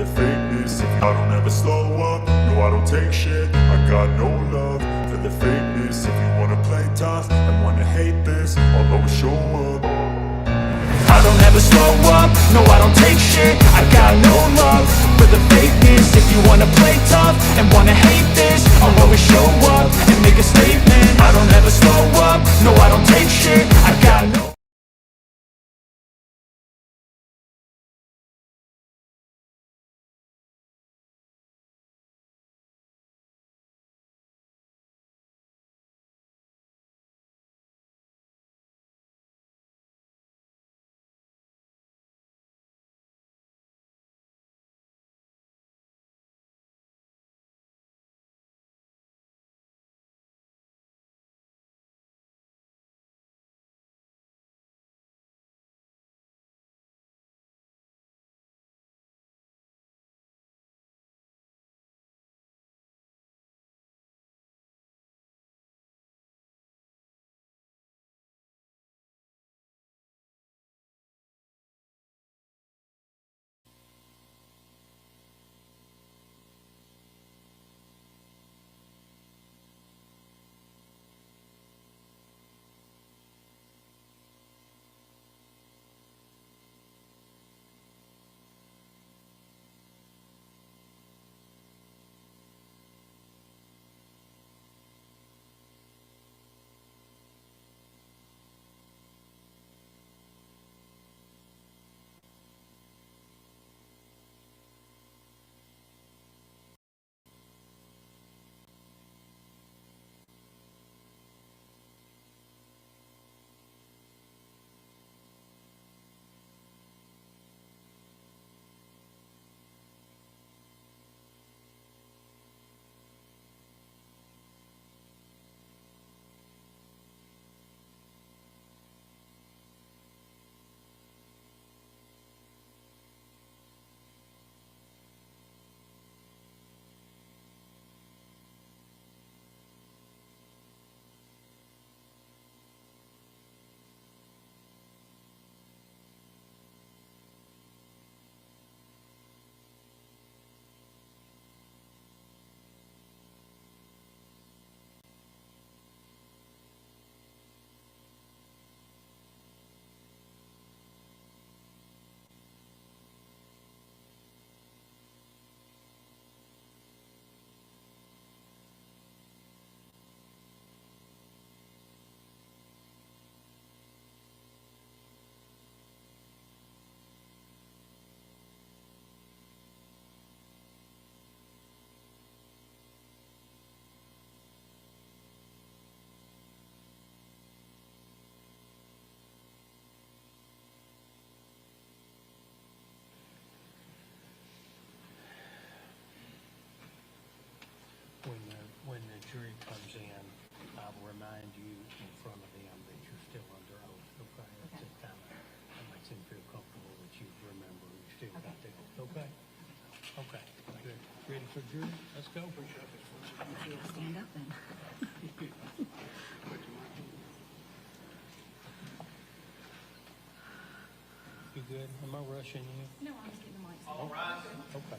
the fakeness. I don't ever slow up, no I don't take shit. I got no love for the fakeness. If you wanna play tough and wanna hate this, I'll always show up. I don't ever slow up, no I don't take shit. I got no love for the fakeness. If you wanna play tough and wanna hate this, I'll always show up and make a statement. I don't ever slow up, no I don't take shit. I got no when the jury comes in, I will remind you in front of them that you're still under oath, okay? That just kind of, that makes them feel comfortable that you remember you still got the oath, okay? Okay, good. Ready for jury? Let's go. Stand up then. You good? Am I rushing you? No, I'm just getting the mic. All right. Okay.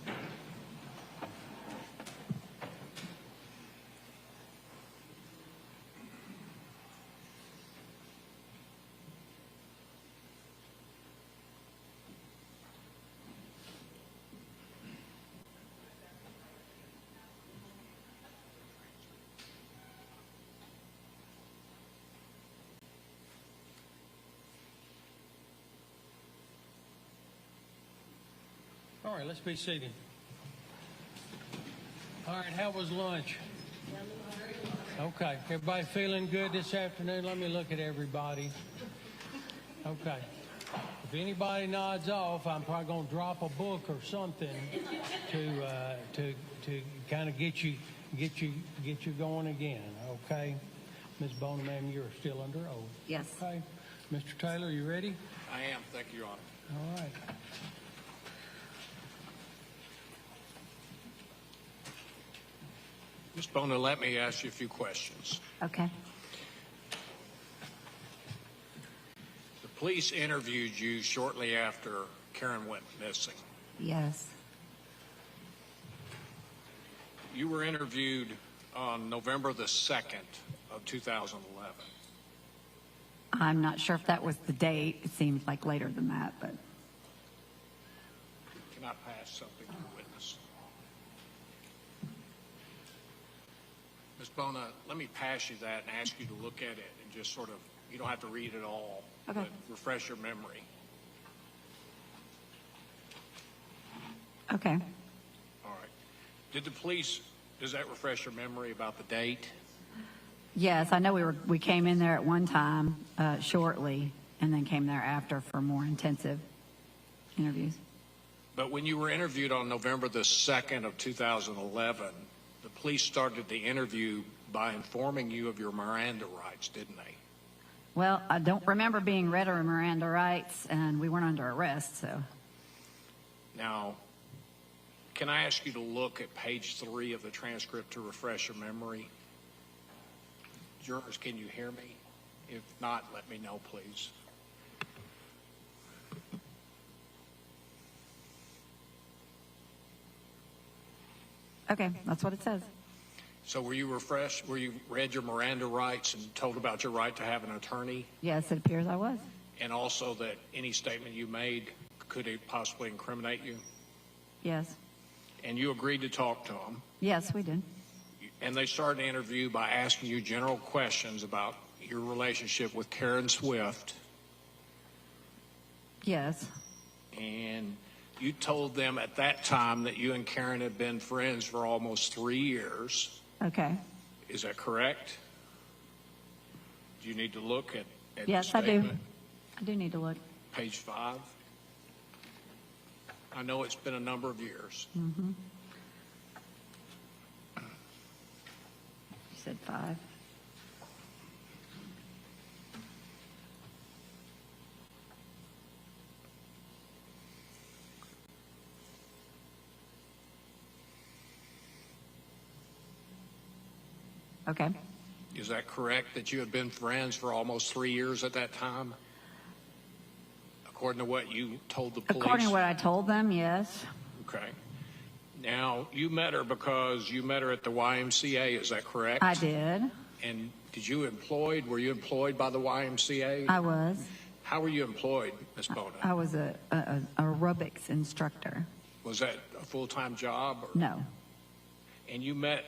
All right, let's be seated. All right, how was lunch? Okay, everybody feeling good this afternoon? Let me look at everybody. Okay. If anybody nods off, I'm probably going to drop a book or something to kind of get you going again. Okay, Ms. Bonham, ma'am, you're still under oath. Yes. Okay, Mr. Taylor, you ready? I am, thank you, Your Honor. All right. Ms. Bona, let me ask you a few questions. Okay. The police interviewed you shortly after Karen went missing. Yes. You were interviewed on November the 2nd of 2011. I'm not sure if that was the date. It seems like later than that, but Can I pass something to the witness? Ms. Bona, let me pass you that and ask you to look at it and just sort of, you don't have to read it all, Okay. but refresh your memory. okay. All right. Did the police, does that refresh your memory about the date? Yes, I know we came in there at one time shortly, and then came there after for more intensive interviews. But when you were interviewed on November the 2nd of 2011, the police started the interview by informing you of your Miranda rights, didn't they? Well, I don't remember being read or Miranda rights, and we weren't under arrest, so. Now, can I ask you to look at page 3 of the transcript to refresh your memory? Jurors, can you hear me? If not, let me know, please. Okay, that's what it says. So were you refreshed? Were you read your Miranda rights and told about your right to have an attorney? Yes, it appears I was. And also that any statement you made could it possibly incriminate you? Yes. And you agreed to talk to them. Yes, we did. And they started the interview by asking you general questions about your relationship with Karen Swift. Yes. And you told them at that time that you and Karen had been friends for almost 3 years. Okay. Is that correct? Do you need to look at Yes, the I do. statement? I do need to look. Page 5. I know it's been a number of years. Mm-hmm. You said 5. Okay. Is that correct, that you had been friends for almost 3 years at that time? According to what you told the police? According to what I told them, yes. Okay. Now, you met her because you met her at the YMCA, is that correct? I did. And were you employed by the YMCA? I was. How were you employed, Ms. Bona? I was a aerobics instructor. Was that a full-time job? Or? No. And you met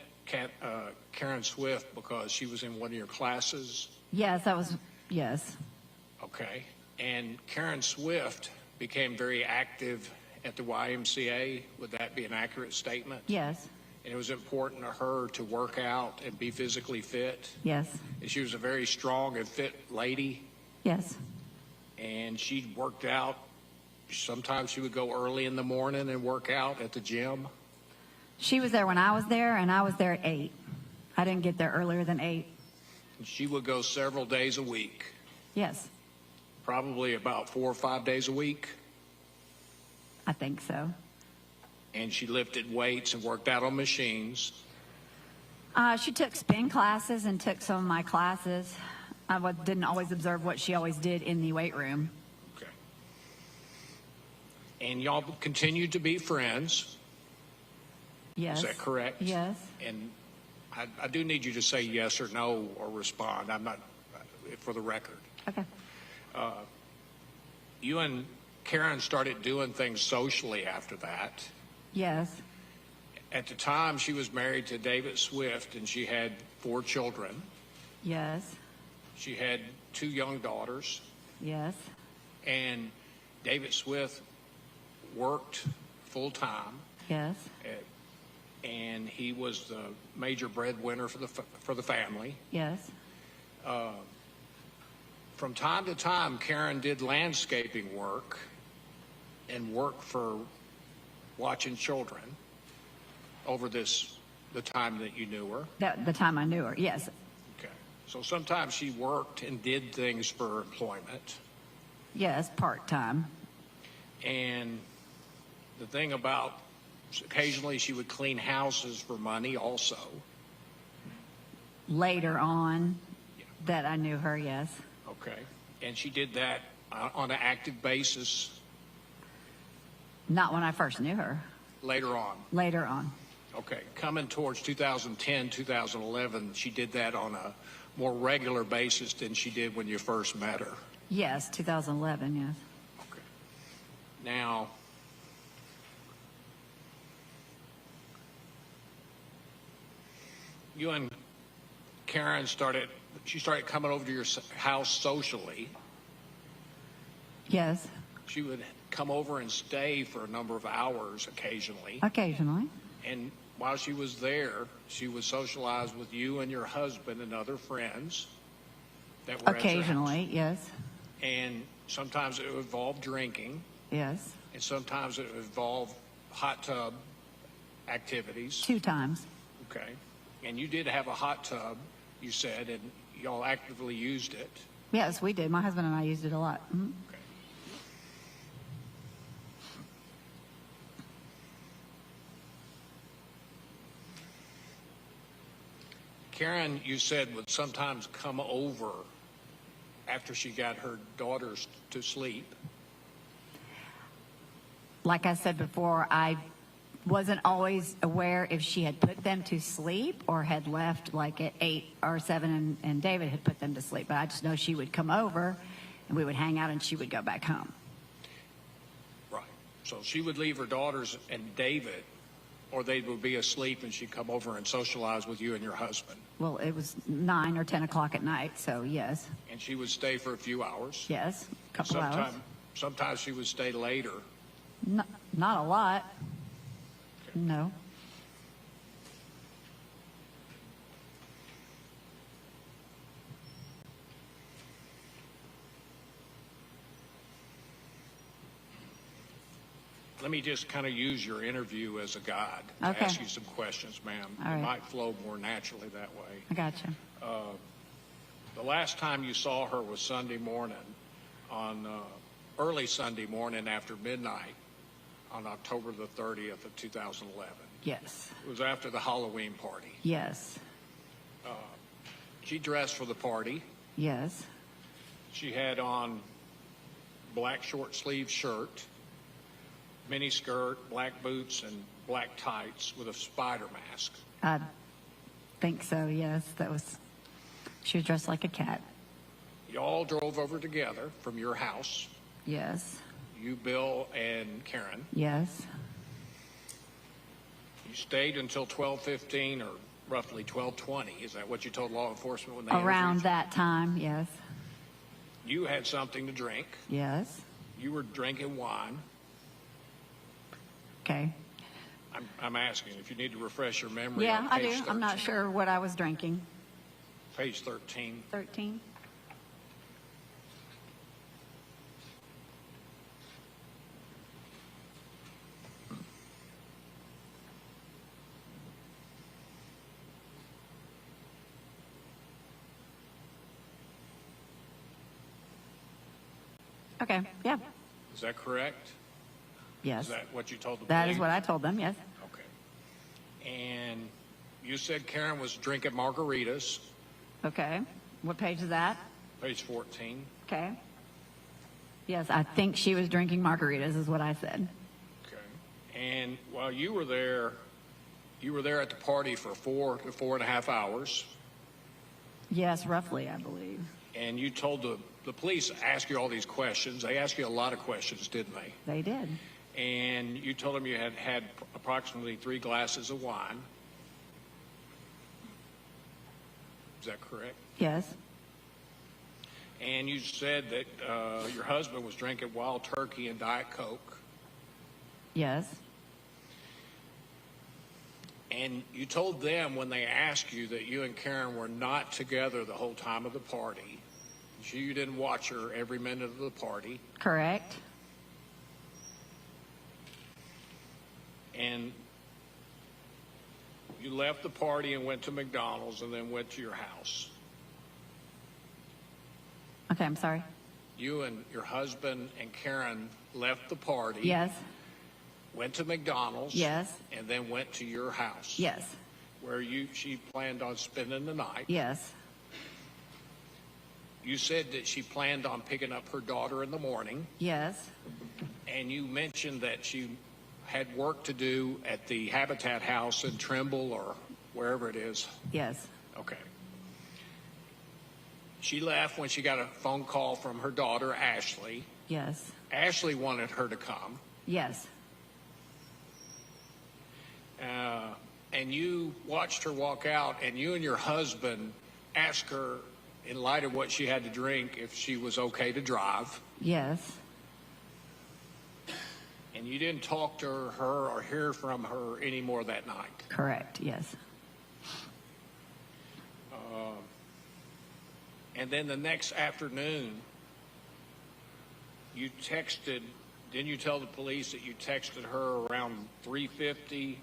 Karen Swift because she was in one of your classes? Yes, yes. Okay. And Karen Swift became very active at the YMCA. Would that be an accurate statement? Yes. And it was important to her to work out and be physically fit? Yes. And she was a very strong and fit lady? Yes. And she worked out. Sometimes she would go early in the morning and work out at the gym? She was there when I was there, and I was there at 8. I didn't get there earlier than 8. And she would go several days a week? Yes. Probably about 4 or 5 days a week? I think so. And she lifted weights and worked out on machines? She took spin classes and took some of my classes. I didn't always observe what she always did in the weight room. Okay. And y'all continued to be friends? Yes. Is that correct? Yes. And I do need you to say yes or no or respond. I'm not, for the record. Okay. You and Karen started doing things socially after that. Yes. At the time, she was married to David Swift, and she had 4 children. Yes. She had 2 young daughters. Yes. And David Swift worked full-time. Yes. And he was the major breadwinner for the family. Yes. From time to time, Karen did landscaping work and worked for watching children over the time that you knew her. The time I knew her, yes. Okay. So sometimes she worked and did things for employment. Yes, part-time. And the thing about, occasionally she would clean houses for money also. Later on that I knew her, yes. Okay. And she did that on an active basis? Not when I first knew her. Later on? Later on. Okay, coming towards 2010, 2011, she did that on a more regular basis than she did when you first met her. Yes, 2011, yes. Okay. Now, you and Karen started coming over to your house socially. Yes, She would come over and stay for a number of hours occasionally. occasionally. And while she was there, she would socialize with you and your husband and other friends that were Occasionally, at your house. yes, And sometimes it would involve drinking, yes. and sometimes it would involve hot tub activities. 2 times. Okay. And you did have a hot tub, you said, and y'all actively used it. Yes, we did. My husband and I used it a lot. Mhm. Okay. Karen, you said, would sometimes come over after she got her daughters to sleep. Like I said before, I wasn't always aware if she had put them to sleep or had left like at 8 or 7 and David had put them to sleep. But I just know she would come over and we would hang out and she would go back home. Right. So she would leave her daughters and David, or they would be asleep and she'd come over and socialize with you and your husband. Well, it was 9 or 10 o'clock at night, so yes. And she would stay for a few hours. Yes, a couple hours. Sometimes she would stay later. Not a lot. No. Let me just kind of use your interview as a guide to Okay. ask you some questions, ma'am. All It right. might flow more naturally that way. I gotcha. The last time you saw her was Sunday morning, on early Sunday morning after midnight on October the 30th of 2011. Yes. It was after the Halloween party. Yes. She dressed for the party. Yes. She had on black short sleeve shirt, mini skirt, black boots, and black tights with a spider mask. I think so, yes. She was dressed like a cat. Y'all drove over together from your house, Yes. you, Bill, and Karen. Yes. You stayed until 12:15 or roughly 12:20. Is that what you told law enforcement when they Around interviewed that time, yes. you? You had something to drink. Yes. You were drinking wine. Okay. I'm asking if you need to refresh your memory. Yeah, on I page do. 13. I'm not sure what I was drinking. Page 13. 13? Okay, yeah. Is that correct? Yes. Is that what you told the That police? is what I told them, yes. Okay. And you said Karen was drinking margaritas, Okay. What page is that? page 14. Okay. Yes, I think she was drinking margaritas is what I said. Okay. And while you were there at the party for 4 to 4.5 hours, Yes, roughly, I believe. and you told the police ask you all these questions. They asked you a lot of questions, didn't they? They did. And you told them you had had approximately 3 glasses of wine. Is that correct? Yes. And you said that your husband was drinking Wild Turkey and Diet Coke. Yes. And you told them when they asked you that you and Karen were not together the whole time of the party. You didn't watch her every minute of the party. Correct. And you left the party and went to McDonald's and then went to your house. Okay, I'm sorry. You and your husband and Karen left the party. Yes. Went to McDonald's. Yes. And then went to your house. Yes. Where she planned on spending the night. Yes. You said that she planned on picking up her daughter in the morning. Yes. And you mentioned that she had work to do at the Habitat House in Trimble or wherever it is? Yes. Okay. She left when she got a phone call from her daughter, Ashley. Yes. Ashley wanted her to come. Yes. And you watched her walk out, and you and your husband asked her, in light of what she had to drink, if she was okay to drive. Yes. And you didn't talk to her or hear from her anymore that night. Correct. Yes. And then the next afternoon, you texted, didn't you tell the police that you texted her around 3:50?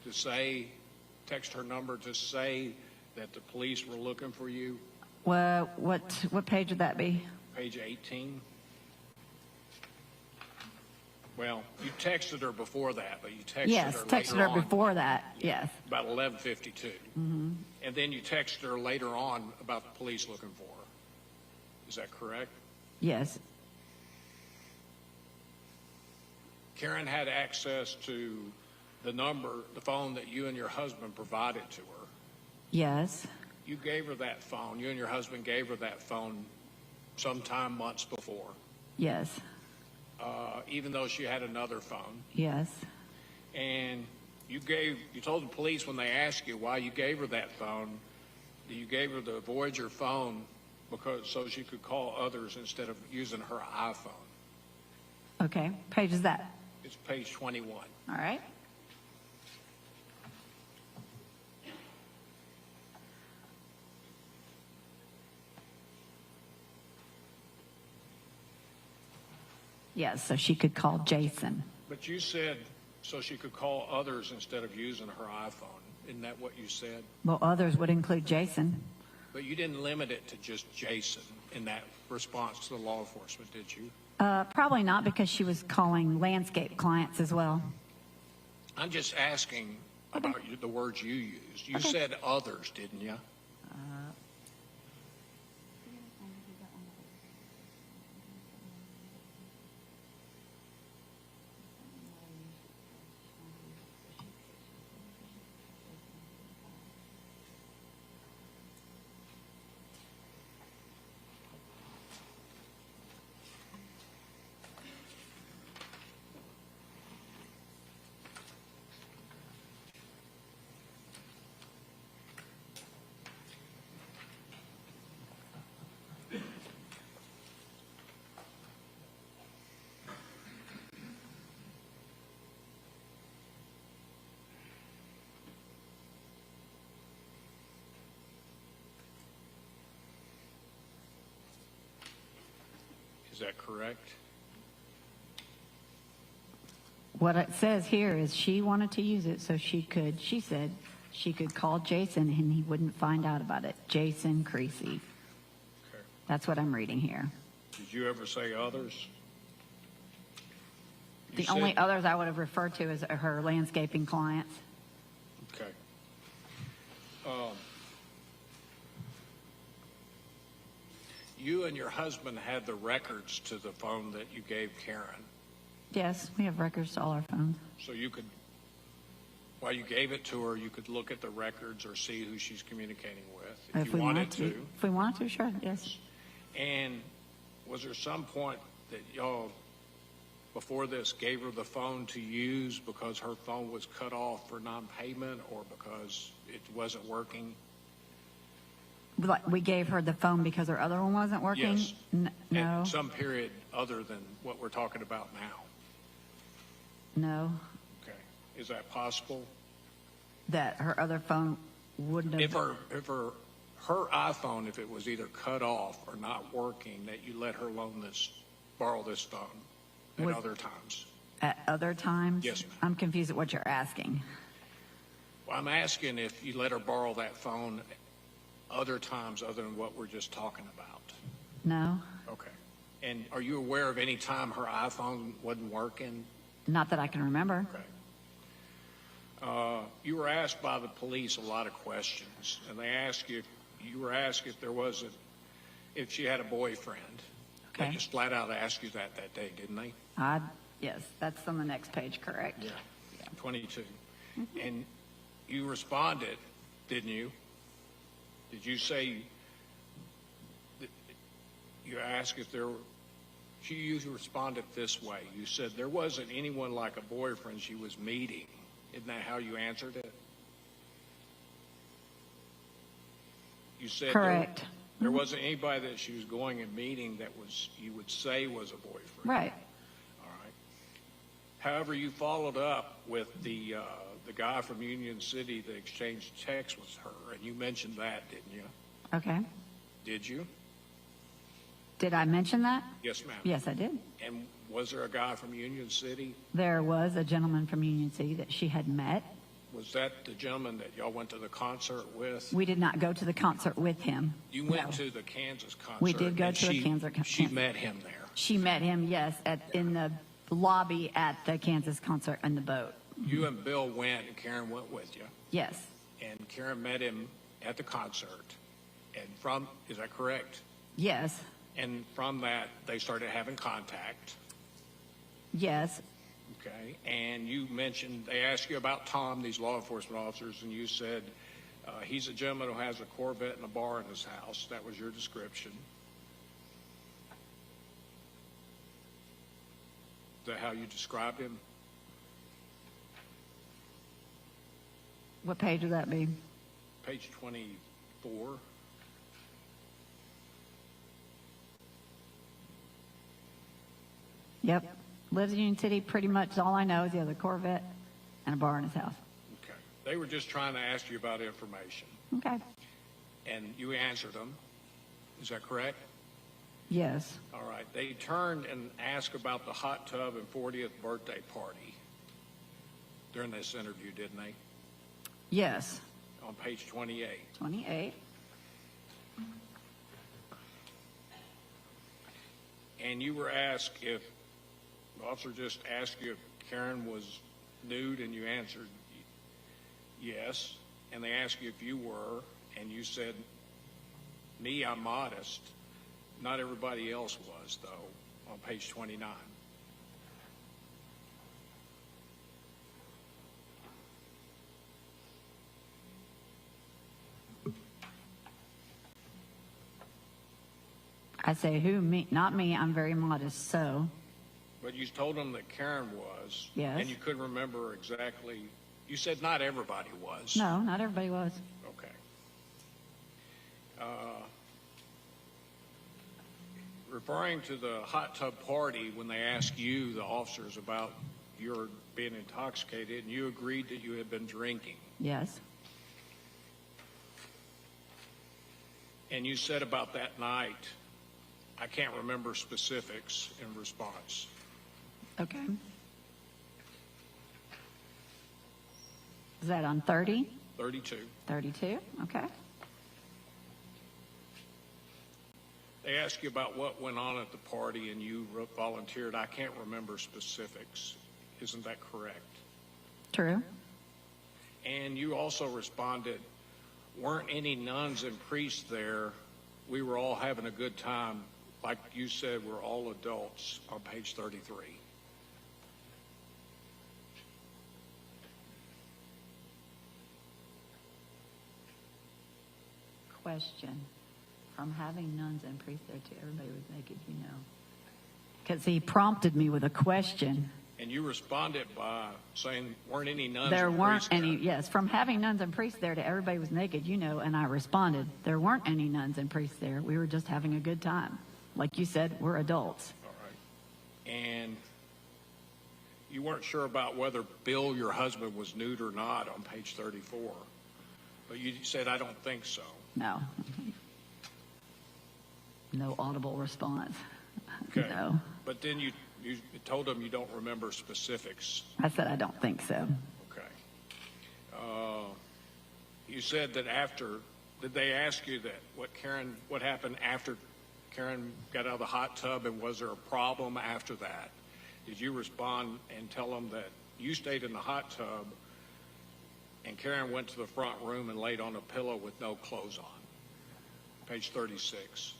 To say, text her number to say that the police were looking for you? Well, what page would that be? Page 18. Well, you texted her before that, but you texted Yes, her texted later her on, before that. Yes. about 11:52. And then you texted her later on about the police looking for her. Is that correct? Yes. Karen had access to the number, the phone that you and your husband provided to her. Yes. You gave her that phone. You and your husband gave her that phone sometime months before, Yes. even though she had another phone. Yes. And you told the police when they asked you why you gave her that phone, that you gave her the Voyager phone so she could call others instead of using her iPhone. Okay. Page is that? It's page 21. All right. Yes, so she could call Jason. But you said so she could call others instead of using her iPhone. Isn't that what you said? Well, others would include Jason. But you didn't limit it to just Jason in that response to the law enforcement, did you? Probably not, because she was calling landscape clients as well. I'm just asking about the words you used. You said others, didn't you? Is that correct? What it says here is she wanted to use it so she said she could call Jason and he wouldn't find out about it. Jason Creasy. Okay. That's what I'm reading here. Did you ever say others? The only others I would have referred to is her landscaping clients. Okay. You and your husband had the records to the phone that you gave Karen. Yes, we have records to all our phones. So you could, while you gave it to her, you could look at the records or see who she's communicating with if you wanted to. If we wanted to, sure, yes. And was there some point that y'all, before this, gave her the phone to use because her phone was cut off for non-payment or because it wasn't working? Like, we gave her the phone because her other one wasn't working? Yes. No. At some period other than what we're talking about now? No. Okay. Is that possible? That her other phone wouldn't have... If her iPhone, if it was either cut off or not working, that you let her borrow this phone at other times? At other times? Yes, ma'am. I'm confused at what you're asking. Well, I'm asking if you let her borrow that phone other times other than what we're just talking about. No. Okay. And are you aware of any time her iPhone wasn't working? Not that I can remember. Okay. You were asked by the police a lot of questions, and they asked you were asked if there wasn't if she had a boyfriend. Okay. They just flat out asked you that day, didn't they? Yes, that's on the next page, correct? Yeah. 22. And you responded, didn't you? Did you say, you asked if there were, you responded this way. You said there wasn't anyone like a boyfriend she was meeting. Isn't that how you answered it? You said Correct. There wasn't anybody that she was going and meeting that was, you would say was a boyfriend. Right. All right. However, you followed up with the guy from Union City that exchanged texts with her, and you mentioned that, didn't you? Okay. Did you? Did I mention that? Yes, ma'am. Yes, I did. And was there a guy from Union City? There was a gentleman from Union City that she had met. Was that the gentleman that y'all went to the concert with? We did not go to the concert with him. You went No. to the Kansas concert. We did go and to the Kansas concert. She met him there. She met him, yes, in the lobby at the Kansas concert on the boat. You and Bill went, and Karen went with you. Yes. And Karen met him at the concert. And is that correct? Yes. And from that, they started having contact. Yes. Okay. And you mentioned, they asked you about Tom, these law enforcement officers, and you said he's a gentleman who has a Corvette and a bar in his house. That was your description. Is that how you described him? What page would that be? Page 24. Yep. Lives in Union City. Pretty much all I know is he has a Corvette and a bar in his house. Okay. They were just trying to ask you about information. Okay. And you answered them. Is that correct? Yes. All right. They turned and asked about the hot tub and 40th birthday party during this interview, didn't they? Yes. On page 28. 28. And you were asked if, the officer just asked you if Karen was nude, and you answered yes. And they asked you if you were, and you said, me, I'm modest. Not everybody else was, though, on page 29. I say, who, me? Not me. I'm very modest, so. But you told them that Karen was. Yes. And you couldn't remember exactly. You said not everybody was. No, not everybody was. Okay. Referring to the hot tub party, when they asked you, the officers, about your being intoxicated, and you agreed that you had been drinking. Yes. And you said about that night, I can't remember specifics in response. Okay. Is that on 30? 32. 32? Okay. They asked you about what went on at the party, and you volunteered. I can't remember specifics. Isn't that correct? True. And you also responded, weren't any nuns and priests there. We were all having a good time. Like you said, we're all adults, on page 33. Question. From having nuns and priests there to everybody was naked, you know. Because he prompted me with a question. And you responded by saying, weren't any nuns There and weren't priests there? any, yes, from having nuns and priests there to everybody was naked, you know, and I responded, there weren't any nuns and priests there. We were just having a good time. Like you said, we're adults. All right. And you weren't sure about whether Bill, your husband, was nude or not on page 34. But you said, I don't think so. No. No audible response. Okay. No. But then you told them you don't remember specifics. I said, I don't think so. Okay. You said that did they ask you that what happened after Karen got out of the hot tub, and was there a problem after that? Did you respond and tell them that you stayed in the hot tub and Karen went to the front room and laid on a pillow with no clothes on? Page 36.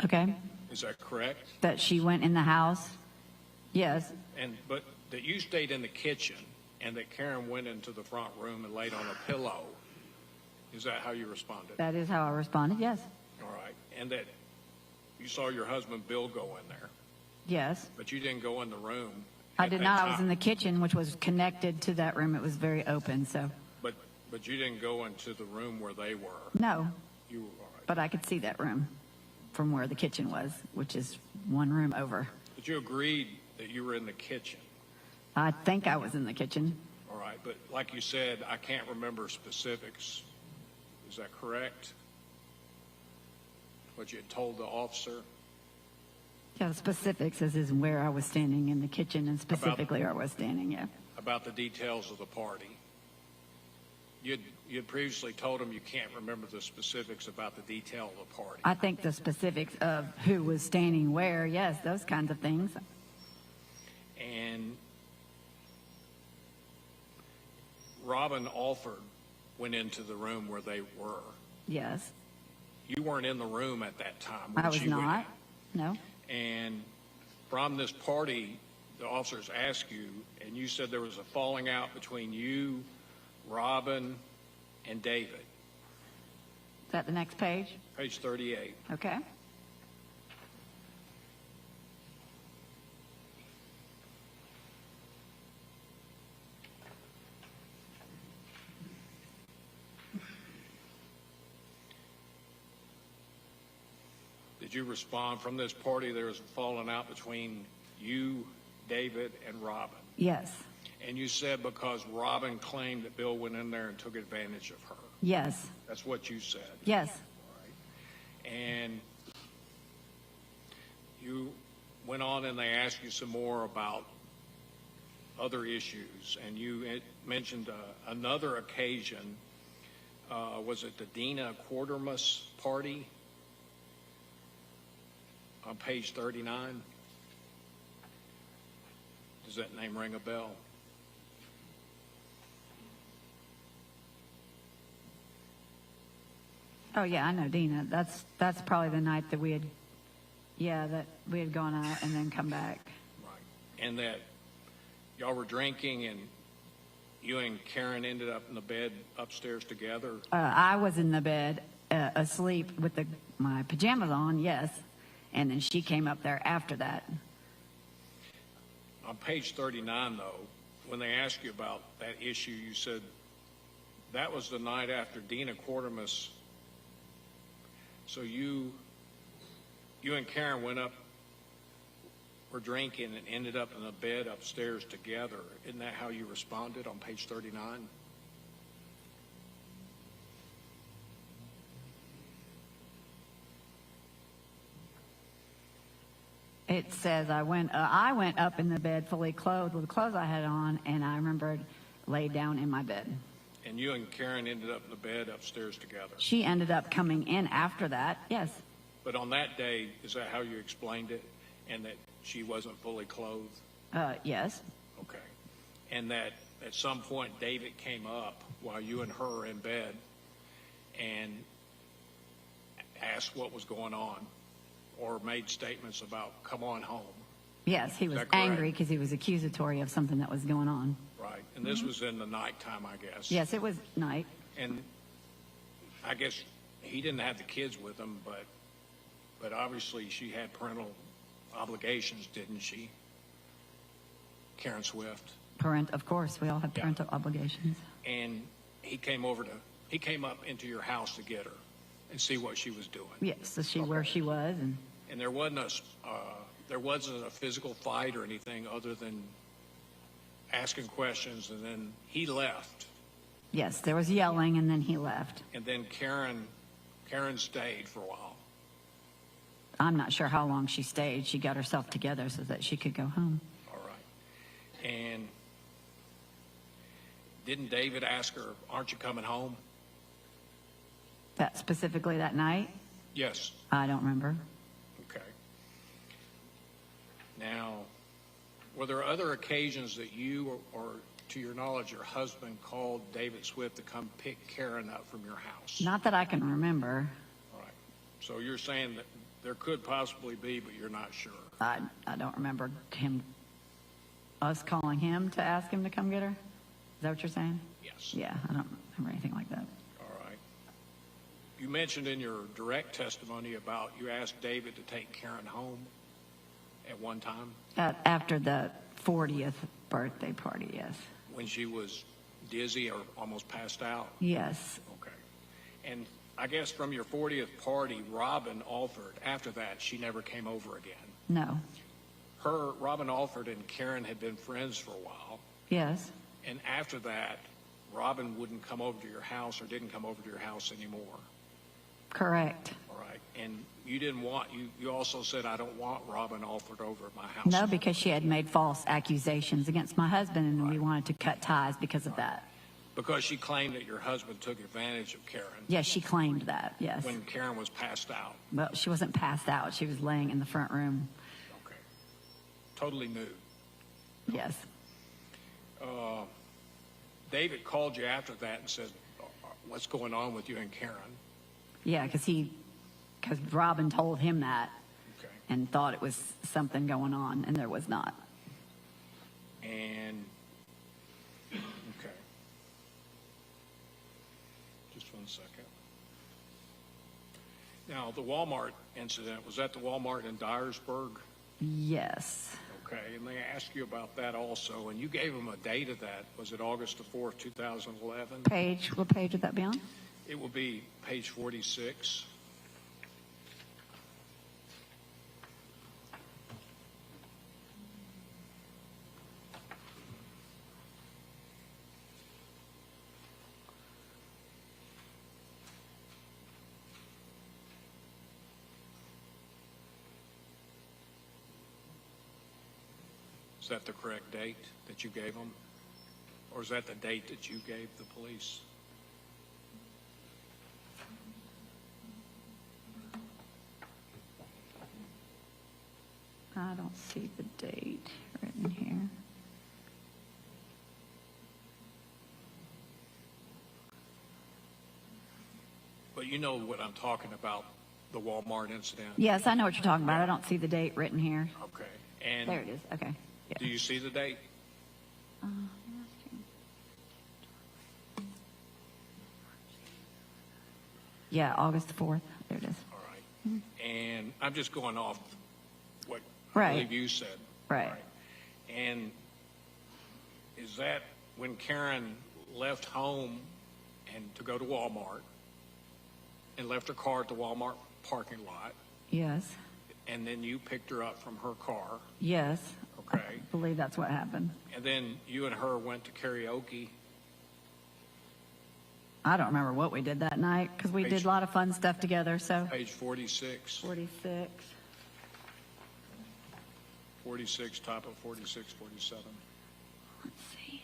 Okay. Is that correct? That she went in the house? Yes. But that you stayed in the kitchen and that Karen went into the front room and laid on a pillow. Is that how you responded? That is how I responded, yes. All right. And that you saw your husband Bill go in there, Yes. but you didn't go in the room. I at did that not. I was time. in the kitchen, which was connected to that room. It was very open, so But you didn't go into the room where they were. no. You were all right. But I could see that room from where the kitchen was, which is one room over. But you agreed that you were in the kitchen. I think I was in the kitchen. All right. But like you said, I can't remember specifics. Is that correct? What you had told the officer? Yeah, the specifics is where I was standing in the kitchen and specifically where I was standing, yeah. About the details of the party. You'd previously told him you can't remember the specifics about the detail of the party. I think the specifics of who was standing where, yes, those kinds of things. And Robin Alford went into the room where they were. Yes. You weren't in the room at that time. I was not. No. And from this party, the officers asked you, and you said there was a falling out between you, Robin, and David. Is that the next page? Page 38. Okay. Did you respond from this party there was a falling out between you, David, and Robin? Yes. And you said because Robin claimed that Bill went in there and took advantage of her. Yes. That's what you said. Yes. All right. And you went on and they asked you some more about other issues. And you mentioned another occasion. Was it the Dina Quartermas party? On page 39. Does that name ring a bell? Oh yeah, I know Dina. That's probably the night that we had gone out and then come back. Right. And that y'all were drinking and you and Karen ended up in the bed upstairs together? I was in the bed asleep with my pajamas on, yes. And then she came up there after that. On page 39, though, when they asked you about that issue, you said that was the night after Dina Quartermas. So you and Karen went up, were drinking, and ended up in a bed upstairs together. Isn't that how you responded on page 39? It says I went up in the bed fully clothed with the clothes I had on, and I remembered laid down in my bed. And you and Karen ended up in the bed upstairs together. She ended up coming in after that, yes. But on that day, is that how you explained it? And that she wasn't fully clothed? Yes. Okay. And that at some point David came up while you and her were in bed and asked what was going on or made statements about come on home. Yes, he was angry because he was accusatory of something that was going on. Right. And this was in the nighttime, I guess. Yes, it was night. And I guess he didn't have the kids with him, but obviously she had parental obligations, didn't she? Karen Swift. Of course, we all have parental obligations. And he came up into your house to get her and see what she was doing. Yes, to see where she was. And there wasn't a physical fight or anything other than asking questions, and then he left. Yes, there was yelling, and then he left. And then Karen stayed for a while. I'm not sure how long she stayed. She got herself together so that she could go home. All right. And didn't David ask her, aren't you coming home? That specifically that night? Yes. I don't remember. Okay. Now, were there other occasions that you or to your knowledge, your husband called David Swift to come pick Karen up from your house? Not that I can remember. All right. So you're saying There could possibly be, but you're not sure. I don't remember us calling him to ask him to come get her. Is that what you're saying? Yes. Yeah, I don't remember anything like that. All right. You mentioned in your direct testimony about you asked David to take Karen home at one time After the 40th birthday party, yes. when she was dizzy or almost passed out. Yes. Okay. And I guess from your 40th party, Robin Alford, after that, she never came over again. No. Robin Alford and Karen had been friends for a while. Yes. And after that, Robin wouldn't come over to your house or didn't come over to your house anymore. Correct. All right. And you didn't want, you also said, I don't want Robin Alford over at my house. No, because she had made false accusations against my husband, and Right. we wanted to cut ties because of that. Because she claimed that your husband took advantage of Karen Yes, she claimed that, yes. when Karen was passed out. Well, she wasn't passed out. She was laying in the front room. Okay. Totally nude. Yes. David called you after that and said, what's going on with you and Karen? Yeah, because Robin told him that Okay. and thought it was something going on, and there was not. And, okay. Just one second. Now, the Walmart incident, was that the Walmart in Dyersburg? Yes. Okay, and they asked you about that also, and you gave them a date of that. Was it August the 4th, 2011? What page would that be on? It will be page 46. Is that the correct date that you gave them? Or is that the date that you gave the police? I don't see the date written here. But you know what I'm talking about, the Walmart incident? Yes, I know what you're talking about. I don't see the date written here. Okay. And There it is. Okay. Yeah. do you see the date? Yeah, August 4th. There it is. All right. And I'm just going off what Right. I believe you said. Right. And is that when Karen left home and to go to Walmart and left her car at the Walmart parking lot, Yes. and then you picked her up from her car, Yes. okay? I believe that's what happened. And then you and her went to karaoke. I don't remember what we did that night because we did a lot of fun stuff together. So Page 46. 46. 46, top of 46, 47. Let's see.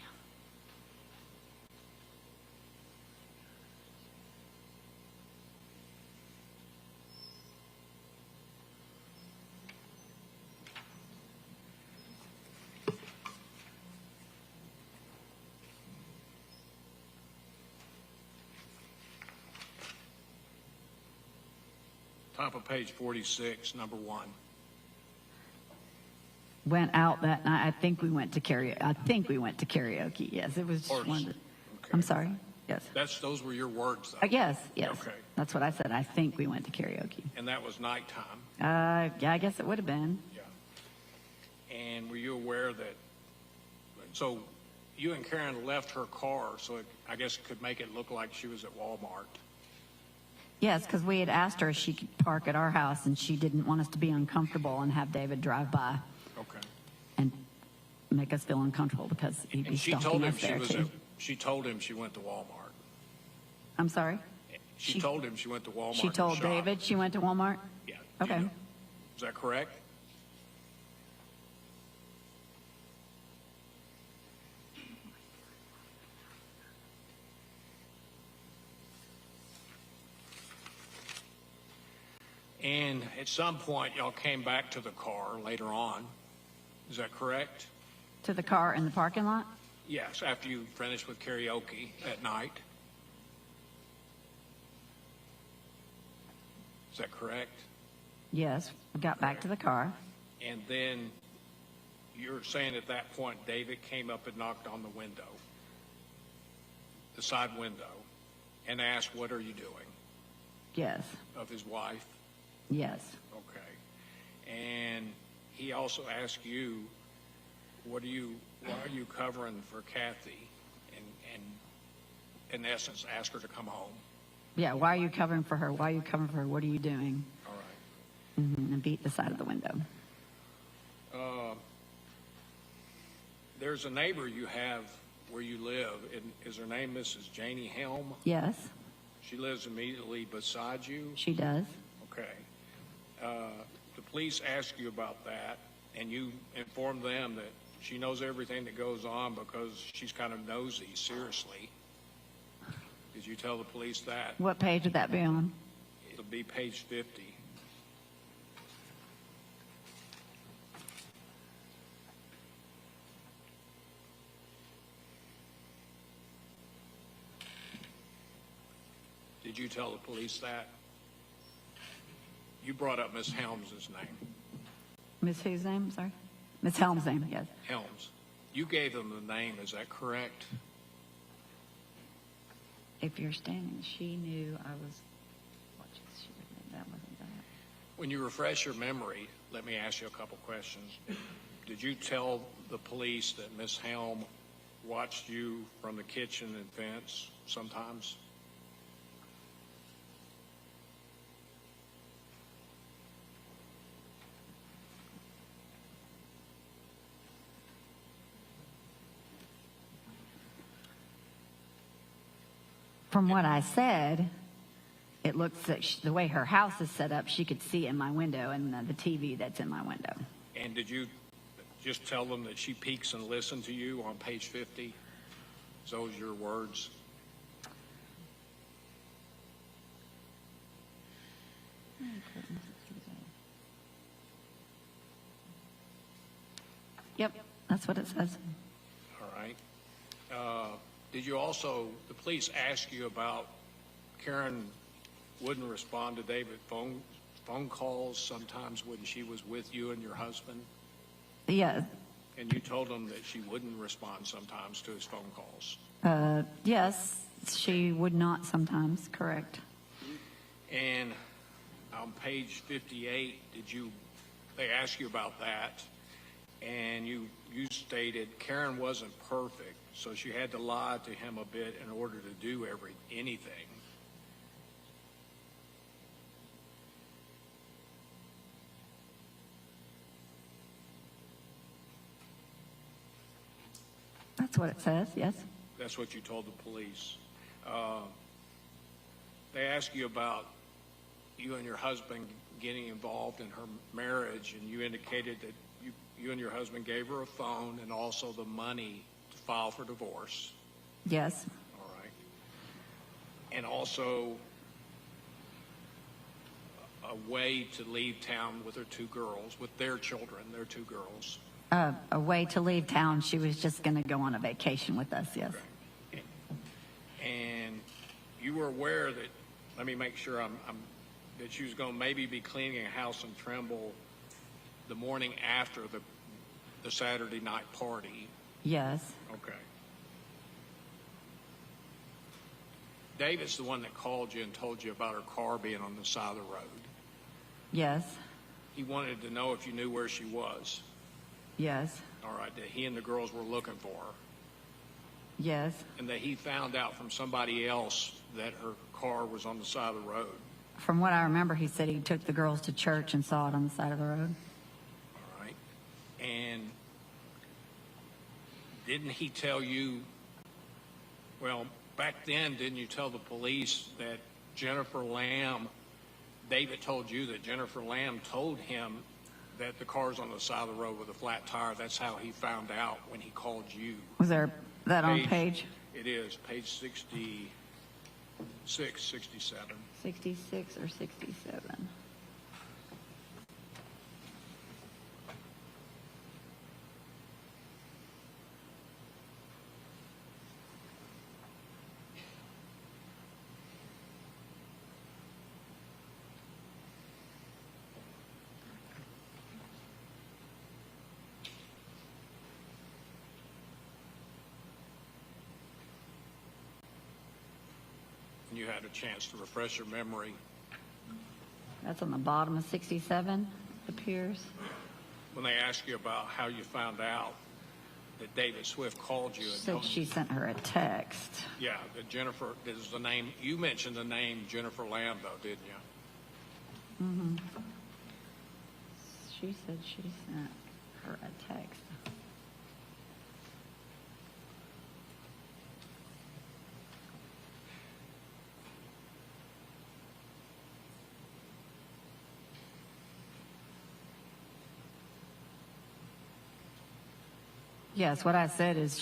Top of page 46, number 1. Went out that night. I think we went to karaoke. Yes, it was just Or- one. okay. I'm sorry. Yes. Those were your words, though. Yes. Okay. That's what I said. I think we went to karaoke. And that was nighttime. Yeah, I guess it would have been. Yeah. And were you aware that, so you and Karen left her car, so it, I guess could make it look like she was at Walmart. Yes, because we had asked her if she could park at our house, and she didn't want us to be uncomfortable and have David drive by Okay. and make us feel uncomfortable because he'd be And she stalking told him us there too. she told him she went to Walmart. I'm sorry? She told him she went to Walmart. She to told shop. David she went to Walmart? Yeah. Okay. Is that correct? And at some point, y'all came back to the car later on. Is that correct? To the car in the parking lot? Yes, after you finished with karaoke at night. Is that correct? Yes, we got back to the car. And then you're saying at that point, David came up and knocked on the window, the side window, and asked, "What are you doing?" Yes, Of his wife. yes, Okay. And he also asked you, why are you covering for Kathy? And in essence, ask her to come home. yeah. Why are you covering for her? Why are you covering for her? What are you doing? All right. And beat the side of the window. There's a neighbor you have where you live. And is her name Mrs. Janie Helm? Yes, She lives immediately beside you? she does. Okay. The police ask you about that, and you inform them that she knows everything that goes on because she's kind of nosy, seriously. Did you tell the police that? What page would that be on? It'll be page 50. Did you tell the police that? You brought up Miss Helms' name. Miss whose name? Sorry, Miss Helm's name. Yes. Helms. You gave them the name, is that correct? If you're standing, she knew I was. That wasn't that. When you refresh your memory, let me ask you a couple questions. Did you tell the police that Miss Helm watched you from the kitchen and fence sometimes? From what I said, it looks like the way her house is set up, she could see in my window and the TV that's in my window. And did you just tell them that she peeks and listens to you on page 50? Those your words? Yep, that's what it says. All right. Did you also, the police ask you about Karen wouldn't respond to David phone calls sometimes when she was with you and your husband? Yeah, And you told them that she wouldn't respond sometimes to his phone calls. yes, she would not sometimes, correct. And on page 58, they asked you about that, and you stated Karen wasn't perfect, so she had to lie to him a bit in order to do anything. That's what it says, yes. That's what you told the police. They asked you about you and your husband getting involved in her marriage, and you indicated that you and your husband gave her a phone and also the money to file for divorce. Yes, All right. And also a way to leave town with her two girls, with their children, their two girls. a way to leave town. She was just going to go on a vacation with us, yes. And you were aware that, let me make sure that she was going to maybe be cleaning a house in Trimble the morning after the Saturday night party. Yes, Okay. David's the one that called you and told you about her car being on the side of the road. yes, He wanted to know if you knew where she was. yes, All right, that he and the girls were looking for her. yes. And that he found out from somebody else that her car was on the side of the road. From what I remember, he said he took the girls to church and saw it on the side of the road. All right. And didn't he tell you, well, back then, didn't you tell the police that Jennifer Lamb, David told you that Jennifer Lamb told him that the car's on the side of the road with a flat tire? That's how he found out when he called you. Was there that on page? It is, page 66, 67. 66 or 67? and you had a chance to refresh your memory. That's on the bottom of 67, it appears. When they asked you about how you found out that David Swift called you and Said told she sent her a text. yeah, that Jennifer is the name. You mentioned the name Jennifer Lambo, didn't you? Mm-hmm. She said she sent her a text. Yes, what I said is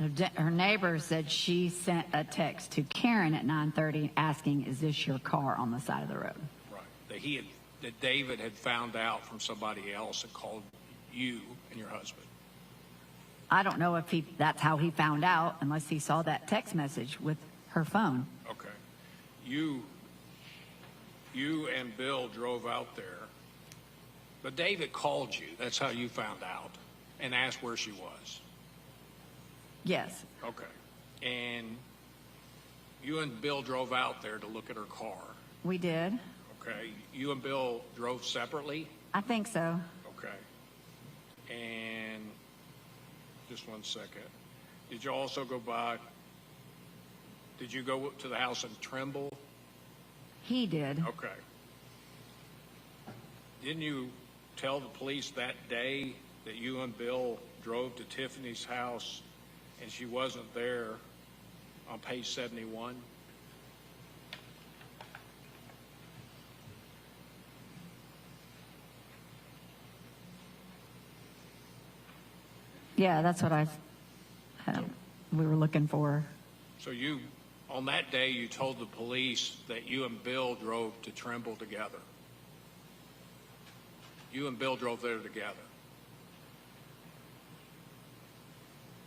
her neighbor said she sent a text to Karen at 9:30 asking, "Is this your car on the side of the road?" Right. That David had found out from somebody else and called you and your husband. I don't know if that's how he found out, unless he saw that text message with her phone. Okay. You and Bill drove out there, but David called you. That's how you found out, and asked where she was. Yes. Okay. And you and Bill drove out there to look at her car. We did. Okay. You and Bill drove separately? I think so. Okay. And just one second. Did you also go did you go to the house in Trimble? He did. Okay. Didn't you tell the police that day that you and Bill drove to Tiffany's house and she wasn't there on page 71? Yeah, that's what we were looking for. So on that day, you told the police that you and Bill drove to Trimble together. You and Bill drove there together.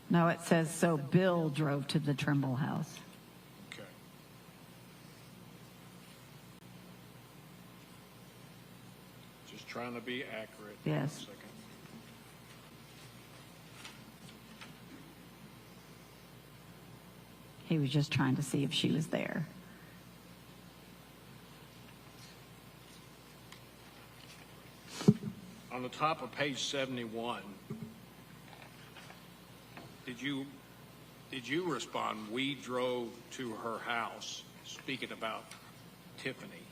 No, it says, so Bill drove to the Trimble house. Okay. Just trying to be accurate. Yes. 1 second. He was just trying to see if she was there. On the top of page 71, did you respond, "We drove to her house," speaking about Tiffany?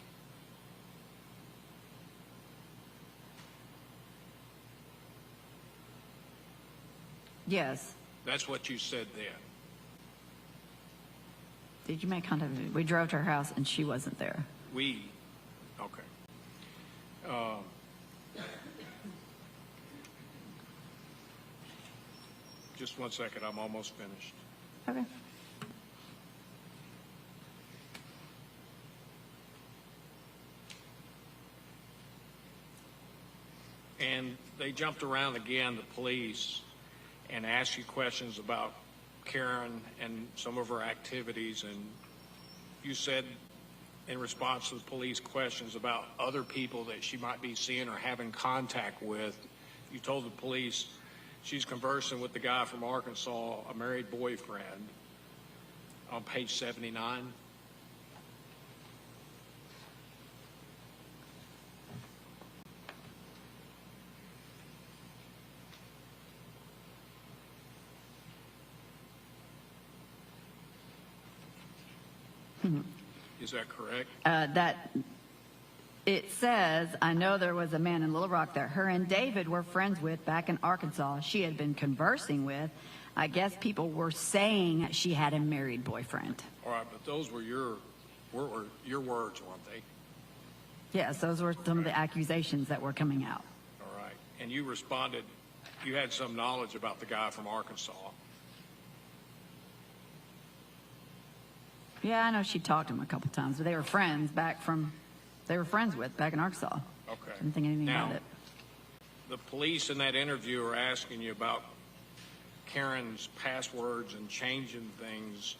Yes. That's what you said then. Did you make contact? We drove to her house and she wasn't there. Okay. Just 1 second, I'm almost finished. Okay. And they jumped around again, the police, and asked you questions about Karen and some of her activities, and you said in response to the police questions about other people that she might be seeing or having contact with, you told the police she's conversing with the guy from Arkansas, a married boyfriend, on page 79. Is that correct? It says, I know there was a man in Little Rock that her and David were friends with back in Arkansas. She had been conversing with. I guess people were saying she had a married boyfriend. All right, but those were your words, weren't they? Yes, those were some of the accusations that were coming out. All right. And you responded, you had some knowledge about the guy from Arkansas. Yeah, I know she talked to him a couple times, but they were friends back in Arkansas. Okay. Didn't think anything about it. The police in that interview are asking you about Karen's passwords and changing things.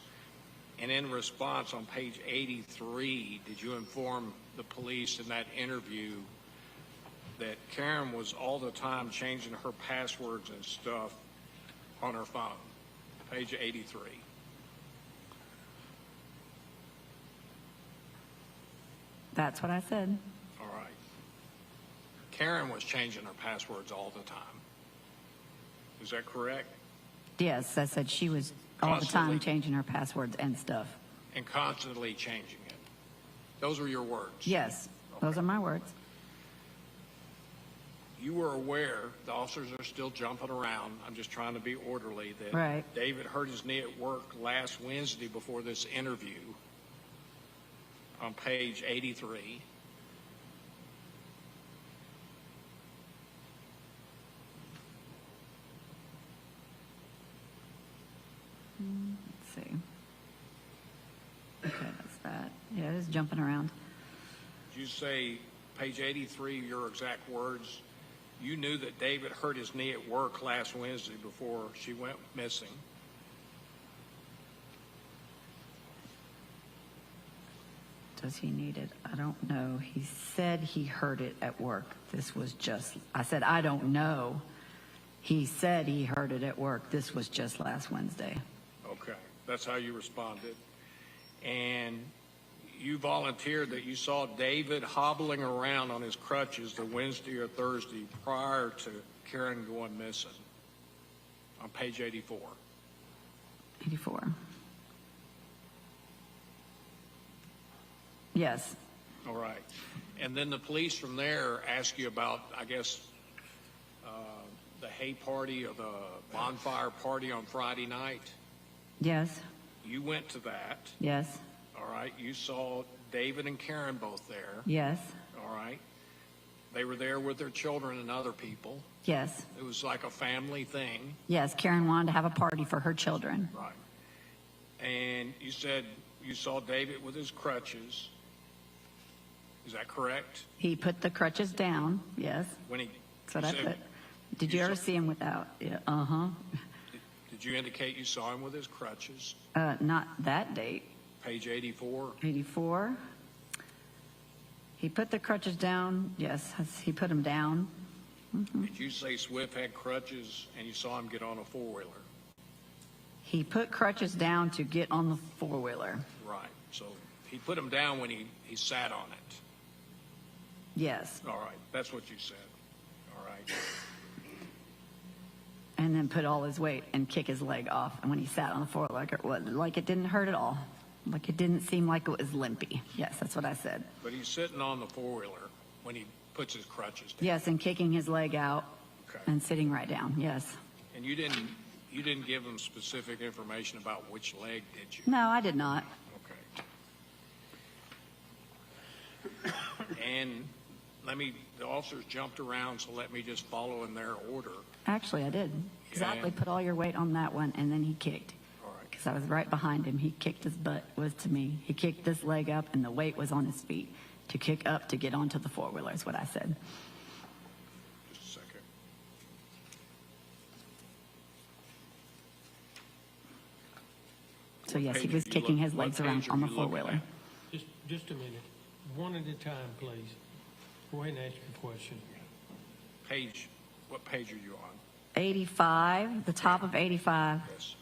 And in response on page 83, did you inform the police in that interview that Karen was all the time changing her passwords and stuff on her phone? Page 83. That's what I said. All right. Karen was changing her passwords all the time. Is that correct? Yes, I said she was all the time Constantly. changing her passwords and stuff. And constantly changing it. Those were your words? Yes, those are my words. You were aware, the officers are still jumping around, I'm just trying to be orderly, that Right. David hurt his knee at work last Wednesday before this interview on page 83. Let's see. Okay, that's that. Yeah, it is jumping around. Did you say, page 83, your exact words, you knew that David hurt his knee at work last Wednesday before she went missing? Does he need it? I don't know. He said he hurt it at work. This was just, I said, I don't know. He said he hurt it at work. This was just last Wednesday. Okay, that's how you responded. And you volunteered that you saw David hobbling around on his crutches the Wednesday or Thursday prior to Karen going missing on page 84. 84. Yes. All right. And then the police from there ask you about, I guess, the hay party or the bonfire party on Friday night. Yes. You went to that. Yes. All right. You saw David and Karen both there. Yes. All right. They were there with their children and other people. Yes. It was like a family thing. Yes. Karen wanted to have a party for her children. Right. And you said you saw David with his crutches. Is that correct? He put the crutches down. Yes. When he, That's what I you said- put. Did you ever see him without? Yeah. Uh-huh. Did you indicate you saw him with his crutches? Not that date. Page 84. 84. He put the crutches down. Yes, he put them down. Did you say Swift had crutches and you saw him get on a four-wheeler? He put crutches down to get on the four-wheeler. Right. So he put them down when he sat on it. Yes. All right. That's what you said. All right. And then put all his weight and kick his leg off. And when he sat on the floor, like it didn't hurt at all. Like it didn't seem like it was limpy. Yes, that's what I said. But he's sitting on the four-wheeler when he puts his crutches down. Yes, and kicking his leg out Okay. and sitting right down. Yes. And you didn't give him specific information about which leg, did you? No, I did not. Okay. And the officers jumped around, so let me just follow in their order. Actually, I did. Exactly. And- Put all your weight on that one, and then he kicked. All right. Because I was right behind him. He kicked his butt, was to me. He kicked this leg up, and the weight was on his feet to kick up to get onto the four-wheeler is what I said. Just a second. So yes, he page was are you kicking look- his legs what around page on are the you looking four-wheeler. at? Just a minute. One at a time, please. Go ahead and ask your question. What page are you on? 85, the top of 85. Yes.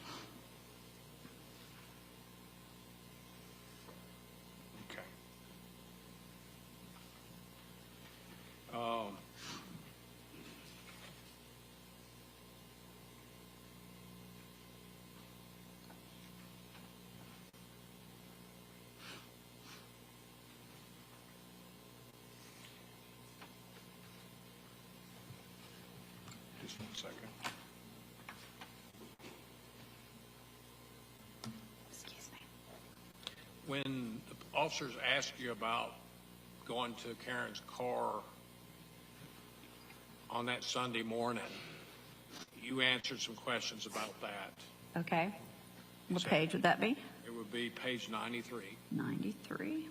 Okay. Just 1 second. Excuse me. When the officers asked you about going to Karen's car on that Sunday morning, you answered some questions about that. Okay. What So- page would that be? It would be page 93. 93.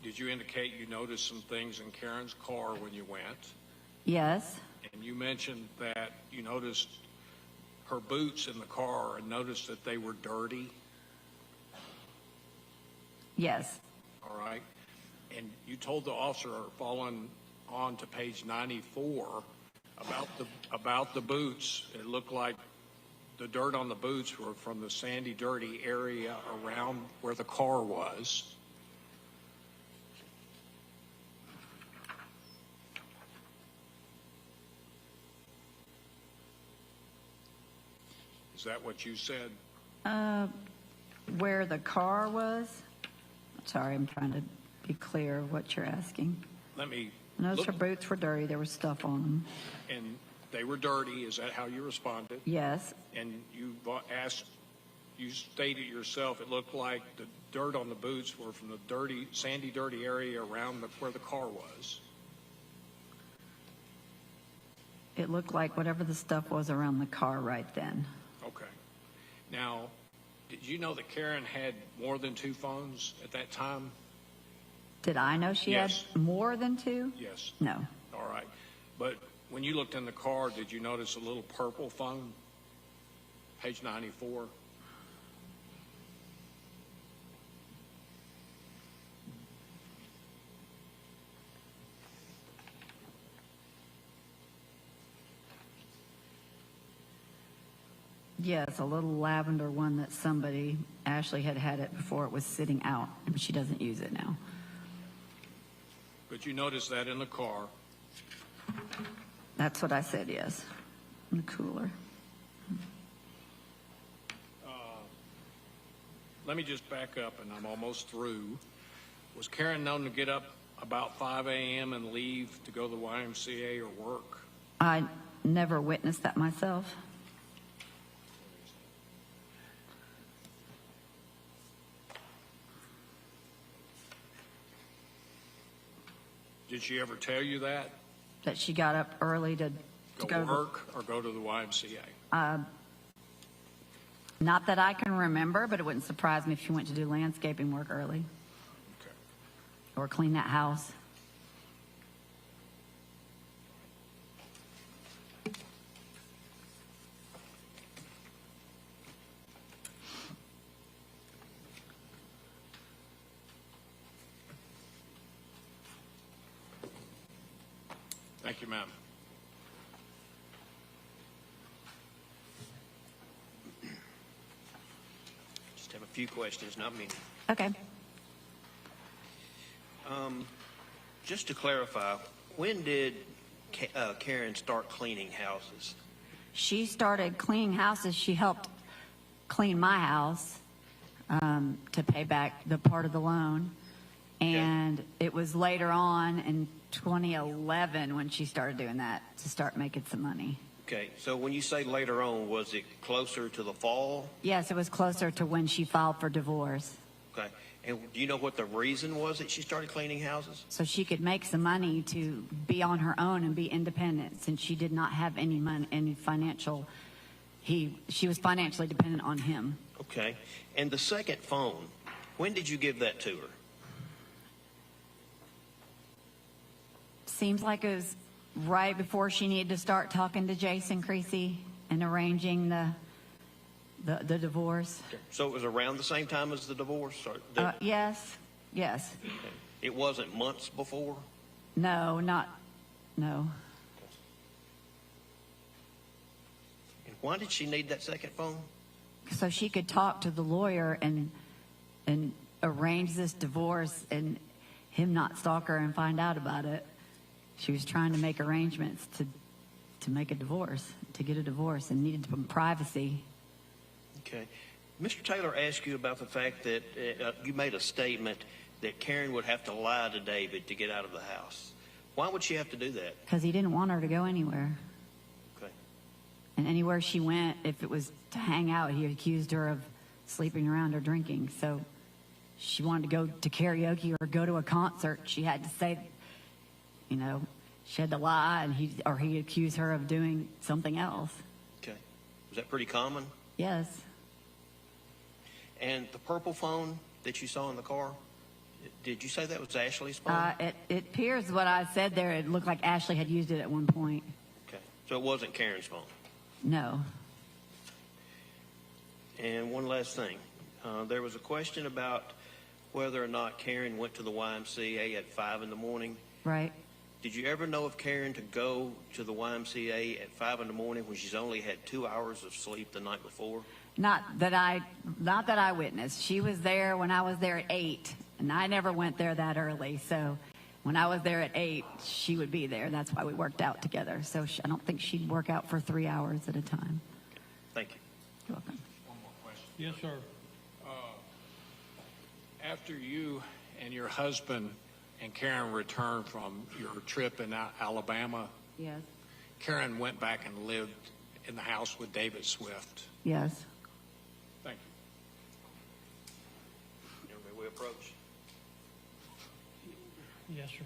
Did you indicate you noticed some things in Karen's car when you went? Yes. And you mentioned that you noticed her boots in the car and noticed that they were dirty? Yes. All right. And you told the officer, following on to page 94, about the boots. It looked like the dirt on the boots were from the sandy, dirty area around where the car was. Is that what you said? Where the car was? Sorry, I'm trying to be clear of what you're asking. Let me I noticed look. her boots were dirty. There was stuff on them. And they were dirty. Is that how you responded? Yes. And you stated yourself, it looked like the dirt on the boots were from the dirty, sandy, dirty area around where the car was. It looked like whatever the stuff was around the car right then. Okay. Now, did you know that Karen had more than 2 phones at that time? Did I know she Yes. had more than 2? Yes. No. All right. But when you looked in the car, did you notice a little purple phone? Page 94. Yes, a little lavender one that Ashley had it before it was sitting out, and she doesn't use it now. But you noticed that in the car. That's what I said, yes. In the cooler. Let me just back up, and I'm almost through. Was Karen known to get up about 5 a.m. and leave to go to the YMCA or work? I never witnessed that myself. Did she ever tell you that? That she got up early to Go go to work or go to the YMCA? Not that I can remember, but it wouldn't surprise me if she went to do landscaping work early Okay. or clean that house. Thank you, ma'am. Just have a few questions, not many. Okay. Just to clarify, when did Karen start cleaning houses? She started cleaning houses. She helped clean my house to pay back the part of the loan. And it was later on in 2011 when she started doing that to start making some money. Okay, so when you say later on, was it closer to the fall? Yes, it was closer to when she filed for divorce. Okay, and do you know what the reason was that she started cleaning houses? So she could make some money to be on her own and be independent, since she did not have any money, any financial. She was financially dependent on him. Okay, and the second phone, when did you give that to her? Seems like it was right before she needed to start talking to Jason Creasy and arranging the divorce. So it was around the same time as the divorce? Or Yes. It wasn't months before? No. And why did she need that second phone? So she could talk to the lawyer and arrange this divorce and him not stalk her and find out about it. She was trying to make arrangements to make a divorce, to get a divorce, and needed some privacy. Okay. Mr. Taylor asked you about the fact that you made a statement that Karen would have to lie to David to get out of the house. Why would she have to do that? Because he didn't want her to go anywhere. Okay. And anywhere she went, if it was to hang out, he accused her of sleeping around or drinking. So she wanted to go to karaoke or go to a concert. She had to say, she had to lie, and he accused her of doing something else. Okay. Was that pretty common? Yes. And the purple phone that you saw in the car, did you say that was Ashley's phone? It appears what I said there, it looked like Ashley had used it at one point. Okay. So it wasn't Karen's phone? No. And one last thing. There was a question about whether or not Karen went to the YMCA at 5 in the morning. Right. Did you ever know of Karen to go to the YMCA at 5 in the morning when she's only had 2 hours of sleep the night before? Not that I witnessed. She was there when I was there at 8, and I never went there that early. So when I was there at 8, she would be there. That's why we worked out together. So I don't think she'd work out for 3 hours at a time. Thank you. You're welcome. One more question. Yes, sir. After you and your husband and Karen returned from your trip in Alabama, Yes. Karen went back and lived in the house with David Swift. Yes. Thank you. May we approach? Yes, sir.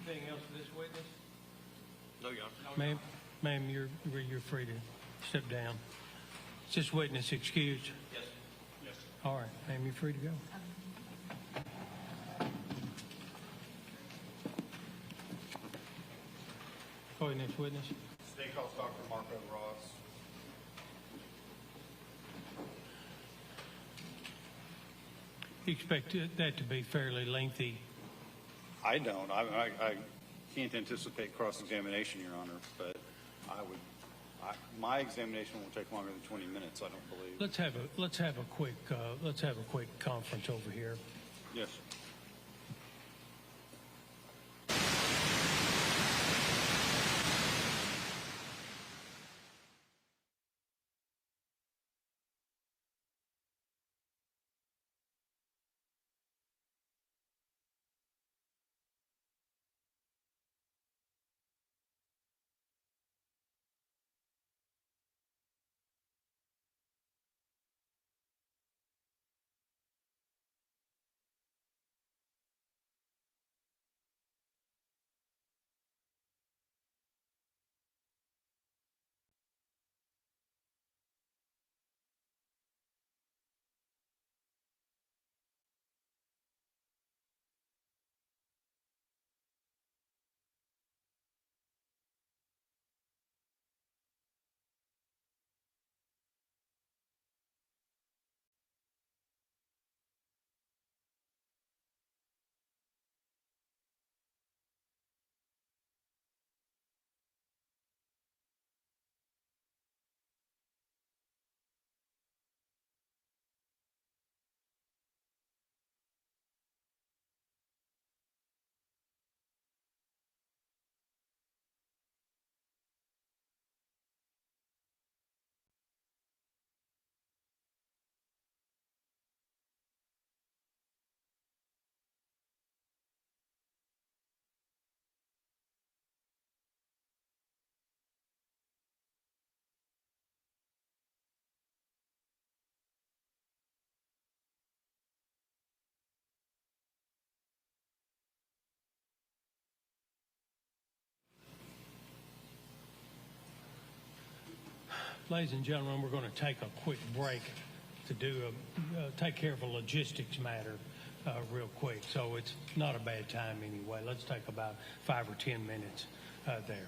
Anything else for this witness? No, Your Honor. Ma'am, you're free to step down. Is this witness excused? Yes. Yes. All right, ma'am, you're free to go. Go ahead, next witness. State calls Dr. Marco Ross. You expect that to be fairly lengthy? I don't. I can't anticipate cross-examination, Your Honor, but my examination won't take longer than 20 minutes, I don't believe. Let's have a quick conference over here. Yes. Ladies and gentlemen, we're going to take a quick break to take care of a logistics matter real quick. So it's not a bad time anyway. Let's take about 5 or 10 minutes there.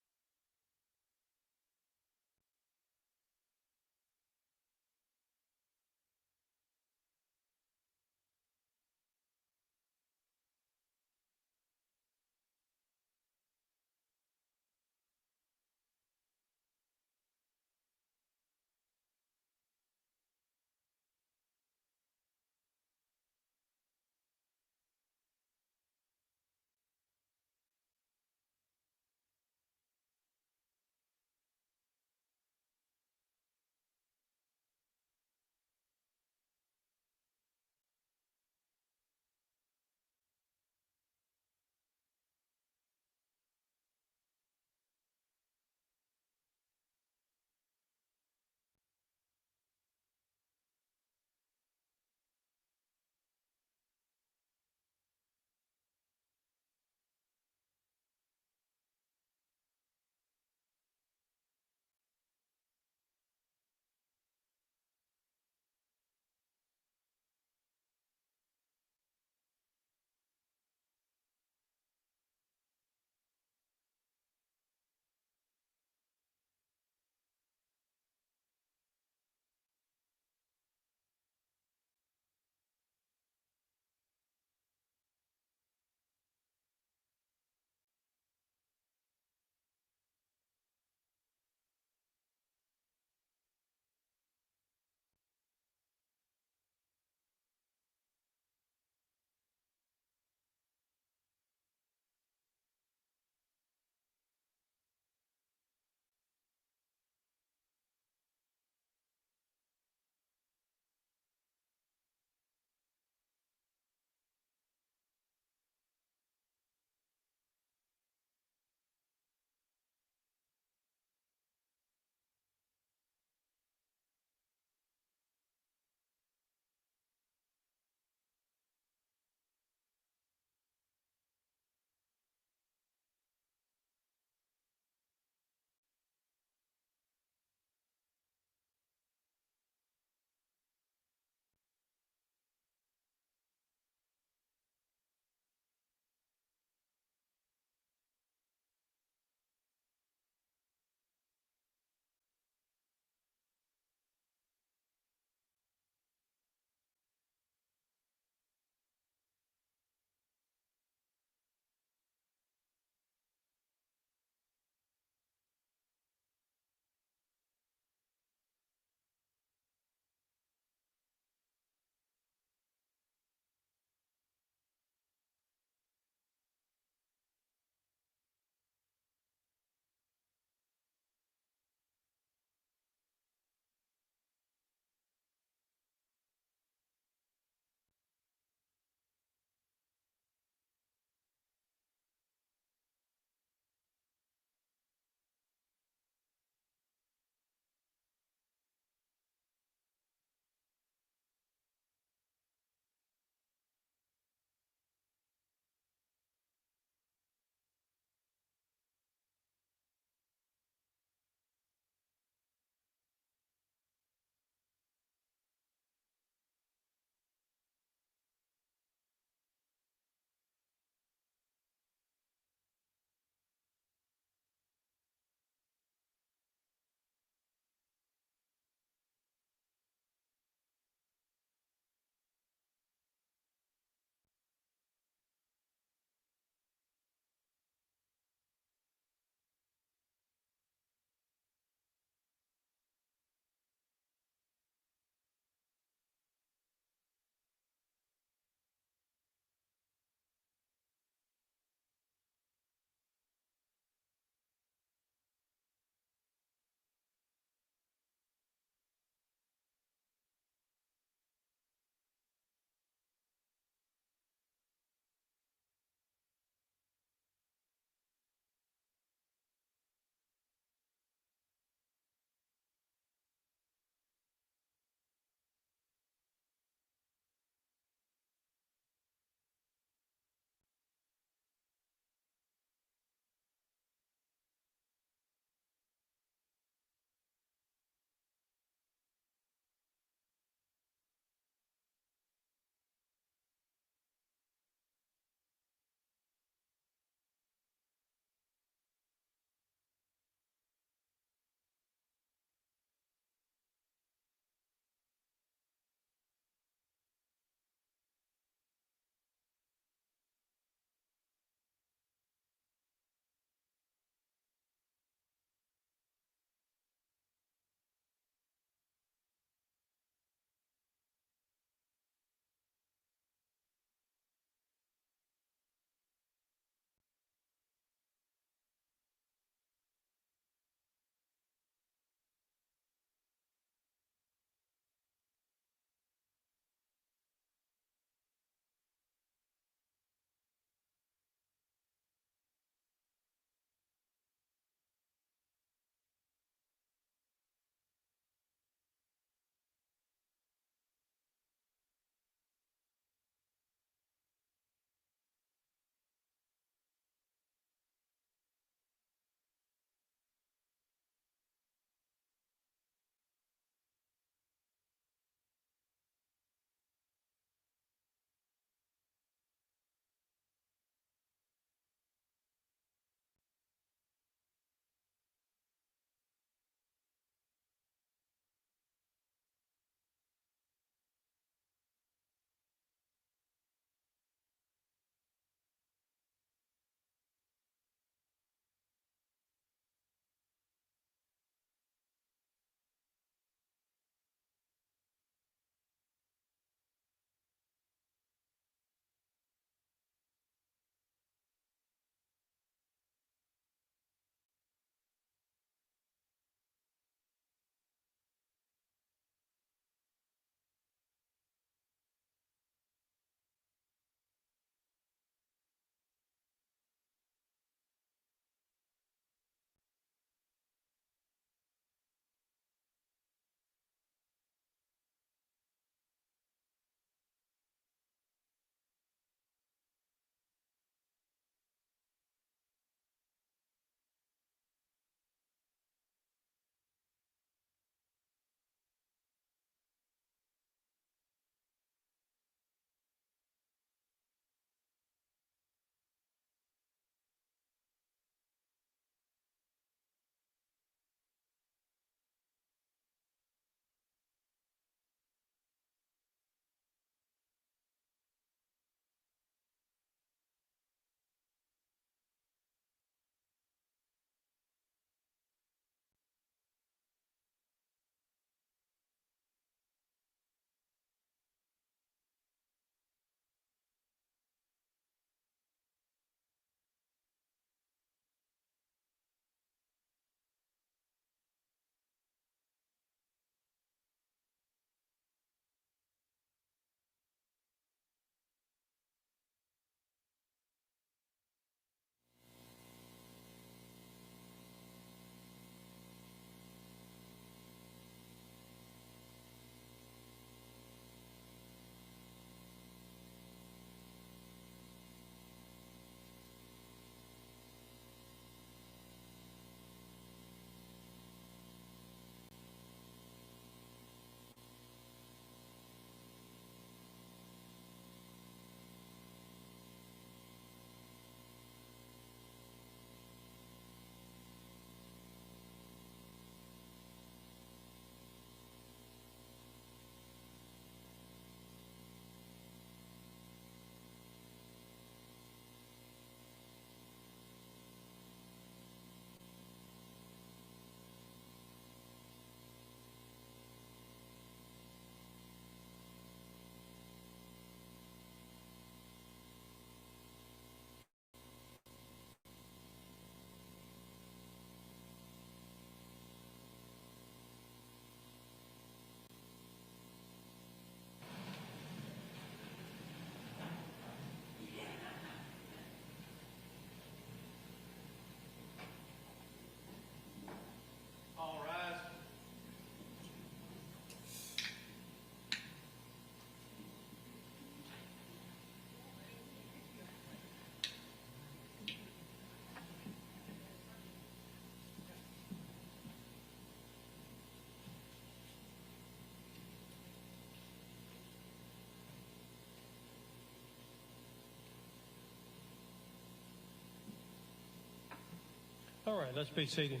All right, let's be seated.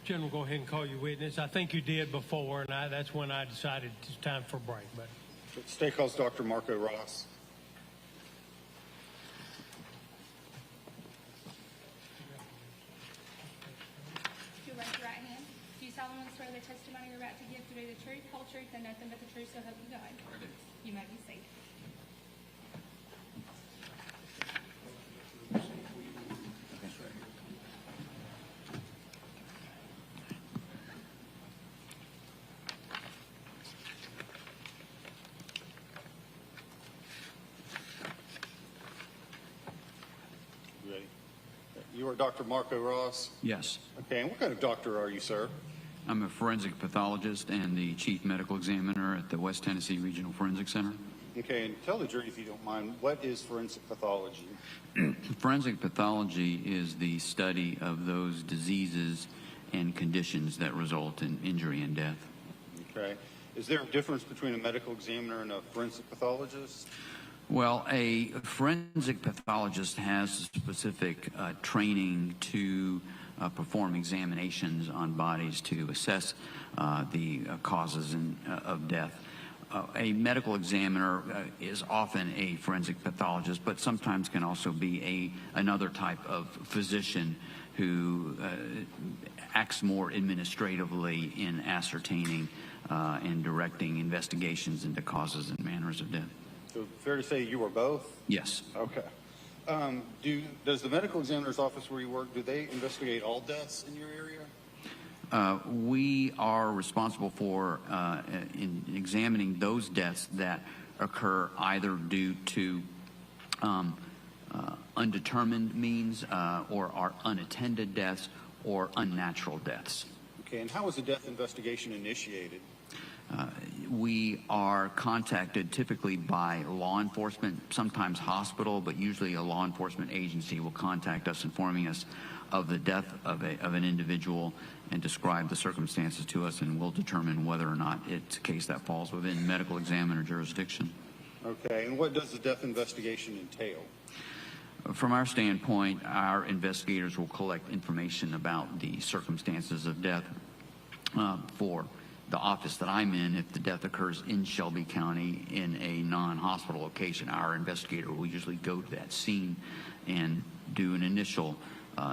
General, go ahead and call your witness. I think you did before, and that's when I decided it's time for a break. But State calls Dr. Marco Ross. You raise your right hand. Do you solemnly swear the testimony you're about to give to be the truth, whole truth, and nothing but the truth, so help you God? I do. You may be seated. Ready? You are Dr. Marco Ross? Yes. Okay, and what kind of doctor are you, sir? I'm a forensic pathologist and the chief medical examiner at the West Tennessee Regional Forensic Center. Okay, and tell the jury, if you don't mind, what is forensic pathology? Forensic pathology is the study of those diseases and conditions that result in injury and death. Okay. Is there a difference between a medical examiner and a forensic pathologist? Well, a forensic pathologist has specific training to perform examinations on bodies to assess the causes of death. A medical examiner is often a forensic pathologist, but sometimes can also be another type of physician who acts more administratively in ascertaining and directing investigations into causes and manners of death. So fair to say you are both? Yes. Okay. Does the medical examiner's office where you work, do they investigate all deaths in your area? We are responsible for in examining those deaths that occur either due to undetermined means or are unattended deaths or unnatural deaths. Okay, and how is a death investigation initiated? We are contacted typically by law enforcement, sometimes hospital, but usually a law enforcement agency will contact us informing us of the death of an individual and describe the circumstances to us, and we'll determine whether or not it's a case that falls within medical examiner jurisdiction. Okay, and what does the death investigation entail? From our standpoint, our investigators will collect information about the circumstances of death for the office that I'm in. If the death occurs in Shelby County in a non-hospital location, our investigator will usually go to that scene and do an initial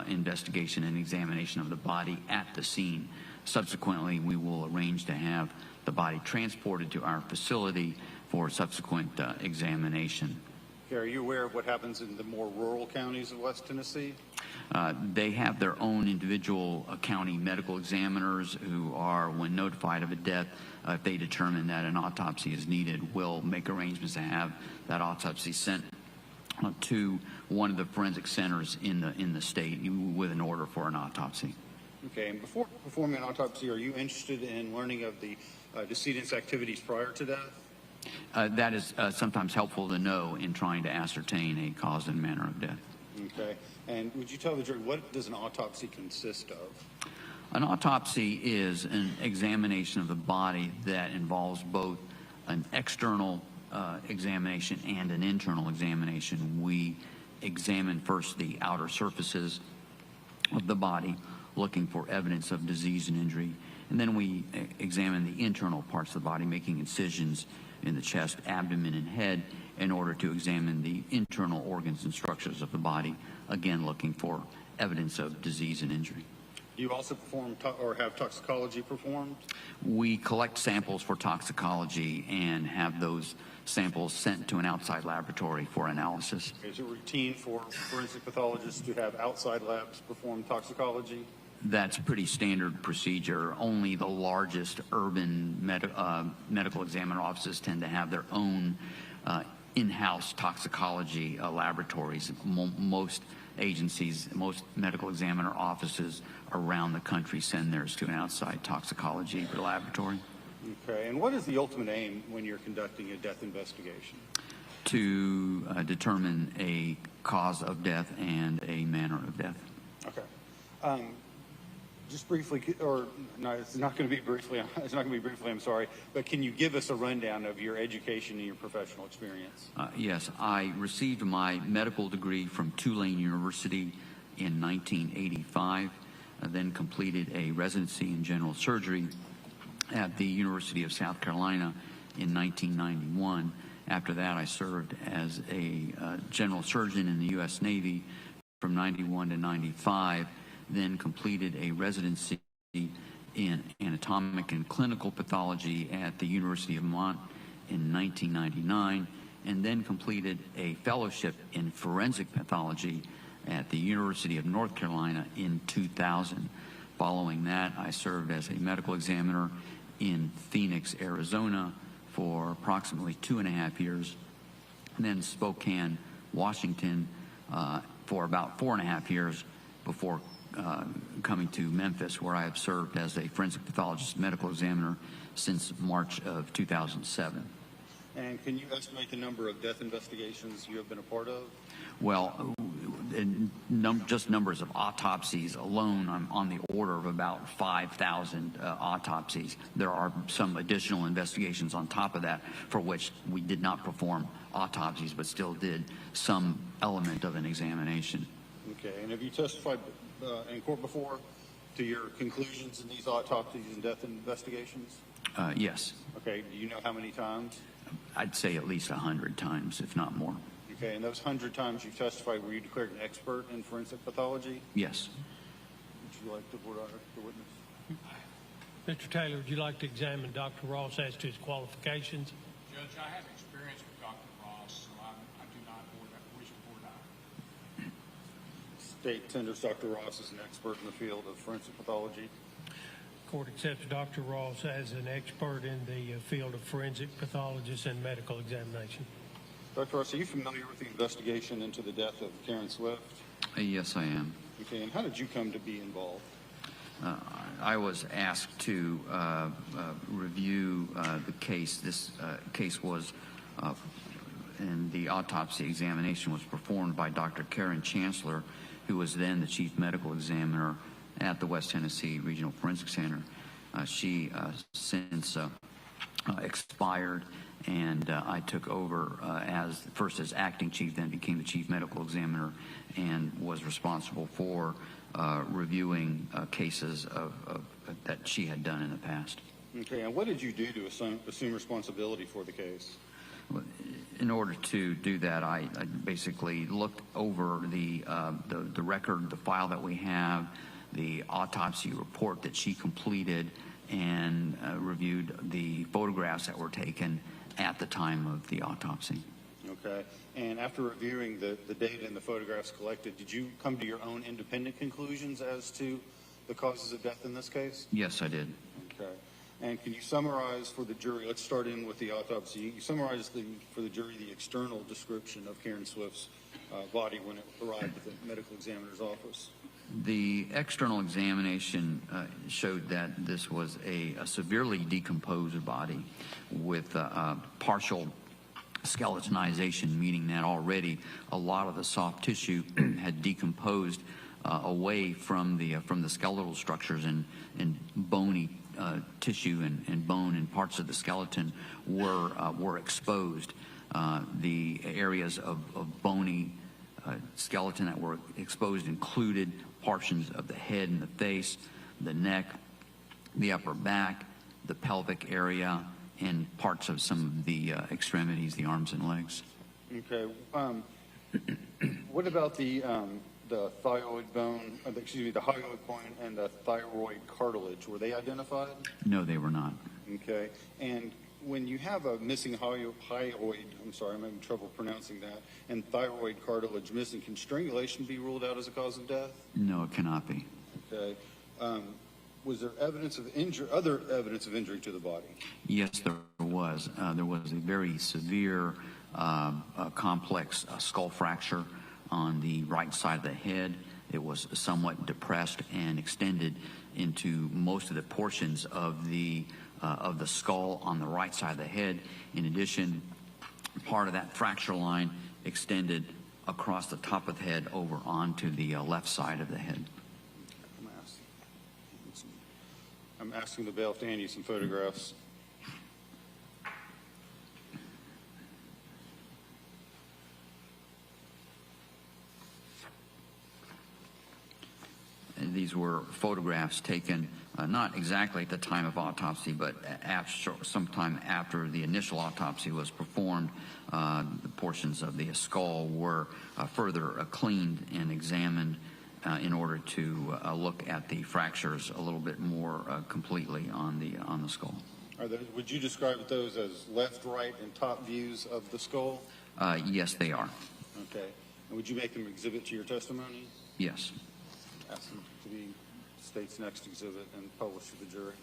investigation and examination of the body at the scene. Subsequently, we will arrange to have the body transported to our facility for subsequent examination. Okay, are you aware of what happens in the more rural counties of West Tennessee? They have their own individual county medical examiners who are, when notified of a death, if they determine that an autopsy is needed, will make arrangements to have that autopsy sent to one of the forensic centers in the state with an order for an autopsy. Okay, and before performing an autopsy, are you interested in learning of the decedent's activities prior to death? That is sometimes helpful to know in trying to ascertain a cause and manner of death. Okay, and would you tell the jury, what does an autopsy consist of? An autopsy is an examination of the body that involves both an external examination and an internal examination. We examine first the outer surfaces of the body, looking for evidence of disease and injury, and then we examine the internal parts of the body, making incisions in the chest, abdomen, and head in order to examine the internal organs and structures of the body, again looking for evidence of disease and injury. Do you also perform or have toxicology performed? We collect samples for toxicology and have those samples sent to an outside laboratory for analysis. Is it routine for forensic pathologists to have outside labs perform toxicology? That's a pretty standard procedure. Only the largest urban medical examiner offices tend to have their own in-house toxicology laboratories. Most agencies, most medical examiner offices around the country send theirs to an outside toxicology laboratory. Okay, and what is the ultimate aim when you're conducting a death investigation? To determine a cause of death and a manner of death. Okay. Just briefly, or no, it's not going to be briefly. It's not going to be briefly. I'm sorry, but can you give us a rundown of your education and your professional experience? Yes, I received my medical degree from Tulane University in 1985, then completed a residency in general surgery at the University of South Carolina in 1991. After that, I served as a general surgeon in the U.S. Navy from 91 to 95, then completed a residency in anatomic and clinical pathology at the University of Vermont in 1999, and then completed a fellowship in forensic pathology at the University of North Carolina in 2000. Following that, I served as a medical examiner in Phoenix, Arizona for approximately 2.5 years, and then Spokane, Washington for about 4.5 years before coming to Memphis, where I have served as a forensic pathologist medical examiner since March of 2007. And can you estimate the number of death investigations you have been a part of? Well, just numbers of autopsies alone, I'm on the order of about 5,000 autopsies. There are some additional investigations on top of that for which we did not perform autopsies, but still did some element of an examination. Okay, and have you testified in court before to your conclusions in these autopsies and death investigations? Yes. Okay, do you know how many times? I'd say at least 100 times, if not more. Okay, and those 100 times you've testified, were you declared an expert in forensic pathology? Yes. Would you like to board the witness? Mr. Taylor, would you like to examine Dr. Ross as to his qualifications? Judge, I have experience with Dr. Ross, so I do not wish to board out. State tenders Dr. Ross as an expert in the field of forensic pathology. Court accepts Dr. Ross as an expert in the field of forensic pathologist and medical examination. Dr. Ross, are you familiar with the investigation into the death of Karen Swift? Yes, I am. Okay, and how did you come to be involved? I was asked to review the case. This case was, and the autopsy examination was performed by Dr. Karen Chancellor, who was then the chief medical examiner at the West Tennessee Regional Forensic Center. She since expired, and I took over first as acting chief, then became the chief medical examiner, and was responsible for reviewing cases that she had done in the past. Okay, and what did you do to assume responsibility for the case? In order to do that, I basically looked over the record, the file that we have, the autopsy report that she completed, and reviewed the photographs that were taken at the time of the autopsy. Okay, and after reviewing the data and the photographs collected, did you come to your own independent conclusions as to the causes of death in this case? Yes, I did. Okay, and can you summarize for the jury, let's start in with the autopsy, you summarize for the jury the external description of Karen Swift's body when it arrived at the medical examiner's office? The external examination showed that this was a severely decomposed body with partial skeletonization, meaning that already a lot of the soft tissue had decomposed away from the skeletal structures, and bony tissue and bone and parts of the skeleton were exposed. The areas of bony skeleton that were exposed included portions of the head and the face, the neck, the upper back, the pelvic area, and parts of some of the extremities, the arms and legs. Okay. What about the thyroid bone, the hyoid bone and the thyroid cartilage? Were they identified? No, they were not. Okay. And when you have a missing hyoid, I'm sorry, I'm having trouble pronouncing that, and thyroid cartilage missing, can strangulation be ruled out as a cause of death? No, it cannot be. Okay. Was there evidence of other evidence of injury to the body? Yes, there was. There was a very severe, complex skull fracture on the right side of the head. It was somewhat depressed and extended into most of the portions of the skull on the right side of the head. In addition, part of that fracture line extended across the top of the head over onto the left side of the head. I'm asking the bailiff to hand you some photographs. these were photographs taken not exactly at the time of autopsy, but sometime after the initial autopsy was performed. The portions of the skull were further cleaned and examined in order to look at the fractures a little bit more completely on the skull. Would you describe those as left, right, and top views of the skull? Yes, they are. Okay. And would you make them exhibit to your testimony? Yes. Ask them to be state's next exhibit and published to the jury.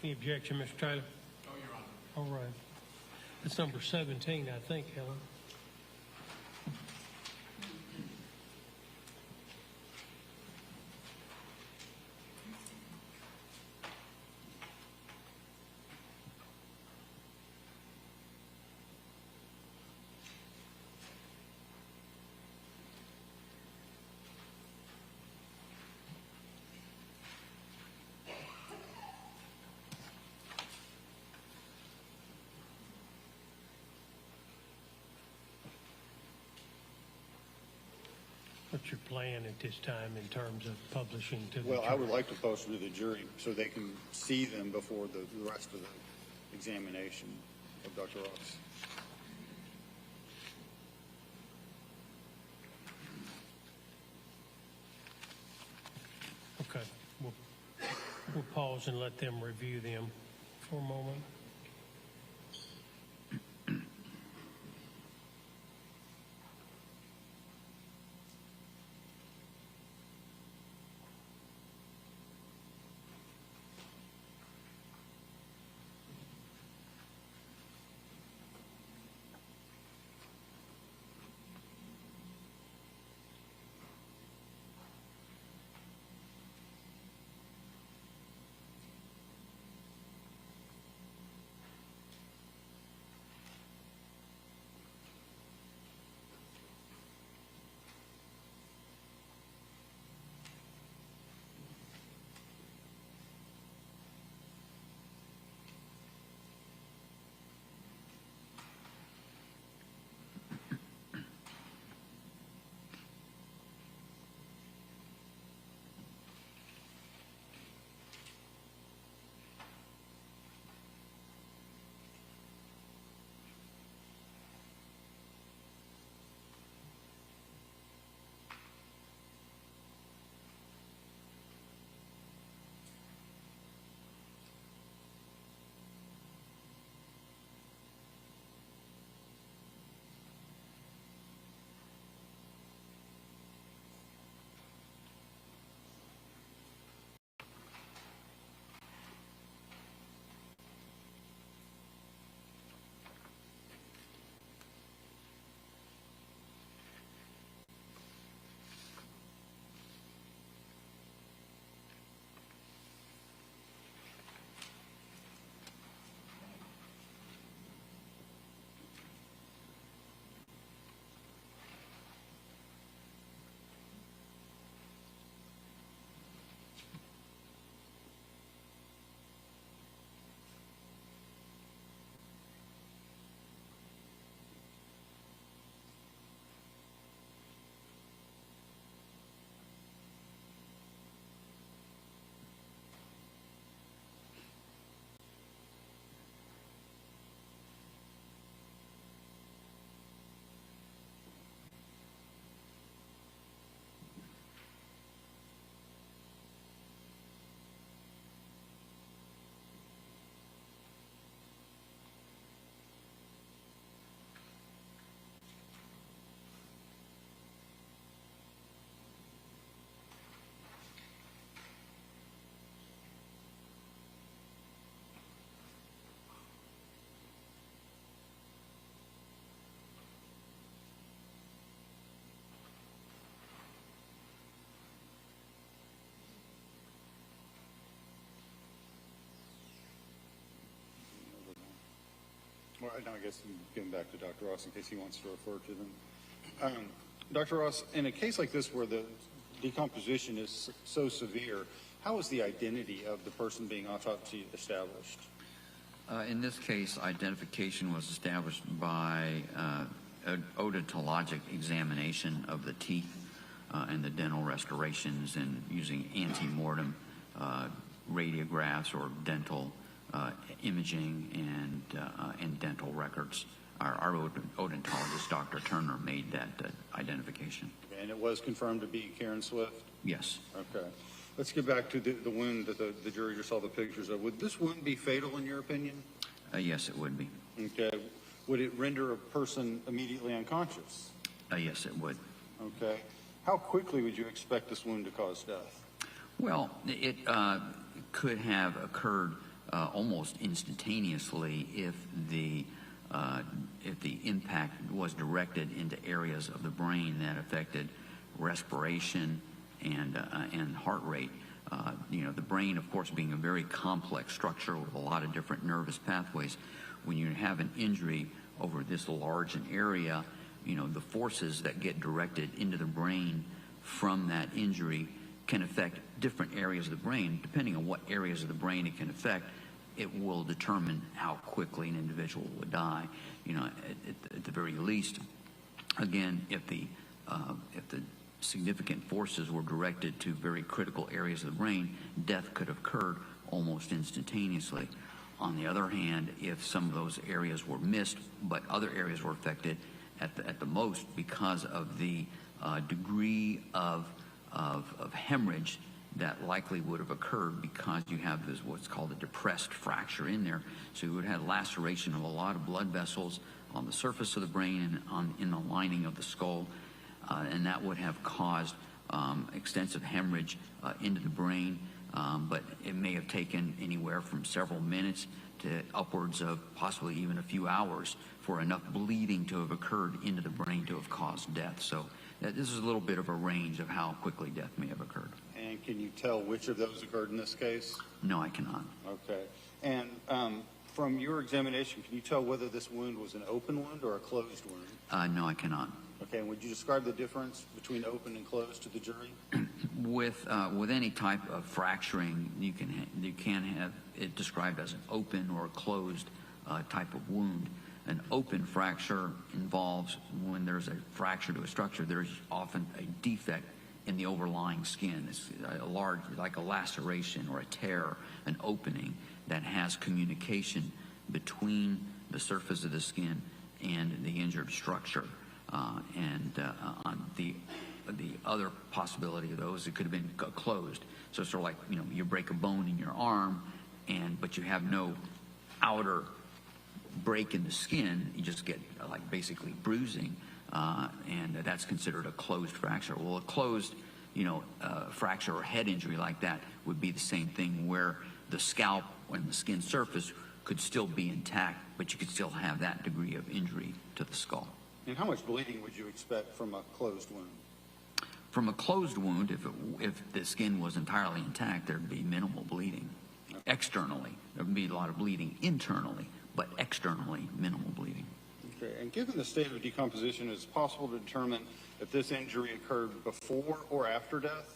Any objection, Mr. Taylor? Oh, Your Honor. All right. That's number 17, I think, Helen. What's your plan at this time in terms of publishing to the Well, jury? I would like to post them to the jury so they can see them before the rest of the examination of Dr. Ross. Okay. We'll pause and let them review them for a moment. Well, now I guess I'm getting back to Dr. Ross in case he wants to refer to them. Dr. Ross, in a case like this where the decomposition is so severe, how is the identity of the person being autopsied established? In this case, identification was established by odontologic examination of the teeth. and the dental restorations and using ante-mortem radiographs or dental imaging and dental records. Our odontologist, Dr. Turner, made that identification. And it was confirmed to be Karen Swift? Yes. Okay. Let's get back to the wound that the jury just saw the pictures of. Would this wound be fatal in your opinion? Yes, it would be. Okay. Would it render a person immediately unconscious? Yes, it would. Okay. How quickly would you expect this wound to cause death? Well, it could have occurred almost instantaneously if the impact was directed into areas of the brain that affected respiration and heart rate. The brain, of course, being a very complex structure with a lot of different nervous pathways, when you have an injury over this large an area, the forces that get directed into the brain from that injury can affect different areas of the brain. Depending on what areas of the brain it can affect, it will determine how quickly an individual would die. At the very least, again, if the significant forces were directed to very critical areas of the brain, death could have occurred almost instantaneously. On the other hand, if some of those areas were missed, but other areas were affected at the most because of the degree of hemorrhage that likely would have occurred because you have this what's called a depressed fracture in there. So you would have laceration of a lot of blood vessels on the surface of the brain and in the lining of the skull, and that would have caused extensive hemorrhage into the brain, but it may have taken anywhere from several minutes to upwards of possibly even a few hours for enough bleeding to have occurred into the brain to have caused death. So this is a little bit of a range of how quickly death may have occurred. And can you tell which of those occurred in this case? No, I cannot. Okay. And from your examination, can you tell whether this wound was an open wound or a closed wound? No, I cannot. Okay. And would you describe the difference between open and closed to the jury? With any type of fracturing, you can have it described as an open or a closed type of wound. An open fracture involves when there's a fracture to a structure, there's often a defect in the overlying skin. It's a large, like a laceration or a tear, an opening that has communication between the surface of the skin and the injured structure. On the other possibility of those, it could have been closed. So it's sort of like, you break a bone in your arm, but you have no outer break in the skin. You just get like basically bruising, and that's considered a closed fracture. Well, a closed, fracture or head injury like that would be the same thing, where the scalp and the skin surface could still be intact, but you could still have that degree of injury to the skull. And how much bleeding would you expect from a closed wound? From a closed wound, if the skin was entirely intact, there'd be minimal bleeding. Okay. Externally, there would be a lot of bleeding internally, but externally, minimal bleeding. Okay. And given the state of decomposition, is it possible to determine if this injury occurred before or after death?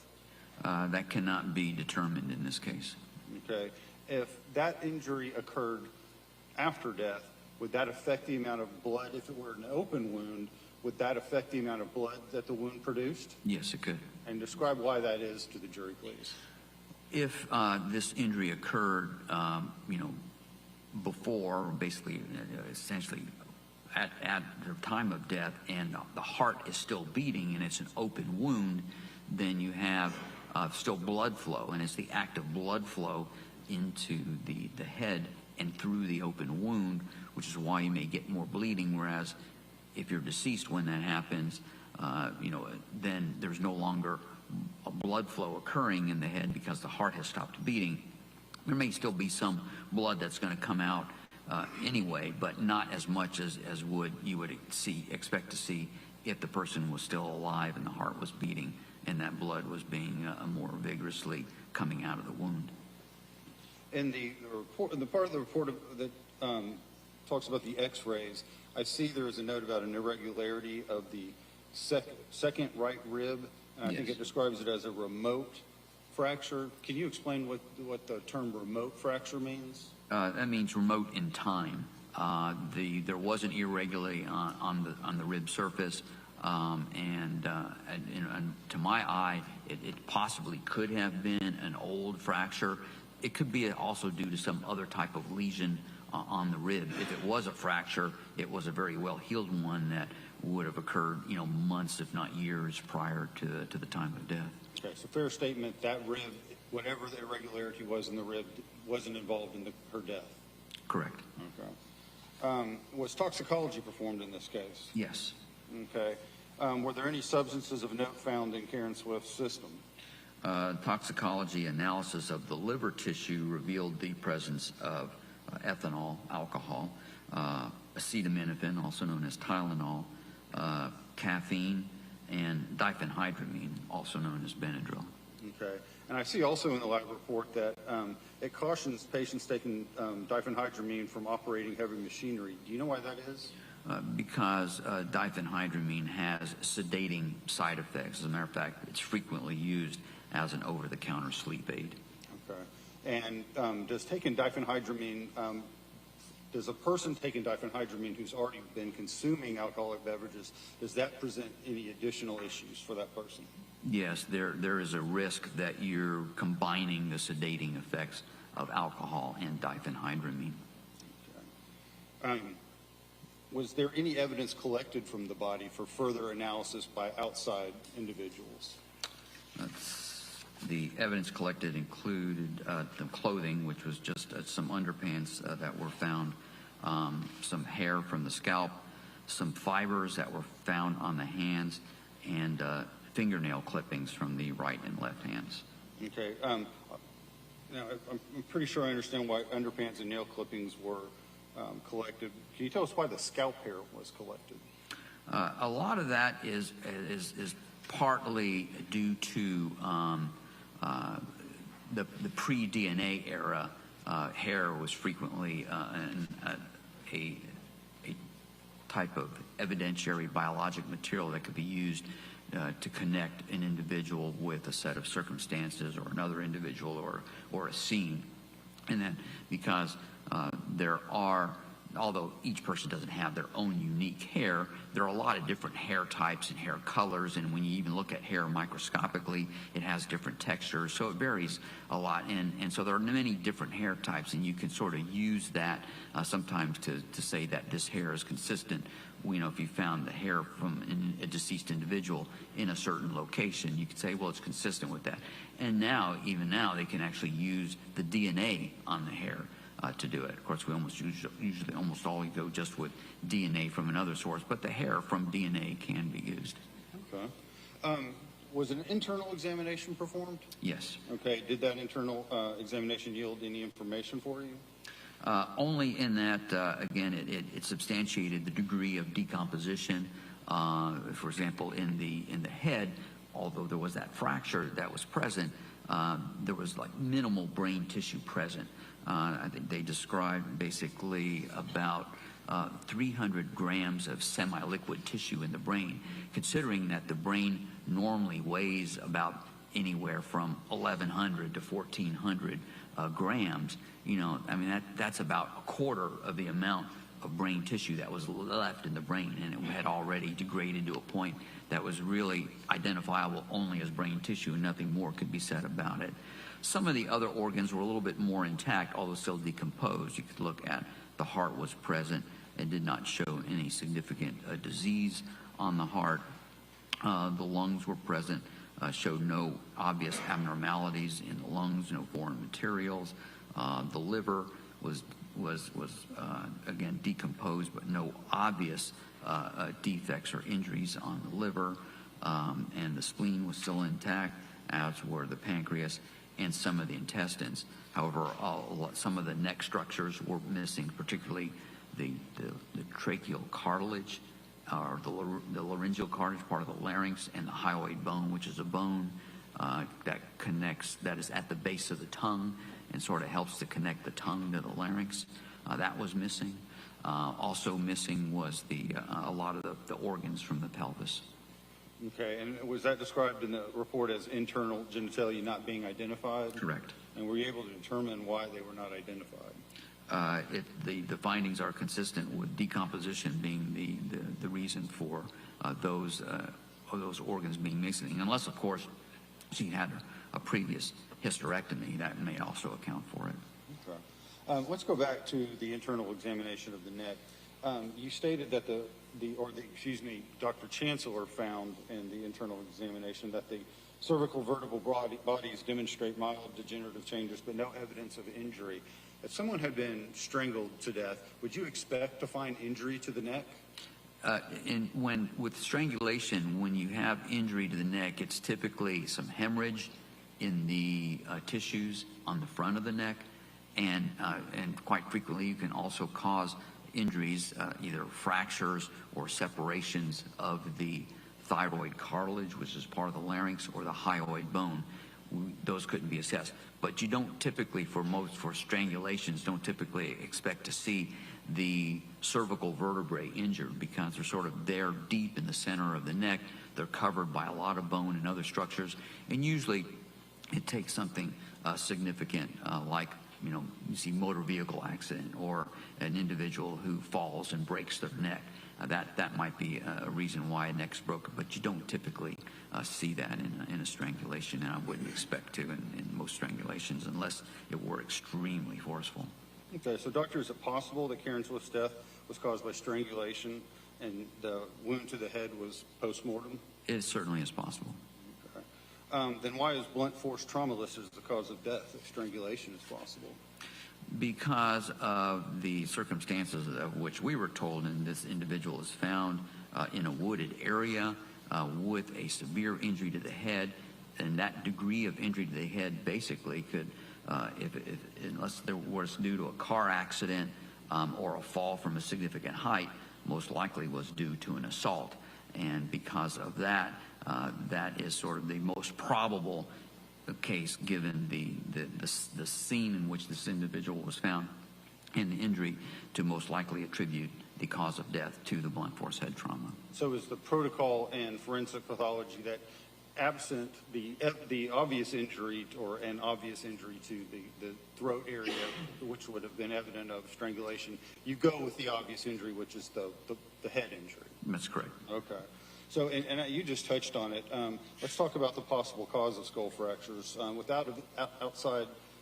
That cannot be determined in this case. Okay. If that injury occurred after death, would that affect the amount of blood? If it were an open wound, would that affect the amount of blood that the wound produced? Yes, it could. And describe why that is to the jury, please. If this injury occurred, before, basically, essentially, at the time of death, and the heart is still beating, and it's an open wound, then you have still blood flow, and it's the act of blood flow into the head and through the open wound, which is why you may get more bleeding. Whereas if you're deceased when that happens, then there's no longer a blood flow occurring in the head because the heart has stopped beating. There may still be some blood that's going to come out anyway, but not as much as you would expect to see if the person was still alive and the heart was beating and that blood was being more vigorously coming out of the wound. In the report, in the part of the report that talks about the X-rays, I see there is a note about an irregularity of the second right rib, and I think it describes it as a remote fracture. Can you explain what the term remote fracture means? That means remote in time. There was an irregularity on the rib surface, And to my eye, it possibly could have been an old fracture. It could be also due to some other type of lesion on the rib. If it was a fracture, it was a very well-healed one that would have occurred, months, if not years, prior to the time of death. Okay, so fair statement, that rib, whatever the irregularity was in the rib, wasn't involved in her death? Correct. Okay. Was toxicology performed in this case? Yes. Okay. Were there any substances of note found in Karen Swift's system? Toxicology analysis of the liver tissue revealed the presence of ethanol, alcohol, acetaminophen, also known as Tylenol, caffeine, and diphenhydramine, also known as Benadryl. Okay. And I see also in the lab report that it cautions patients taking diphenhydramine from operating heavy machinery. Do you know why that is? Because diphenhydramine has sedating side effects. As a matter of fact, it's frequently used as an over-the-counter sleep aid. Okay. And does taking diphenhydramine, does a person taking diphenhydramine who's already been consuming alcoholic beverages, does that present any additional issues for that person? Yes, there is a risk that you're combining the sedating effects of alcohol and diphenhydramine. Okay. Was there any evidence collected from the body for further analysis by outside individuals? The evidence collected included the clothing, which was just some underpants that were found, some hair from the scalp, some fibers that were found on the hands, and fingernail clippings from the right and left hands. Okay. Now, I'm pretty sure I understand why underpants and nail clippings were collected. Can you tell us why the scalp hair was collected? A lot of that is partly due to the pre-DNA era. Hair was frequently a type of evidentiary biologic material that could be used to connect an individual with a set of circumstances or another individual or a scene. And then because there are, although each person doesn't have their own unique hair, there are a lot of different hair types and hair colors, and when you even look at hair microscopically, it has different textures, so it varies a lot. And so there are many different hair types, and you can sort of use that sometimes to say that this hair is consistent. If you found the hair from a deceased individual in a certain location, you could say, well, it's consistent with that. And even now, they can actually use the DNA on the hair to do it. Of course, we usually almost always go just with DNA from another source, but the hair from DNA can be used. Okay. Was an internal examination performed? Yes. Okay. Did that internal examination yield any information for you? Only in that, again, it substantiated the degree of decomposition. For example, in the head, although there was that fracture that was present, there was like minimal brain tissue present. I think they described basically about 300 grams of semi-liquid tissue in the brain, considering that the brain normally weighs about anywhere from 1,100 to 1,400 grams. That's about a quarter of the amount of brain tissue that was left in the brain, and it had already degraded to a point that was really identifiable only as brain tissue, and nothing more could be said about it. Some of the other organs were a little bit more intact, although still decomposed. You could look at the heart was present and did not show any significant disease on the heart. The lungs were present, showed no obvious abnormalities in the lungs, no foreign materials. The liver was again decomposed, but no obvious defects or injuries on the liver. And the spleen was still intact, as were the pancreas and some of the intestines. However, some of the neck structures were missing, particularly the tracheal cartilage, or the laryngeal cartilage, part of the larynx, and the hyoid bone, which is a bone that is at the base of the tongue and sort of helps to connect the tongue to the larynx. That was missing. Also missing was a lot of the organs from the pelvis. Okay, and was that described in the report as internal genitalia not being identified? Correct. And were you able to determine why they were not identified? the findings are consistent with decomposition being the reason for those organs being missing, unless, of course, she had a previous hysterectomy. That may also account for it. Okay. Let's go back to the internal examination of the neck. You stated that Dr. Chancellor found in the internal examination that the cervical vertebral bodies demonstrate mild degenerative changes, but no evidence of injury. If someone had been strangled to death, would you expect to find injury to the neck? With strangulation, when you have injury to the neck, it's typically some hemorrhage in the tissues on the front of the neck, and quite frequently you can also cause injuries, either fractures or separations of the thyroid cartilage, which is part of the larynx, or the hyoid bone. Those couldn't be assessed. But you don't typically, for strangulations, don't typically expect to see the cervical vertebrae injured, because they're sort of there deep in the center of the neck. They're covered by a lot of bone and other structures, and usually it takes something significant, like you see motor vehicle accident or an individual who falls and breaks their neck. That might be a reason why a neck's broken, but you don't typically see that in a strangulation, and I wouldn't expect to in most strangulations unless it were extremely forceful. Okay, so doctor, is it possible that Karen Swift's death was caused by strangulation and the wound to the head was post-mortem? It certainly is possible. Okay. Then why is blunt force trauma listed as the cause of death if strangulation is possible? Because of the circumstances of which we were told, and this individual is found in a wooded area with a severe injury to the head, and that degree of injury to the head basically could, unless there was due to a car accident or a fall from a significant height, most likely was due to an assault. And because of that, that is sort of the most probable case, given the scene in which this individual was found and the injury, to most likely attribute the cause of death to the blunt force head trauma. So is the protocol in forensic pathology that absent the obvious injury or an obvious injury to the throat area, which would have been evident of strangulation, you go with the obvious injury, which is the head injury? That's correct. Okay. So, and you just touched on it. Let's talk about the possible cause of skull fractures. Without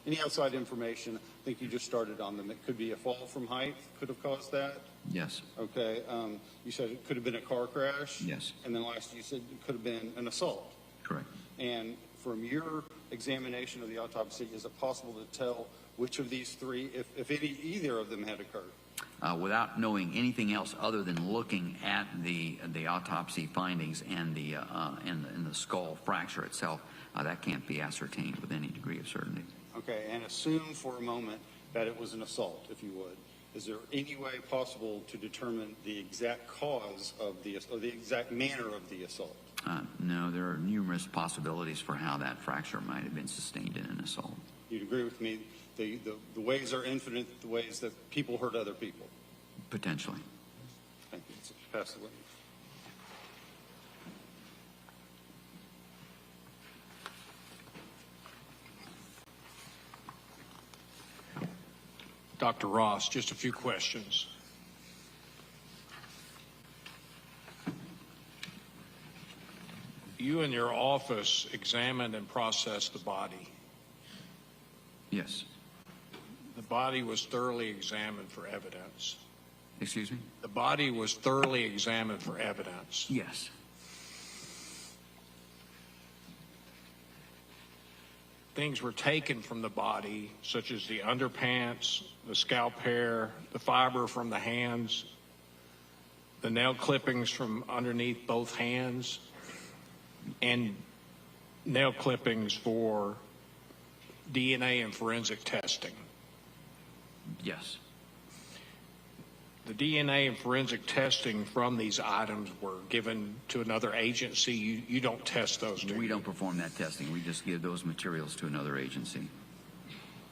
any outside information, I think you just started on them. It could be a fall from height could have caused that? Yes. Okay. You said it could have been a car crash? Yes. And then last you said it could have been an assault? Correct. And from your examination of the autopsy, is it possible to tell which of these three, if either of them had occurred? Without knowing anything else other than looking at the autopsy findings and the skull fracture itself, that can't be ascertained with any degree of certainty. Okay, and assume for a moment that it was an assault, if you would. Is there any way possible to determine the exact cause of or the exact manner of the assault? No, there are numerous possibilities for how that fracture might have been sustained in an assault. You'd agree with me? The ways are infinite, the ways that people hurt other people. Potentially. Thank you. So pass the witness. Dr. Ross, just a few questions. You and your office examined and processed the body. Yes. The body was thoroughly examined for evidence. Excuse me? The body was thoroughly examined for evidence. Yes. Things were taken from the body, such as the underpants, the scalp hair, the fiber from the hands, the nail clippings from underneath both hands, and nail clippings for DNA and forensic testing. Yes. The DNA and forensic testing from these items were given to another agency. You don't test those, do you? We don't perform that testing. We just give those materials to another agency.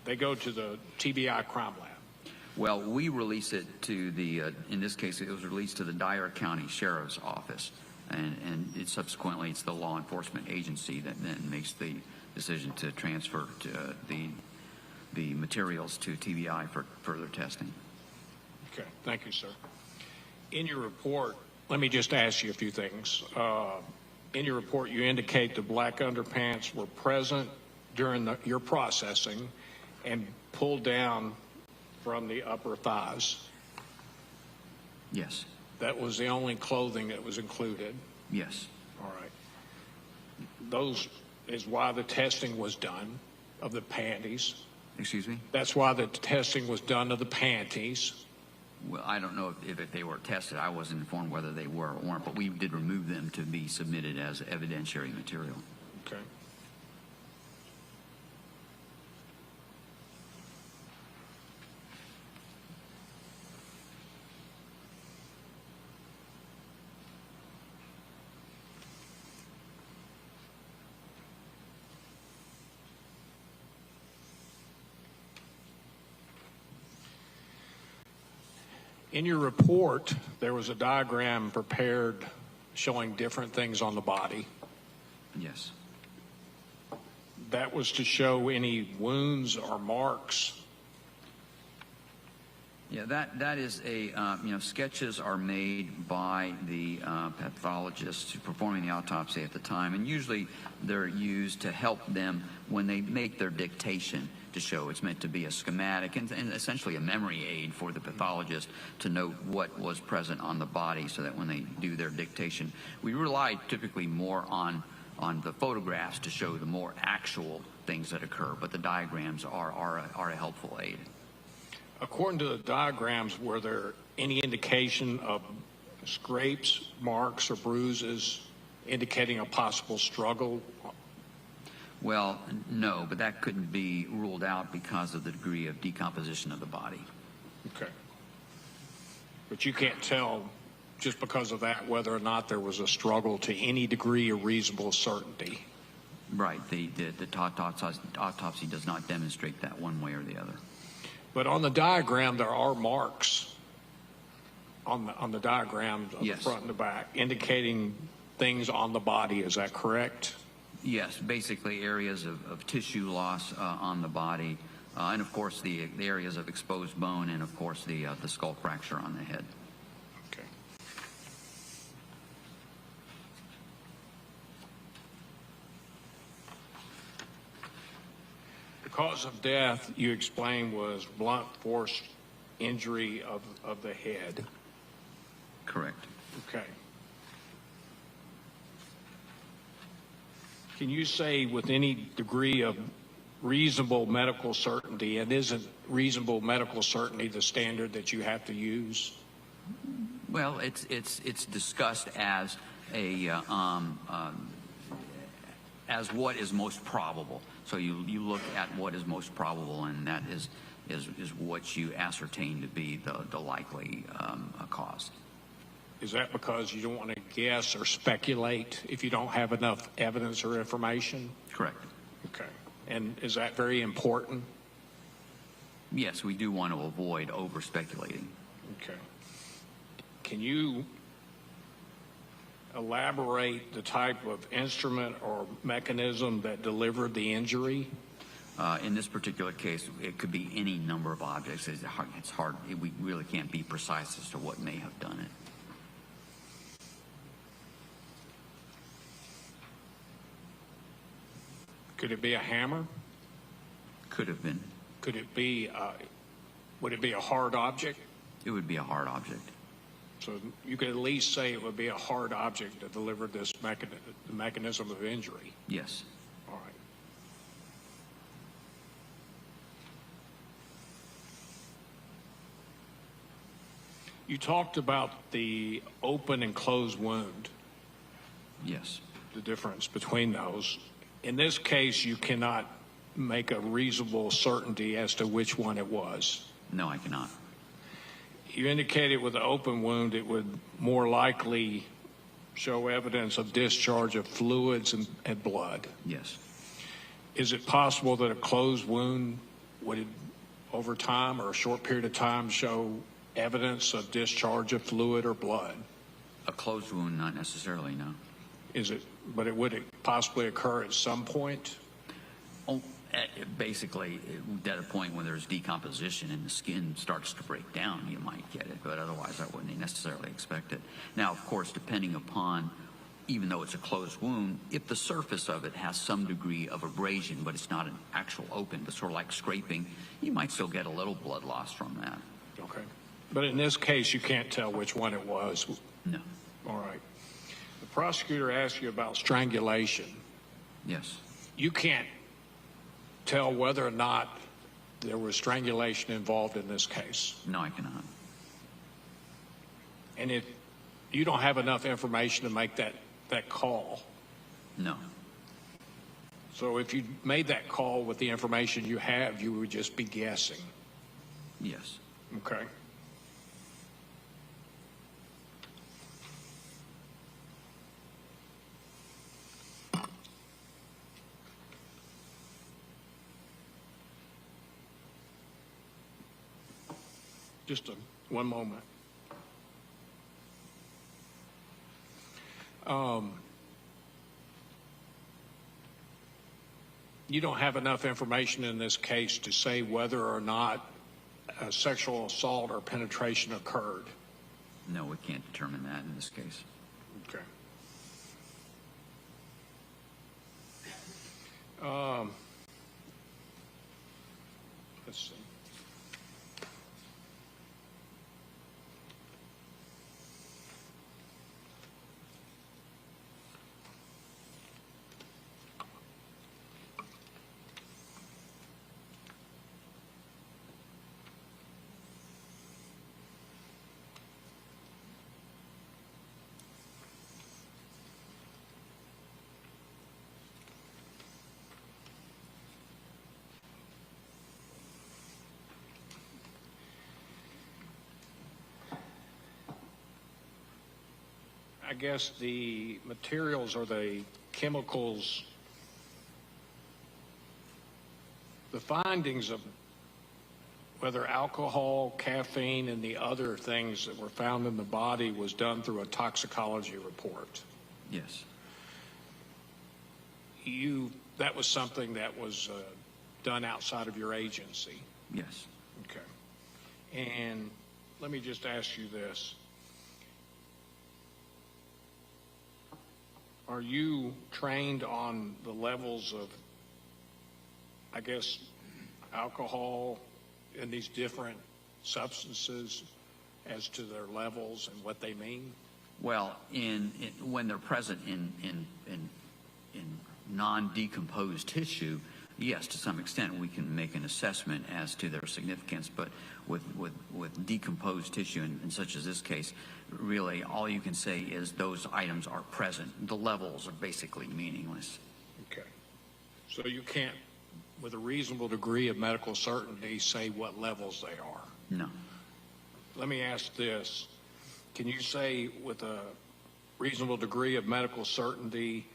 They go to the TBI crime lab. Well, we release it to the, in this case, it was released to the Dyer County Sheriff's Office. And subsequently, it's the law enforcement agency that then makes the decision to transfer to the materials to TBI for further testing. Okay, thank you, sir. In your report, let me just ask you a few things. In your report, you indicate the black underpants were present during your processing and pulled down from the upper thighs. Yes. That was the only clothing that was included. Yes. All right. Those is why the testing was done of the panties. Excuse me? That's why the testing was done of the panties. Well, I don't know if they were tested. I wasn't informed whether they were or weren't, but we did remove them to be submitted as evidentiary material. Okay. In your report, there was a diagram prepared showing different things on the body. Yes. That was to show any wounds or marks. Yeah, that is a, sketches are made by the pathologist performing the autopsy at the time, and usually they're used to help them when they make their dictation to show. It's meant to be a schematic and essentially a memory aid for the pathologist to note what was present on the body so that when they do their dictation, we rely typically more on the photographs to show the more actual things that occur, but the diagrams are a helpful aid. According to the diagrams, were there any indication of scrapes, marks, or bruises indicating a possible struggle? Well, no, but that couldn't be ruled out because of the degree of decomposition of the body. Okay. But you can't tell just because of that whether or not there was a struggle to any degree of reasonable certainty. Right. The autopsy does not demonstrate that one way or the other. But on the diagram, there are marks on the diagram of yes. the front and the back indicating things on the body. Is that correct? Yes, basically areas of tissue loss on the body, and of course the areas of exposed bone, and of course the skull fracture on the head. Okay. The cause of death, you explained, was blunt force injury of the head. Correct. Okay. Can you say with any degree of reasonable medical certainty, and isn't reasonable medical certainty the standard that you have to use? Well, it's discussed as as what is most probable. So you look at what is most probable, and that is what you ascertain to be the likely cause. Is that because you don't want to guess or speculate if you don't have enough evidence or information? Correct. Okay. And is that very important? Yes, we do want to avoid over-speculating. Okay. Can you elaborate the type of instrument or mechanism that delivered the injury? In this particular case, it could be any number of objects. It's hard. We really can't be precise as to what may have done it. Could it be a hammer? Could have been. Could it be, would it be a hard object? It would be a hard object. So you could at least say it would be a hard object that delivered this mechanism of injury. Yes. All right. You talked about the open and closed wound. Yes. The difference between those. In this case, you cannot make a reasonable certainty as to which one it was. No, I cannot. You indicated with the open wound, it would more likely show evidence of discharge of fluids and blood. Yes. Is it possible that a closed wound would, over time or a short period of time, show evidence of discharge of fluid or blood? A closed wound, not necessarily, no. Is it, but it would possibly occur at some point? Oh, Basically, at a point when there's decomposition and the skin starts to break down, you might get it, but otherwise I wouldn't necessarily expect it. Now, of course, depending upon, even though it's a closed wound, if the surface of it has some degree of abrasion, but it's not an actual open, but sort of like scraping, you might still get a little blood loss from that. Okay. But in this case, you can't tell which one it was. No. All right. The prosecutor asked you about strangulation. Yes. You can't tell whether or not there was strangulation involved in this case. No, I cannot. And if you don't have enough information to make that call. No. So if you made that call with the information you have, you would just be guessing. Yes. Okay. Just one moment. You don't have enough information in this case to say whether or not a sexual assault or penetration occurred. No, we can't determine that in this case. Okay. Let's see. I guess the materials or the chemicals, the findings of whether alcohol, caffeine, and the other things that were found in the body was done through a toxicology report. Yes. That was something that was done outside of your agency. Yes. Okay. And let me just ask you this. Are you trained on the levels of, I guess, alcohol and these different substances as to their levels and what they mean? Well, when they're present in non-decomposed tissue, yes, to some extent we can make an assessment as to their significance, but with decomposed tissue, and such as this case, really all you can say is those items are present. The levels are basically meaningless. Okay. So you can't, with a reasonable degree of medical certainty, say what levels they are? No. Let me ask this. Can you say with a reasonable degree of medical certainty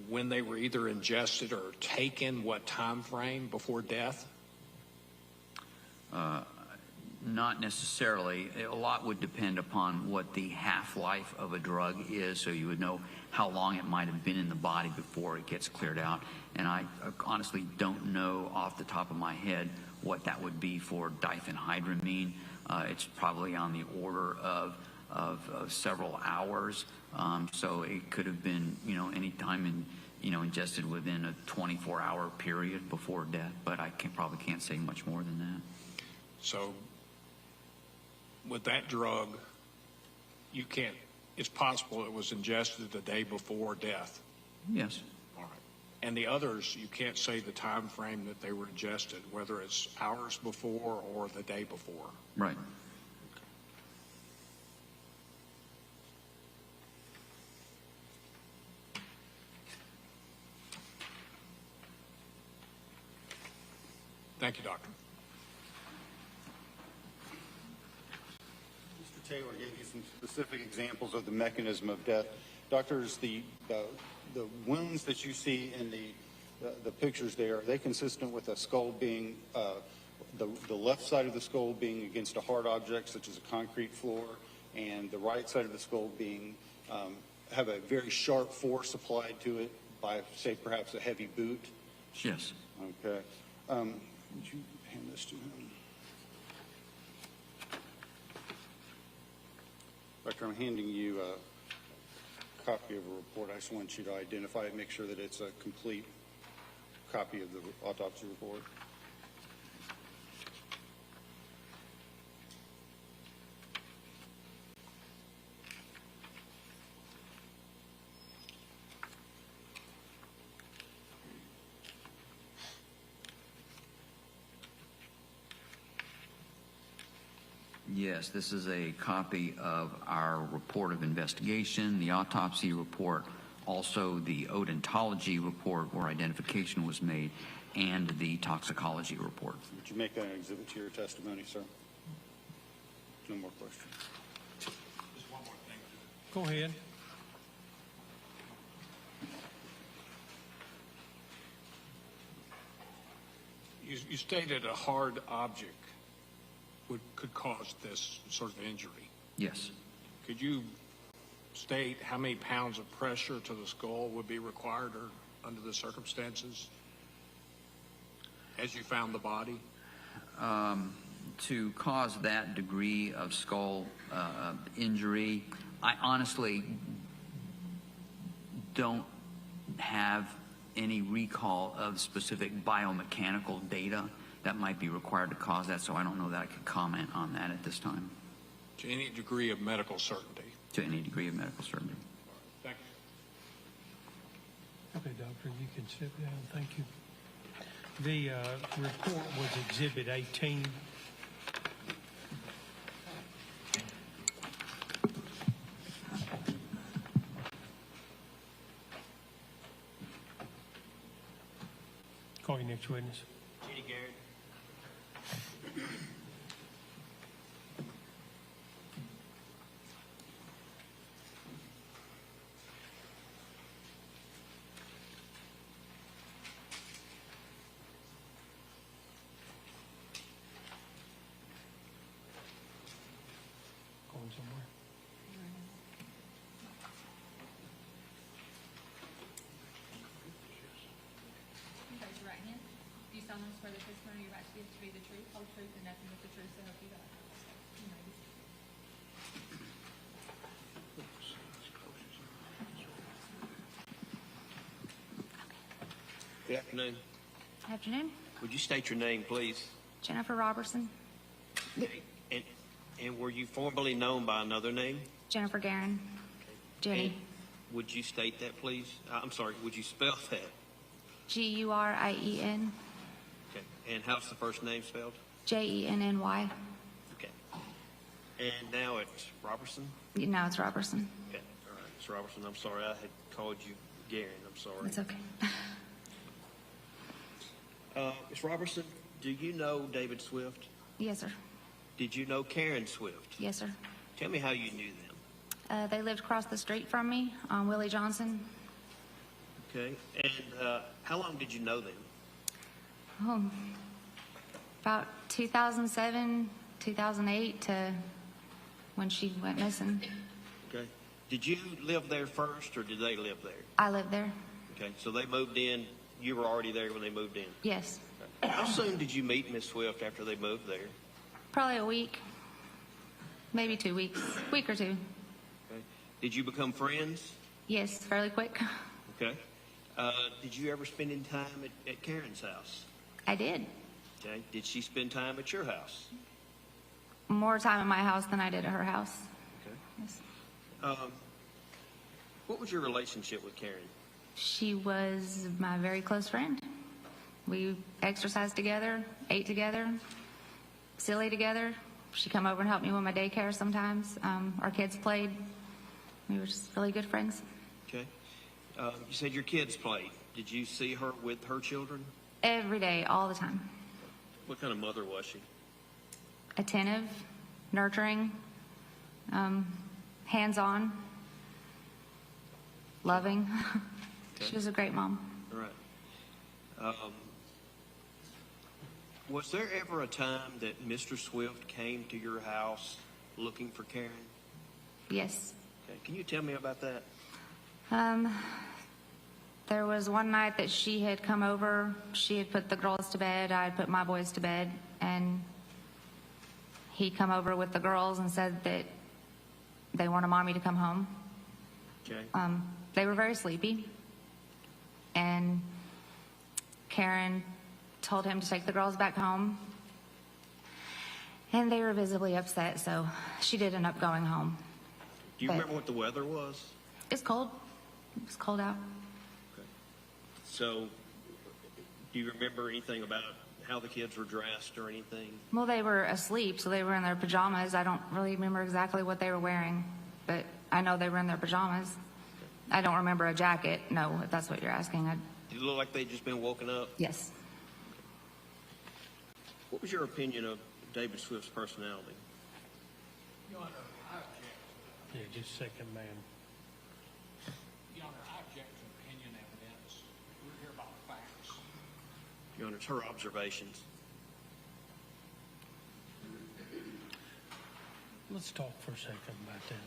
when they were either ingested or taken, what time frame before death? Not necessarily. A lot would depend upon what the half-life of a drug is, so you would know how long it might have been in the body before it gets cleared out. And I honestly don't know off the top of my head what that would be for diphenhydramine. It's probably on the order of several hours. So it could have been, any time ingested within a 24-hour period before death, but I probably can't say much more than that. So with that drug, it's possible it was ingested the day before death? Yes. All right. And the others, you can't say the time frame that they were ingested, whether it's hours before or the day before? Right. Thank you, Doctor. Mr. Taylor gave you some specific examples of the mechanism of death. Doctors, the wounds that you see in the pictures there, are they consistent with a skull being, the left side of the skull being against a hard object such as a concrete floor, and the right side of the skull being, have a very sharp force applied to it by, say, perhaps a heavy boot? Yes. Okay. Would you hand this to him? Doctor, I'm handing you a copy of a report. I just want you to identify it, make sure that it's a complete copy of the autopsy report. Yes, this is a copy of our report of investigation, the autopsy report, also the odontology report where identification was made, and the toxicology report. Would you make that an exhibit to your testimony, sir? No more questions. Just one more thing. Go ahead. You stated a hard object could cause this sort of injury. Yes. Could you state how many pounds of pressure to the skull would be required or under the circumstances as you found the body? To cause that degree of skull injury, I honestly don't have any recall of specific biomechanical data that might be required to cause that, so I don't know that I could comment on that at this time. To any degree of medical certainty? To any degree of medical certainty. Thank you. Okay, doctor, you can sit down. Thank you. The report was Exhibit 18. Call your next witness. Jenny Garrett. Going somewhere. You raise your right hand. Do you solemnly swear the testimony you're about to give to be the truth, whole truth, and nothing but the truth, so help you God? You may be seated. Good afternoon. Afternoon. Would you state your name, please? Jennifer Robertson. And were you formerly known by another name? Jennifer Guerin. Jenny. And would you state that, please? I'm sorry, would you spell that? Gurien. Okay. And how's the first name spelled? Jenny. Okay. And now it's Robertson? Now it's Robertson. Okay. All right. Ms. Robertson, I'm sorry. I had called you Garen. I'm sorry. It's okay. Ms. Robertson, do you know David Swift? Yes, sir. Did you know Karen Swift? Yes, sir. Tell me how you knew them. They lived across the street from me on Willie Johnson. Okay. And how long did you know them? Oh, about 2007, 2008 to when she went missing. Okay. Did you live there first, or did they live there? I lived there. Okay. So they moved in. You were already there when they moved in. Yes. Okay. How soon did you meet Miss Swift after they moved there? Probably a week, maybe 2 weeks, week or two. Okay. Did you become friends? Yes, fairly quick. Okay. Did you ever spend any time at Karen's house? I did. Okay. Did she spend time at your house? More time at my house than I did at her house. Okay. Yes. What was your relationship with Karen? She was my very close friend. We exercised together, ate together, silly together. She'd come over and help me with my daycare sometimes. Our kids played. We were just really good friends. Okay. You said your kids played. Did you see her with her children? Every day, all the time. What kind of mother was she? Attentive, nurturing, hands-on, loving. Okay. She was a great mom. All right. Was there ever a time that Mr. Swift came to your house looking for Karen? Yes. Okay. Can you tell me about that? There was one night that she had come over. She had put the girls to bed. I had put my boys to bed. And he'd come over with the girls and said that they wanted mommy to come home. Okay. They were very sleepy. And Karen told him to take the girls back home. And they were visibly upset, so she did end up going home. Do you remember what the weather was? It's cold. It was cold out. Okay. So, do you remember anything about how the kids were dressed or anything? Well, they were asleep, so they were in their pajamas. I don't really remember exactly what they were wearing, but I know they were in their pajamas. I don't remember a jacket, no, if that's what you're asking. Did it look like they'd just been woken up? Yes. What was your opinion of David Swift's personality? Your Honor, I object. Yeah, just a second, ma'am. Your Honor, I object to opinion evidence. We're here about facts. Your Honor, it's her observations. Let's talk for a second about that.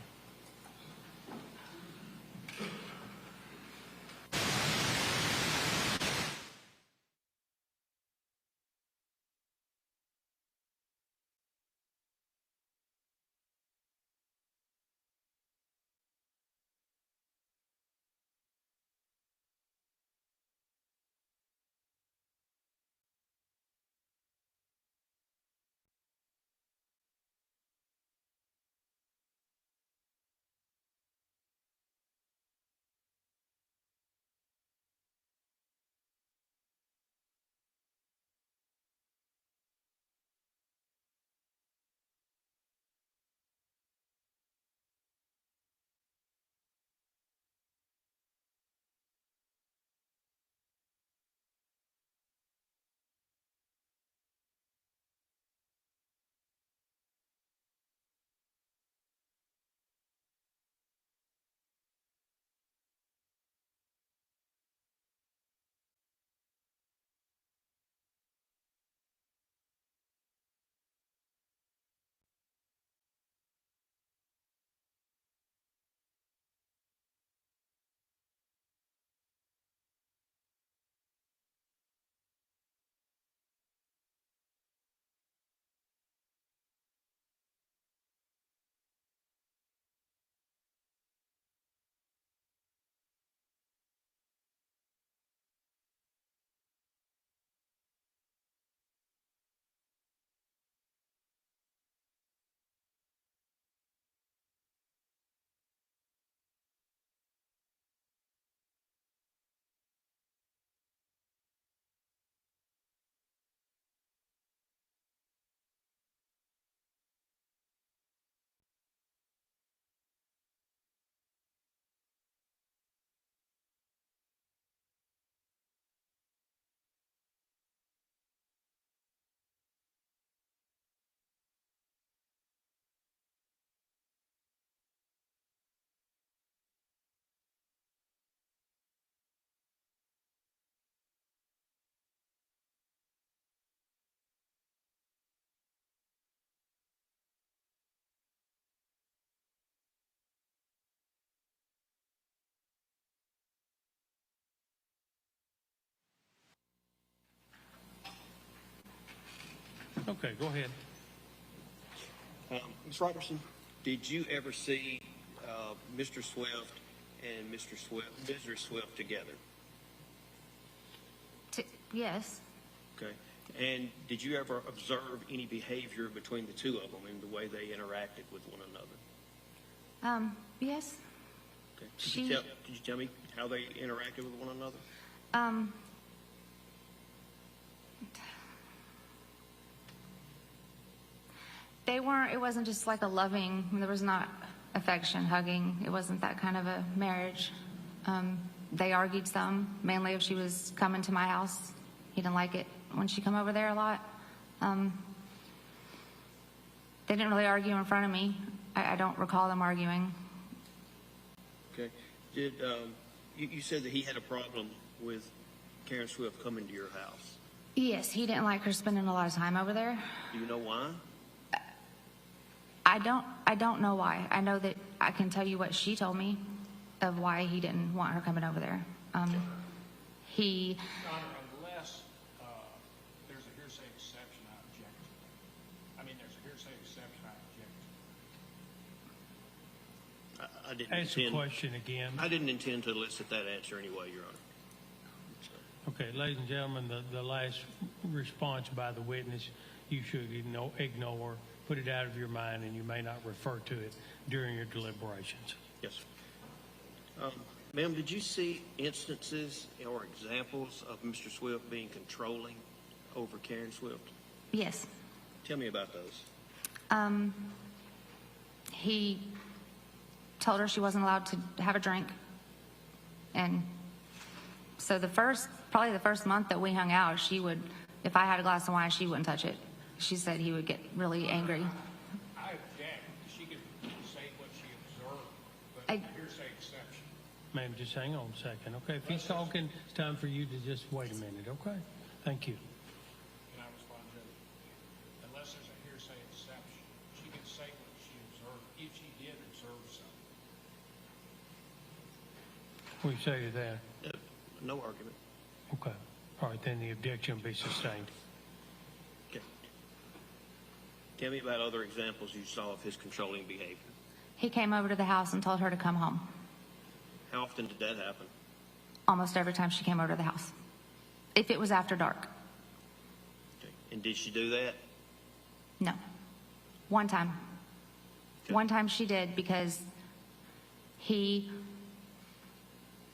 Okay, go ahead. Ms. Robertson, did you ever see Mr. Swift and Mrs. Swift together? Yes. Okay. And did you ever observe any behavior between the two of them in the way they interacted with one another? Yes. Okay. Could you tell me how they interacted with one another? They weren't, it wasn't just like a loving, there was not affection, hugging. It wasn't that kind of a marriage. They argued some, mainly if she was coming to my house. He didn't like it when she come over there a lot. They didn't really argue in front of me. I don't recall them arguing. Okay. Did you said that he had a problem with Karen Swift coming to your house? Yes, he didn't like her spending a lot of time over there. Do you know why? I don't know why. I know that I can tell you what she told me of why he didn't want her coming over there. he, Your Honor, unless there's a hearsay exception, I object. I mean, there's a hearsay exception, I object. I didn't Ask the intend, question again. I didn't intend to elicit that answer anyway, Your Honor. Okay, ladies and gentlemen, the last response by the witness, you should ignore, put it out of your mind, and you may not refer to it during your deliberations. Yes, sir. Ma'am, did you see instances or examples of Mr. Swift being controlling over Karen Swift? yes. Tell me about those. He told her she wasn't allowed to have a drink. And so probably the first month that we hung out, she would, if I had a glass of wine, she wouldn't touch it. She said he would get really angry. I object. She could say what she observed, but hearsay exception. Ma'am, just hang on a second, okay? If he's talking, it's time for you to just wait a minute, okay? Thank you. Can I respond, Judge? Unless there's a hearsay exception, she could say what she observed, if she did observe something. What do you say to that? No argument. Okay. All right, then the objection will be sustained. Okay. Tell me about other examples you saw of his controlling behavior. He came over to the house and told her to come home. How often did that happen? Almost every time she came over to the house. If it was after dark. Okay. And did she do that? No. One time. Okay. One time she did because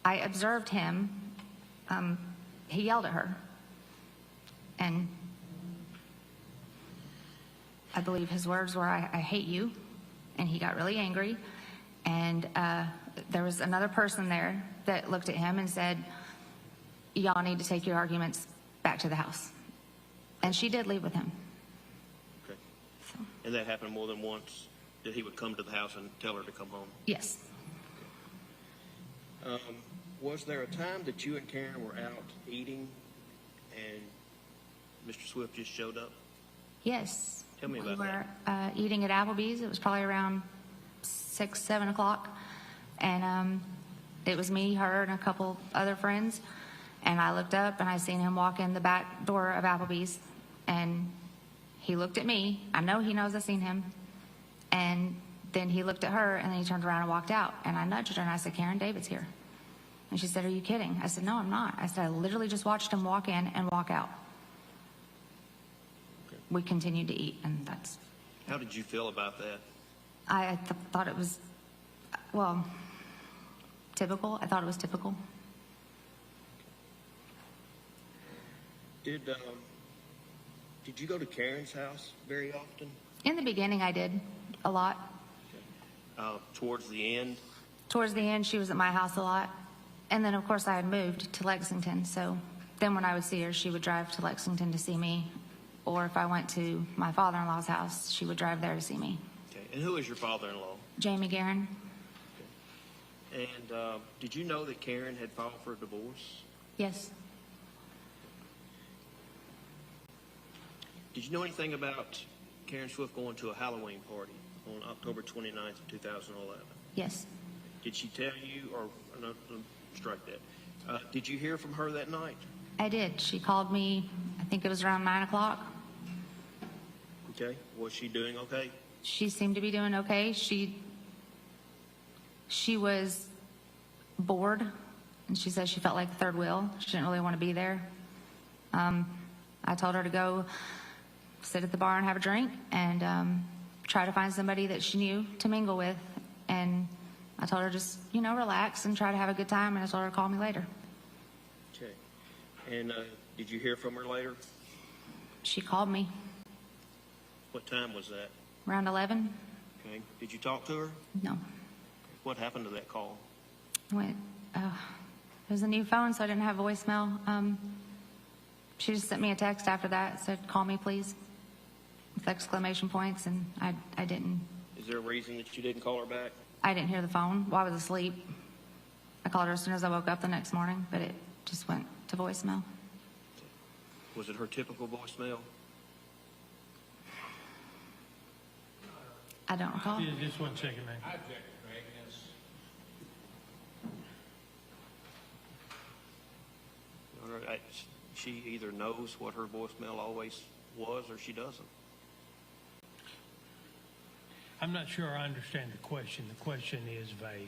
I observed him, he yelled at her. And I believe his words were, I hate you. And he got really angry. And there was another person there that looked at him and said, y'all need to take your arguments back to the house. And she did leave with him. Okay. So, And that happened more than once, that he would come to the house and tell her to come home? yes. Was there a time that you and Karen were out eating and Mr. Swift just showed up? Yes. Tell me about we were eating at Applebee's. It was probably around 6, 7 o'clock. And it was me, her, and a couple other friends. And I looked up and I seen him walk in the back door of Applebee's. And he looked at me. I know he knows I seen him. And then he looked at her and then he turned around and walked out. And I nudged her and I said, Karen, David's here. And she said, are you kidding? I said, no, I'm not. I said, I literally just watched him walk in and walk out. Okay. We continued to eat, and that's... How did you feel about that? I thought it was, well, typical. I thought it was typical. Did you go to Karen's house very often? In the beginning, I did a lot. Towards the end? Towards the end, she was at my house a lot. And then, of course, I had moved to Lexington. So then when I would see her, she would drive to Lexington to see me. Or if I went to my father-in-law's house, she would drive there to see me. Okay. And who is your father-in-law? Jamie Guerin. Okay. And did you know that Karen had filed for a divorce? Yes. Did you know anything about Karen Swift going to a Halloween party on October 29th of 2011? Yes. Did she tell you, or no, strike that. Did you hear from her that night? I did. She called me, I think it was around 9 o'clock. Okay. Was she doing okay? She seemed to be doing okay. She was bored, and she said she felt like the third wheel. She didn't really want to be there. I told her to go sit at the bar and have a drink and try to find somebody that she knew to mingle with. And I told her just, relax and try to have a good time, and I told her to call me later. Okay. And did you hear from her later? She called me What time was that? around 11. Okay. Did you talk to her? No. What happened to that call? Went, it was a new phone, so I didn't have voicemail. She just sent me a text after that, said, call me, please, with exclamation points, and I didn't. Is there a reason that you didn't call her back? I didn't hear the phone while I was asleep. I called her as soon as I woke up the next morning, but it just went to voicemail. Was it her typical voicemail? I don't recall. Yeah, just 1 second, man. I object to vagueness. She either knows what her voicemail always was or she doesn't. I'm not sure I understand the question. The question is vague.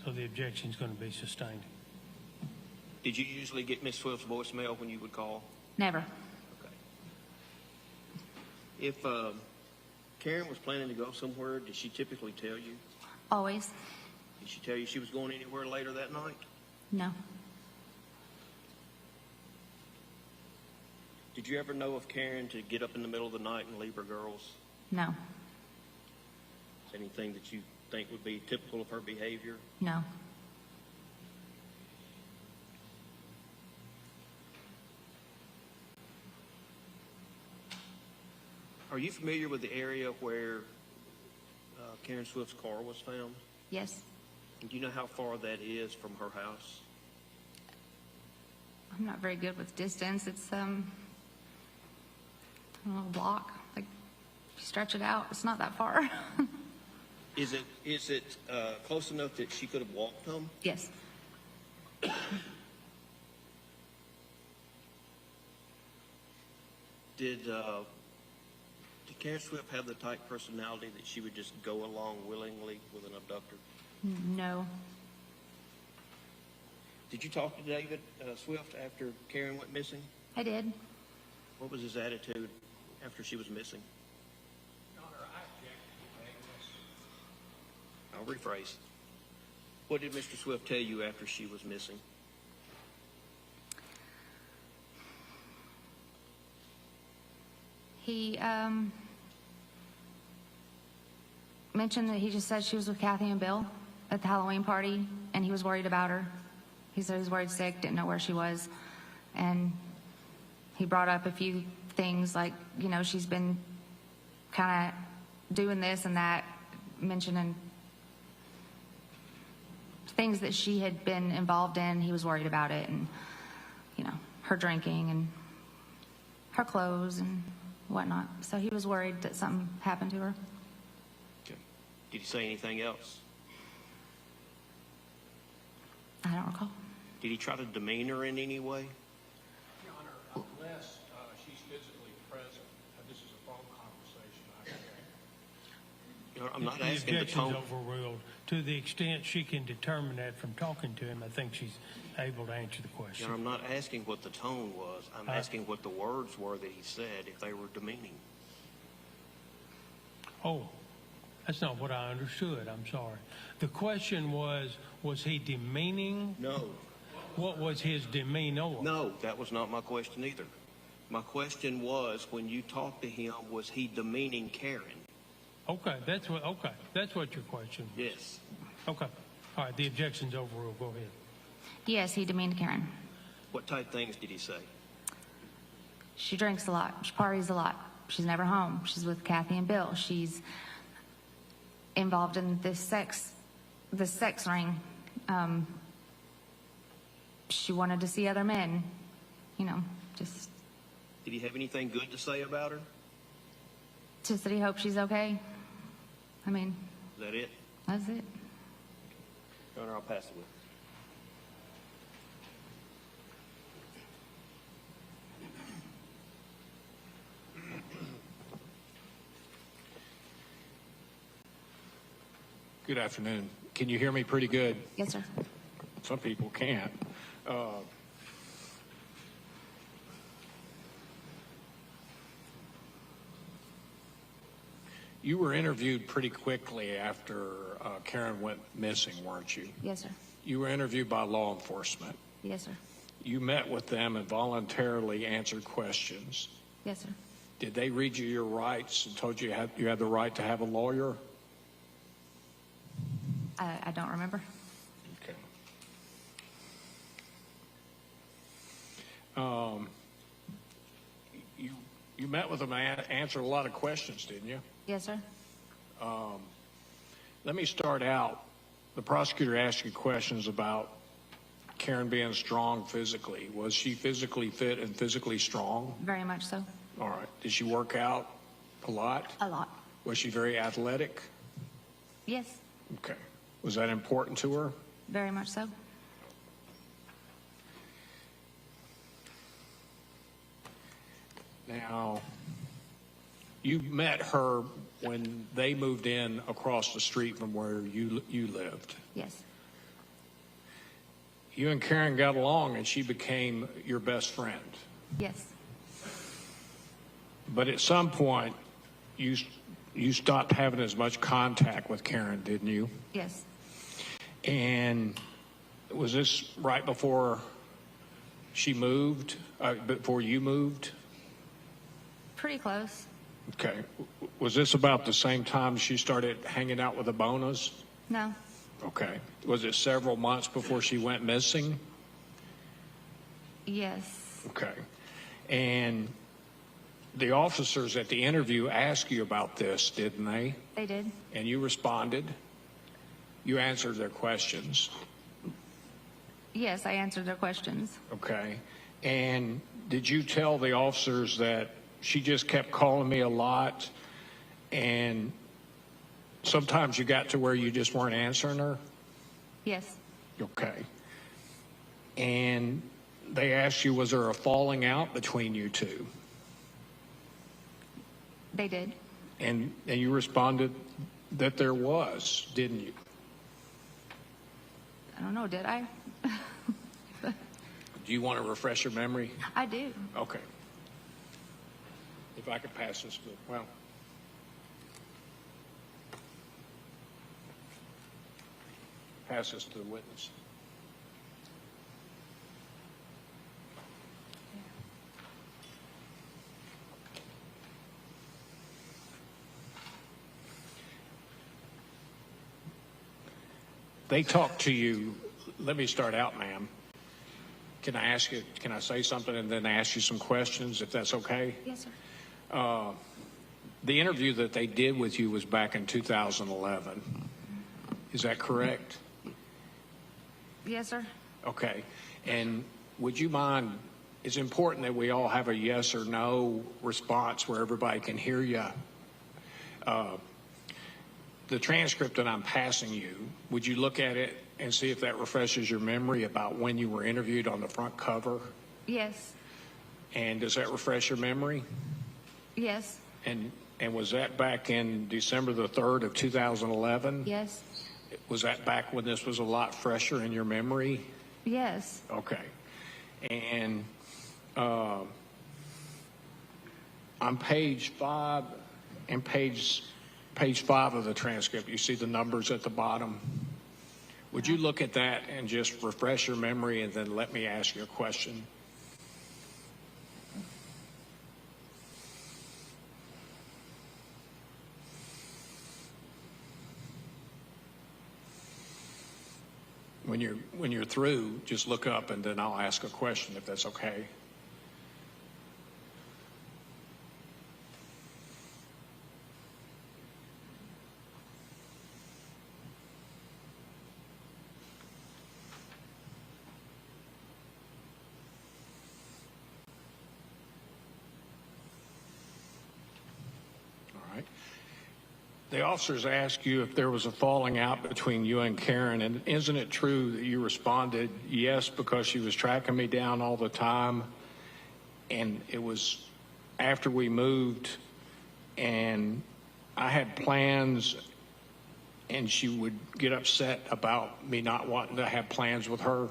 So the objection is going to be sustained. Did you usually get Miss Swift's voicemail when you would call? Never. Okay. If Karen was planning to go somewhere, did she typically tell you? Always. Did she tell you she was going anywhere later that night? No. Did you ever know of Karen to get up in the middle of the night and leave her girls? No. Is anything that you think would be typical of her behavior? No. Are you familiar with the area where Karen Swift's car was found? Yes. Do you know how far that is from her house? I'm not very good with distance. It's a little block. Like, if you stretch it out, it's not that far. Is it close enough that she could have walked home? Yes. Did Karen Swift have the type personality that she would just go along willingly with an abductor? No. Did you talk to David Swift after Karen went missing? I did. What was his attitude after she was missing? Your Honor, I object to I'll rephrase. What did Mr. Swift tell you after she was missing? He mentioned that he just said she was with Kathy and Bill at the Halloween party, and he was worried about her. He said he was worried sick, didn't know where she was. And he brought up a few things like, you know, she's been kind of doing this and that, mentioning things that she had been involved in. He was worried about it, and, you know, her drinking and her clothes and whatnot. So he was worried that something happened to her. Okay. Did he say anything else? I don't recall. Did he try to demean her in any way? Your Honor, unless she's physically present, this is a phone conversation, I think. You know, I'm not The asking the objection's tone. overruled. To the extent she can determine that from talking to him, I think she's able to answer the You question. know, I'm not asking what the tone was. I'm asking what the words were that he said, if they were demeaning. Oh, that's not what I understood. I'm sorry. The question was he demeaning? No. What was his demeanor? No, that was not my question either. My question was, when you talked to him, was he demeaning Karen? Okay, that's what your question was. Yes. Okay. All right, the objection's overruled. Go ahead. Yes, he demeaned Karen. What type things did he say? She drinks a lot. She parties a lot. She's never home. She's with Kathy and Bill. She's involved in this sex ring. She wanted to see other men. You know, just Did he have anything good to say about her? just that he hopes she's okay. I mean, Is that it? that's it. Your Honor, I'll pass it with. Good afternoon. Can you hear me pretty good? Yes, sir. Some people can't. You were interviewed pretty quickly after Karen went missing, weren't you? Yes, sir. You were interviewed by law enforcement. Yes, sir. You met with them and voluntarily answered questions. Yes, sir. Did they read you your rights and told you you had the right to have a lawyer? I don't remember. Okay. You met with them and answered a lot of questions, didn't you? Yes, sir. Let me start out. The prosecutor asked you questions about Karen being strong physically. Was she physically fit and physically strong? Very much so. All right. Did she work out a lot? A lot. Was she very athletic? Yes. Okay. Was that important to her? Very much so. Now, you met her when they moved in across the street from where you lived. Yes. You and Karen got along, and she became your best friend. Yes. But at some point, you stopped having as much contact with Karen, didn't you? Yes. And was this right before she moved, before you moved? Pretty close. Okay. Was this about the same time she started hanging out with the Bonas? No. Okay. Was it several months before she went missing? Yes. Okay. And the officers at the interview asked you about this, didn't they? They did. And you responded? You answered their questions? Yes, I answered their questions. Okay. And did you tell the officers that she just kept calling me a lot, and sometimes you got to where you just weren't answering her? Yes. Okay. And they asked you, was there a falling out between you two? They did. And you responded that there was, didn't you? I don't know, did I? Do you want to refresh your memory? I do. Okay. If I could pass this to, well. Pass this to the witness. They talked to you. Let me start out, ma'am. Can I ask you, can I say something and then ask you some questions, if that's okay? Yes, sir. The interview that they did with you was back in 2011. Is that correct? Yes, sir. Okay. And would you mind, it's important that we all have a yes or no response where everybody can hear you. The transcript that I'm passing you, would you look at it and see if that refreshes your memory about when you were interviewed on the front cover? Yes. And does that refresh your memory? Yes. And was that back in December the 3rd of 2011? Yes. Was that back when this was a lot fresher in your memory? Yes. Okay. And on page 5 and page 5 of the transcript, you see the numbers at the bottom. Would you look at that and just refresh your memory and then let me ask you a question? When you're through, just look up and then I'll ask a question if that's okay. All right. The officers asked you if there was a falling out between you and Karen, and isn't it true that you responded yes because she was tracking me down all the time, and it was after we moved and I had plans and she would get upset about me not wanting to have plans with her?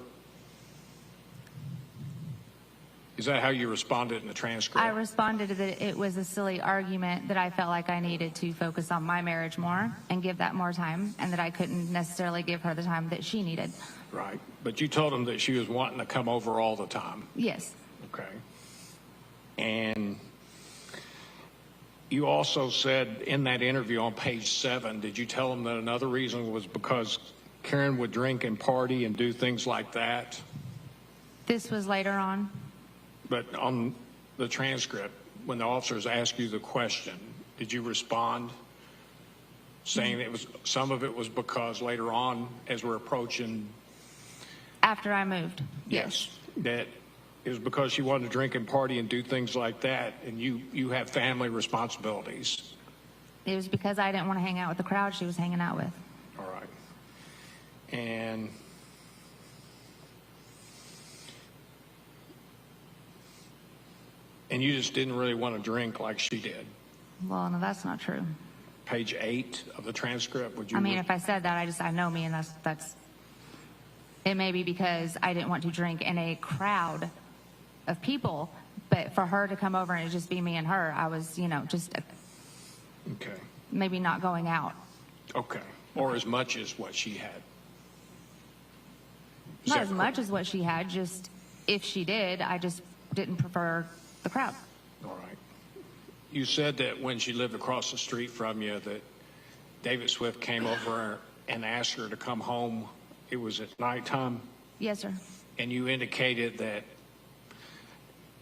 Is that how you responded in the transcript? I responded that it was a silly argument, that I felt like I needed to focus on my marriage more and give that more time, and that I couldn't necessarily give her the time that she needed. Right. But you told him that she was wanting to come over all the time. Yes. Okay. And you also said in that interview on page 7, did you tell him that another reason was because Karen would drink and party and do things like that? This was later on. But on the transcript, when the officers asked you the question, did you respond saying it was, some of it was because later on, as we're approaching? After I moved. Yes. That it was because she wanted to drink and party and do things like that, and you have family responsibilities. It was because I didn't want to hang out with the crowd she was hanging out with. All right. And you just didn't really want to drink like she did. Well, no, that's not true. Page 8 of the transcript, would you? I mean, if I said that, I know me, and that's. It may be because I didn't want to drink in a crowd of people, but for her to come over and it just be me and her, I was, just Okay. maybe not going out. Okay. Or as much as what she had. Is Not that as much as what she had, just if she did, I just didn't prefer the crowd. All right. You said that when she lived across the street from you that David Swift came over and asked her to come home. It was at nighttime? Yes, sir. And you indicated that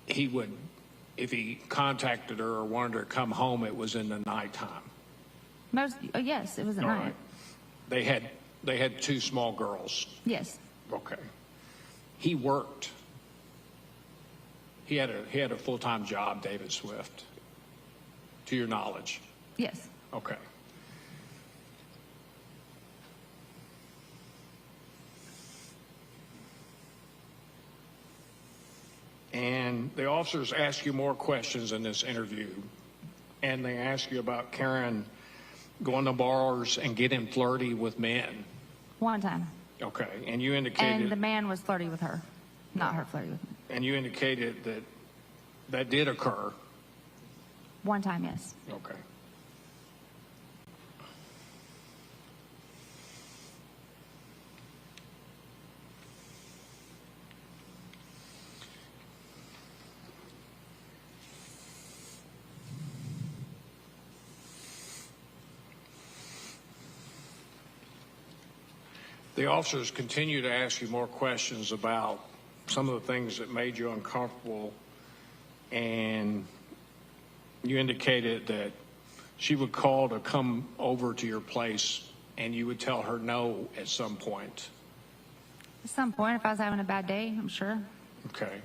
he would, if he contacted her or wanted her to come home, it was in the nighttime. Yes, it was at All night. right. They had 2 small girls. Yes. Okay. He worked. He had a full-time job, David Swift, to your knowledge. Yes. Okay. And the officers ask you more questions in this interview, and they ask you about Karen going to bars and getting flirty with men. One time. Okay, and you indicated... And the man was flirty with her, not her flirty with me. And you indicated that did occur. One time, yes. Okay. The officers continue to ask you more questions about some of the things that made you uncomfortable, and you indicated that she would call to come over to your place and you would tell her no at some point. At some point, if I was having a bad day, I'm sure. Okay.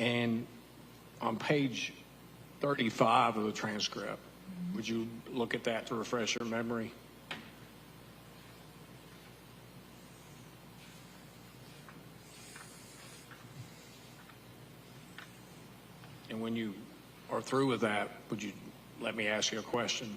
And on page 35 of the transcript, would you look at that to refresh your memory? And when you are through with that, would you let me ask you a question?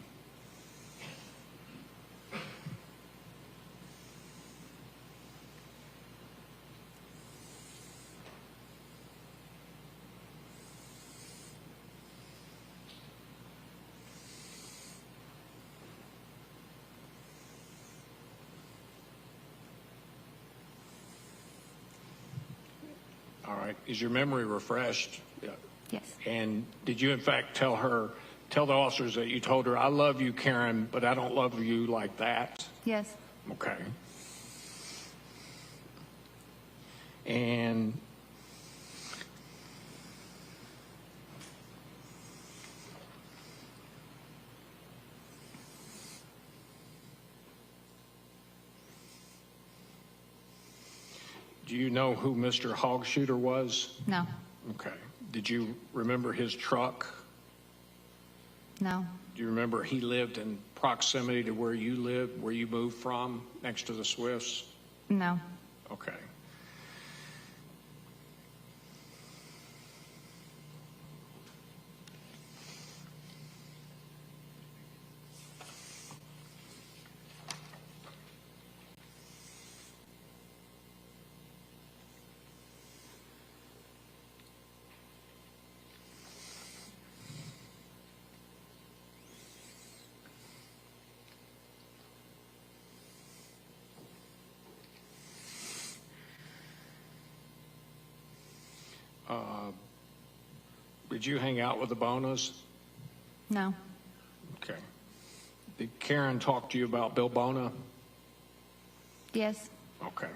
All right. Is your memory refreshed? Yeah. Yes. And did you, in fact, tell the officers that you told her, I love you, Karen, but I don't love you like that? Yes. Okay. And do you know who Mr. Hogshooter was? No. Okay. Did you remember his truck? No. Do you remember he lived in proximity to where you lived, where you moved from, next to the Swifts? No. Okay. Did you hang out with the Bonas? No. Okay. Did Karen talk to you about Bill Bona? Yes. Okay.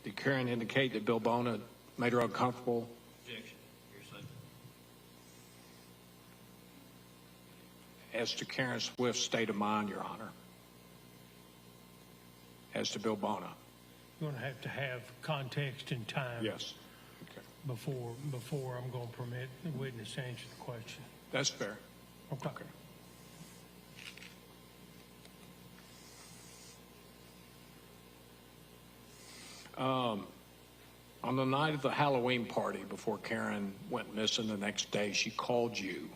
Did Karen indicate that Bill Bona made her uncomfortable? Objection. Hearsay. As to Karen Swift's state of mind, Your Honor. As to Bill Bona. You're going to have context and time. Yes. Okay. Before I'm going to permit the witness to answer the question. That's fair. Okay. On the night of the Halloween party, before Karen went missing the next day, she called you.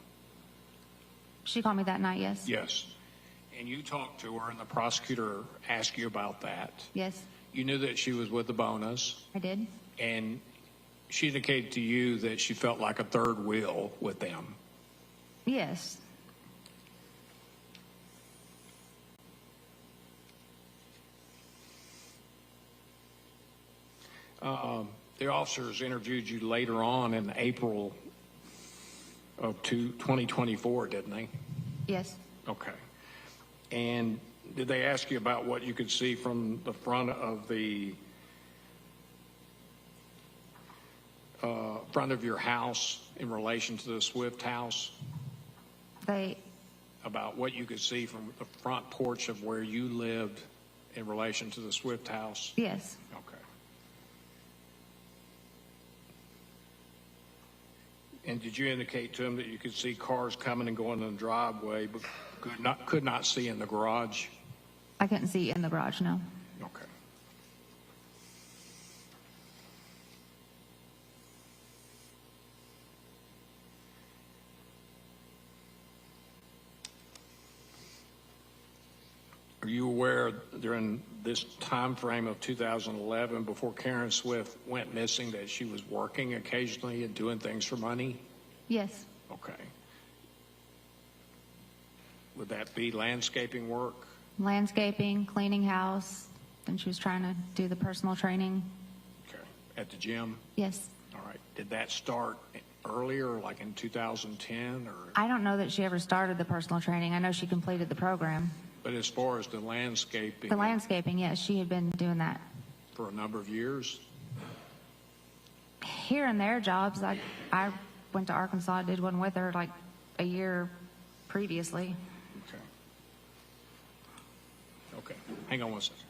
She called me that night, yes? Yes. And you talked to her, and the prosecutor asked you about that. Yes, You knew that she was with the Bonas, I did. and she indicated to you that she felt like a third wheel with them. Yes. The officers interviewed you later on in April of 2024, didn't they? Yes. Okay. And did they ask you about what you could see from the front of your house in relation to the Swift house? They, About what you could see from the front porch of where you lived in relation to the Swift house? yes. Okay. And did you indicate to them that you could see cars coming and going in the driveway, but could not see in the garage? I couldn't see in the garage, no. Okay. Are you aware during this time frame of 2011, before Karen Swift went missing, that she was working occasionally and doing things for money? Yes. Okay. Would that be landscaping work? Landscaping, cleaning house, and she was trying to do the personal training. Okay. At the gym? Yes. All right. Did that start earlier, like in 2010, or? I don't know that she ever started the personal training. I know she completed the program. But as far as the landscaping? The landscaping, yes, she had been doing that. For a number of years? Here and there jobs. I went to Arkansas, did one with her like a year previously. Okay. Okay. Hang on one second.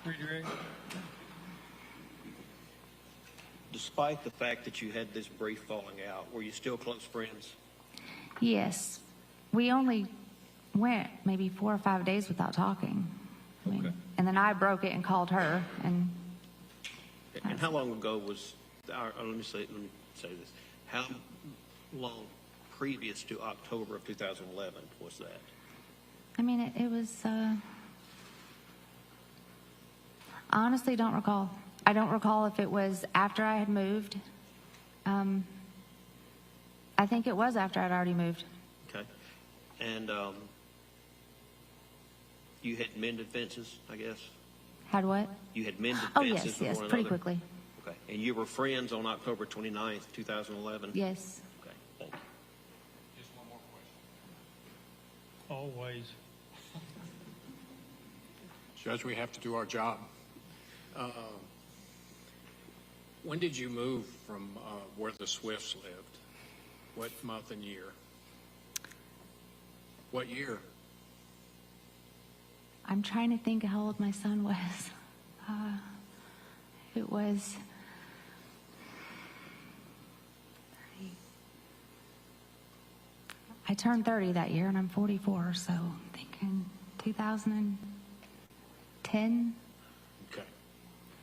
Redirect. Despite the fact that you had this brief falling out, were you still close friends? Yes. We only went maybe 4 or 5 days without talking. I mean, Okay. and then I broke it and called her, and And how long ago was, let me say this, how long previous to October of 2011 was that? I mean, it was, I honestly don't recall. I don't recall if it was after I had moved. I think it was after I'd already moved. Okay. And you had mended fences, I guess? Had what? You had mended Oh, fences yes, with yes, one pretty another? quickly. Okay. And you were friends on October 29th, 2011? Yes. Okay. Thank you. Just one more question. Always. Judge, we have to do our job. When did you move from where the Swifts lived? What month and year? What year? I'm trying to think how old my son was. It was... I turned 30 that year, and I'm 44, so I'm thinking 2010? Okay.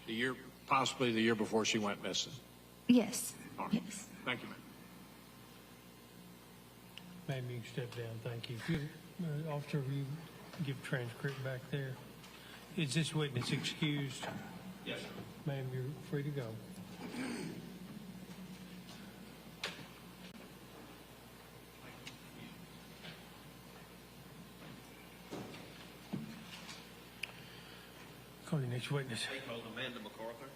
The year, possibly the year before she went missing. Yes, All right. yes. Thank you, ma'am. Ma'am, you can step down, thank you. Officer, will you give transcript back there? Is this witness excused? Yes, sir. Ma'am, you're free to go. Call your next witness. They called Amanda MacArthur.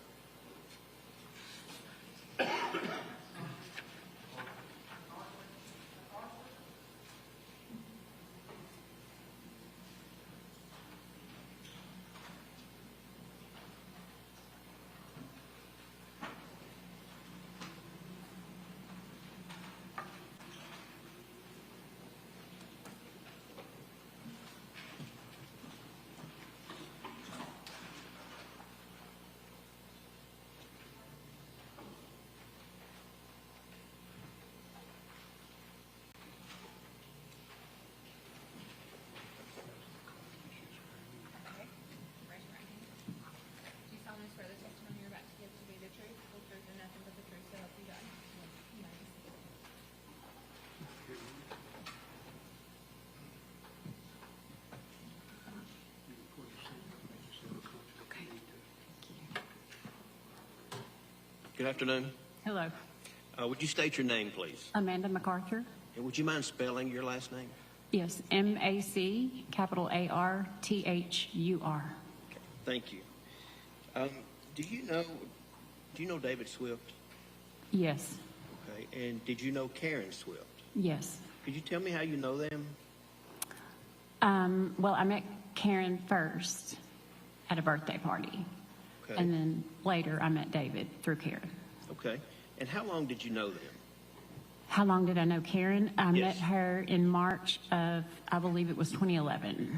Good afternoon. Hello. Would you state your name, please? Amanda MacArthur. And would you mind spelling your last name? Yes, M-A-C, capital A-R-T-H-U-R. Okay, thank you. Do you know David Swift? Yes, Okay, and did you know Karen Swift? yes. Could you tell me how you know them? Well, I met Karen first at a birthday party. Okay. And then later I met David through Karen. Okay. And how long did you know them? How long did I know Karen? I Yes. met her in March of, I believe it was 2011.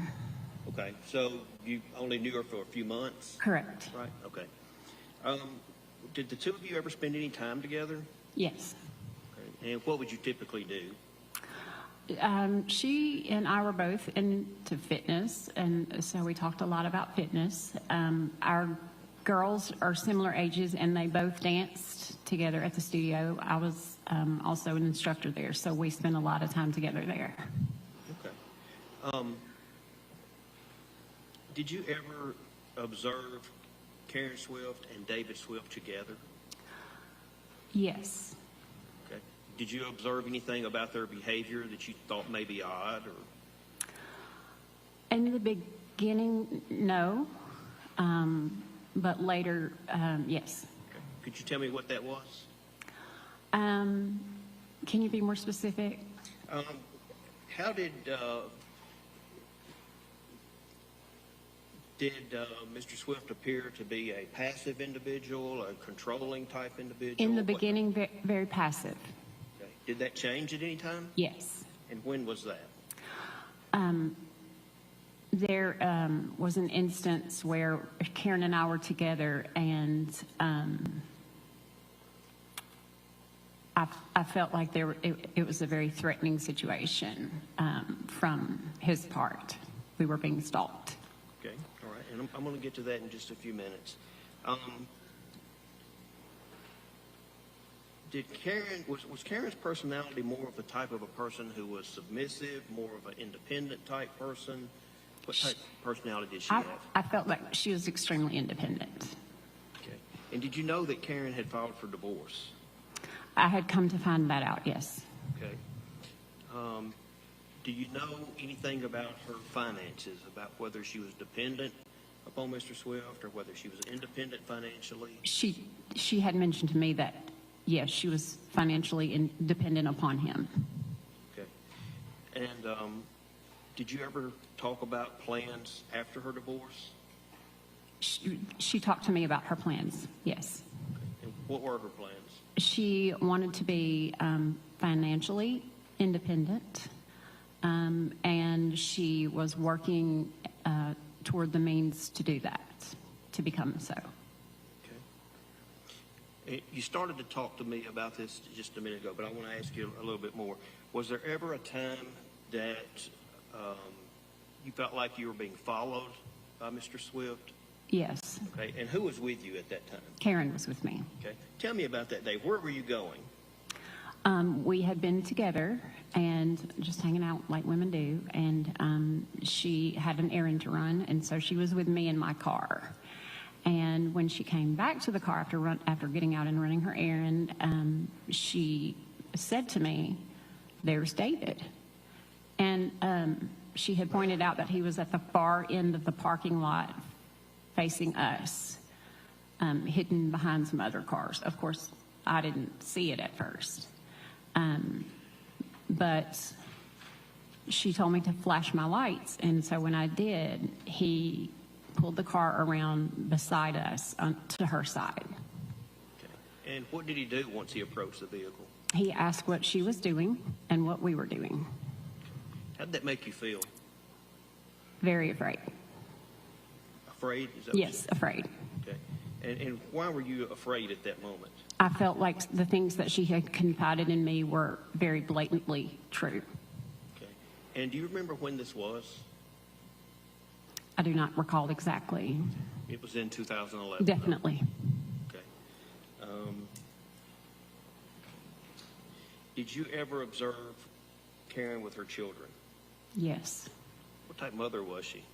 Okay, so you only knew her for a few months? Correct. Right, okay. Did the two of you ever spend any time together? Yes. Okay. And what would you typically do? She and I were both into fitness, and so we talked a lot about fitness. Our girls are similar ages, and they both danced together at the studio. I was also an instructor there, so we spent a lot of time together there. Okay. Did you ever observe Karen Swift and David Swift together? Yes. Okay. Did you observe anything about their behavior that you thought may be odd? Or? In the beginning, no. But later, yes. Okay. Could you tell me what that was? Can you be more specific? How did Mr. Swift appear to be a passive individual, a controlling type individual? In the beginning, very passive. Okay. Did that change at any time? Yes. And when was that? There was an instance where Karen and I were together, and I felt like it was a very threatening situation from his part. We were being stalked. Okay, all right, and I'm going to get to that in just a few minutes. Was Karen's personality more of the type of a person who was submissive, more of an independent type person? What type of personality did she have? I felt like she was extremely independent. Okay, and did you know that Karen had filed for divorce? I had come to find that out, yes. Okay. Do you know anything about her finances, about whether she was dependent upon Mr. Swift or whether she was independent financially? She had mentioned to me that, yes, she was financially dependent upon him. Okay. And did you ever talk about plans after her divorce? She talked to me about her plans, yes. Okay. And what were her plans? She wanted to be financially independent, and she was working toward the means to do that, to become so. Okay. You started to talk to me about this just a minute ago, but I want to ask you a little bit more. Was there ever a time that you felt like you were being followed by Mr. Swift? Yes. Okay. And who was with you at that time? Karen was with me. Okay. Tell me about that day. Where were you going? We had been together and just hanging out like women do, and she had an errand to run, and so she was with me in my car. And when she came back to the car after getting out and running her errand, she said to me, "There's David." And she had pointed out that he was at the far end of the parking lot facing us, hidden behind some other cars. Of course, I didn't see it at first. But she told me to flash my lights, and so when I did, he pulled the car around beside us to her side. Okay. And what did he do once he approached the vehicle? He asked what she was doing and what we were doing. How did that make you feel? Very afraid. Afraid? Is that what Yes, afraid. Okay. And why were you afraid at that moment? I felt like the things that she had confided in me were very blatantly true. Okay. And do you remember when this was? I do not recall exactly. It was in 2011. Definitely. Okay. Did you ever observe Karen with her children? Yes. What type of mother was she?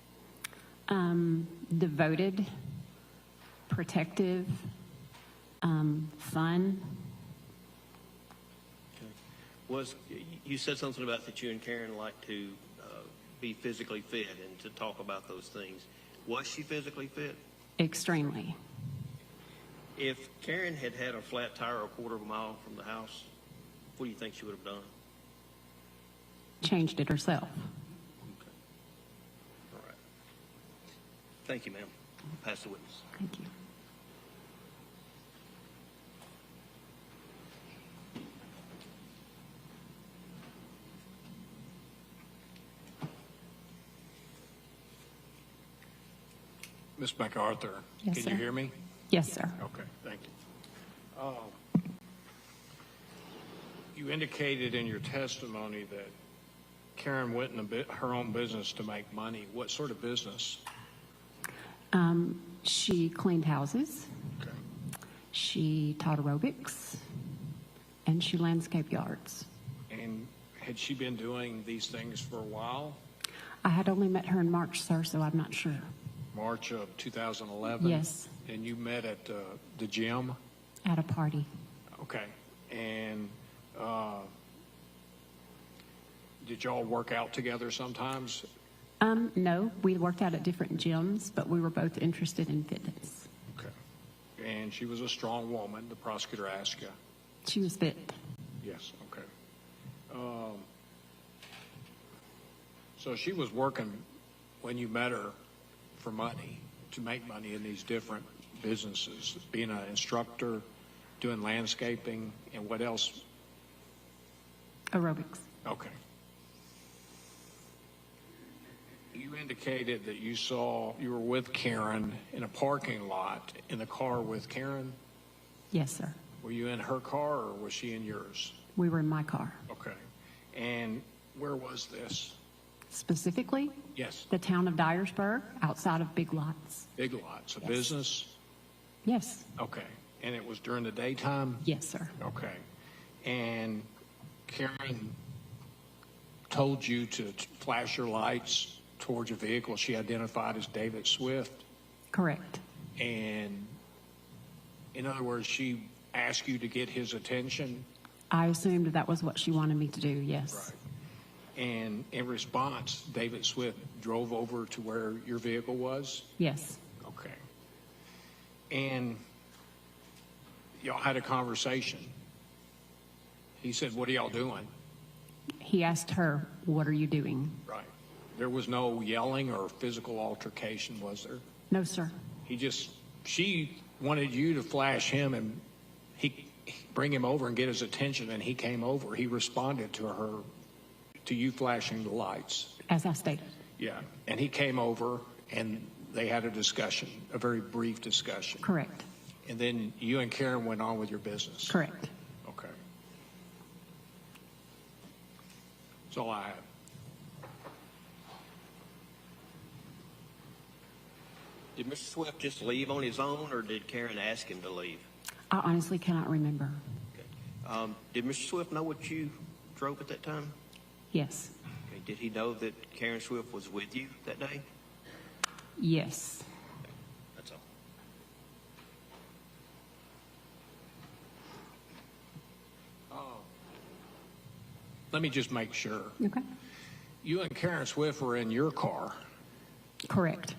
Devoted, protective, Fun. You said something about that you and Karen like to be physically fit and to talk about those things. Was she physically fit? Extremely. If Karen had had a flat tire a quarter of a mile from the house, what do you think she would have done? Changed it herself. Okay. All right. Thank you, ma'am. Pass the witness. Thank you. Ms. MacArthur, Yes, can sir. you hear me? Yes, sir. Okay, thank you. You indicated in your testimony that Karen went in her own business to make money. What sort of business? She cleaned houses. Okay. She taught aerobics. And she landscaped yards. And had she been doing these things for a while? I had only met her in March, sir, so I'm not sure. March of 2011? Yes. And you met at the gym? At a party. Okay. And did y'all work out together sometimes? No, we worked out at different gyms, but we were both interested in fitness. Okay. And she was a strong woman, the prosecutor asked you? She was fit. Yes, okay. So she was working when you met her for money, to make money in these different businesses, being an instructor, doing landscaping, and what else? Aerobics. Okay. You indicated that you were with Karen in a parking lot, in the car with Karen. Yes, sir. Were you in her car or was she in yours? We were in my car. Okay. And where was this? Specifically, Yes, the town of Dyersburg, outside of Big Lots. Big Lots, a Yes. business? Yes. Okay. And it was during the daytime? Yes, sir. Okay. And Karen told you to flash your lights towards a vehicle she identified as David Swift? Correct. And in other words, she asked you to get his attention? I assumed that was what she wanted me to do, yes. Right. And in response, David Swift drove over to where your vehicle was? Yes. Okay. And y'all had a conversation. He said, "What are y'all doing?" He asked her, "What are you doing?" Right. There was no yelling or physical altercation, was there? No, sir. She wanted you to flash him and he bring him over and get his attention, and he came over. He responded to you flashing the lights. As I stated. Yeah. And he came over and they had a discussion, a very brief discussion. Correct. And then you and Karen went on with your business. Correct. Okay. That's all I have. Did Mr. Swift just leave on his own, or did Karen ask him to leave? I honestly cannot remember. Okay. Did Mr. Swift know what you drove at that time? Yes. Okay. Did he know that Karen Swift was with you that day? Yes. Okay. That's all. Let me just make sure. Okay. You and Karen Swift were in your car, Correct.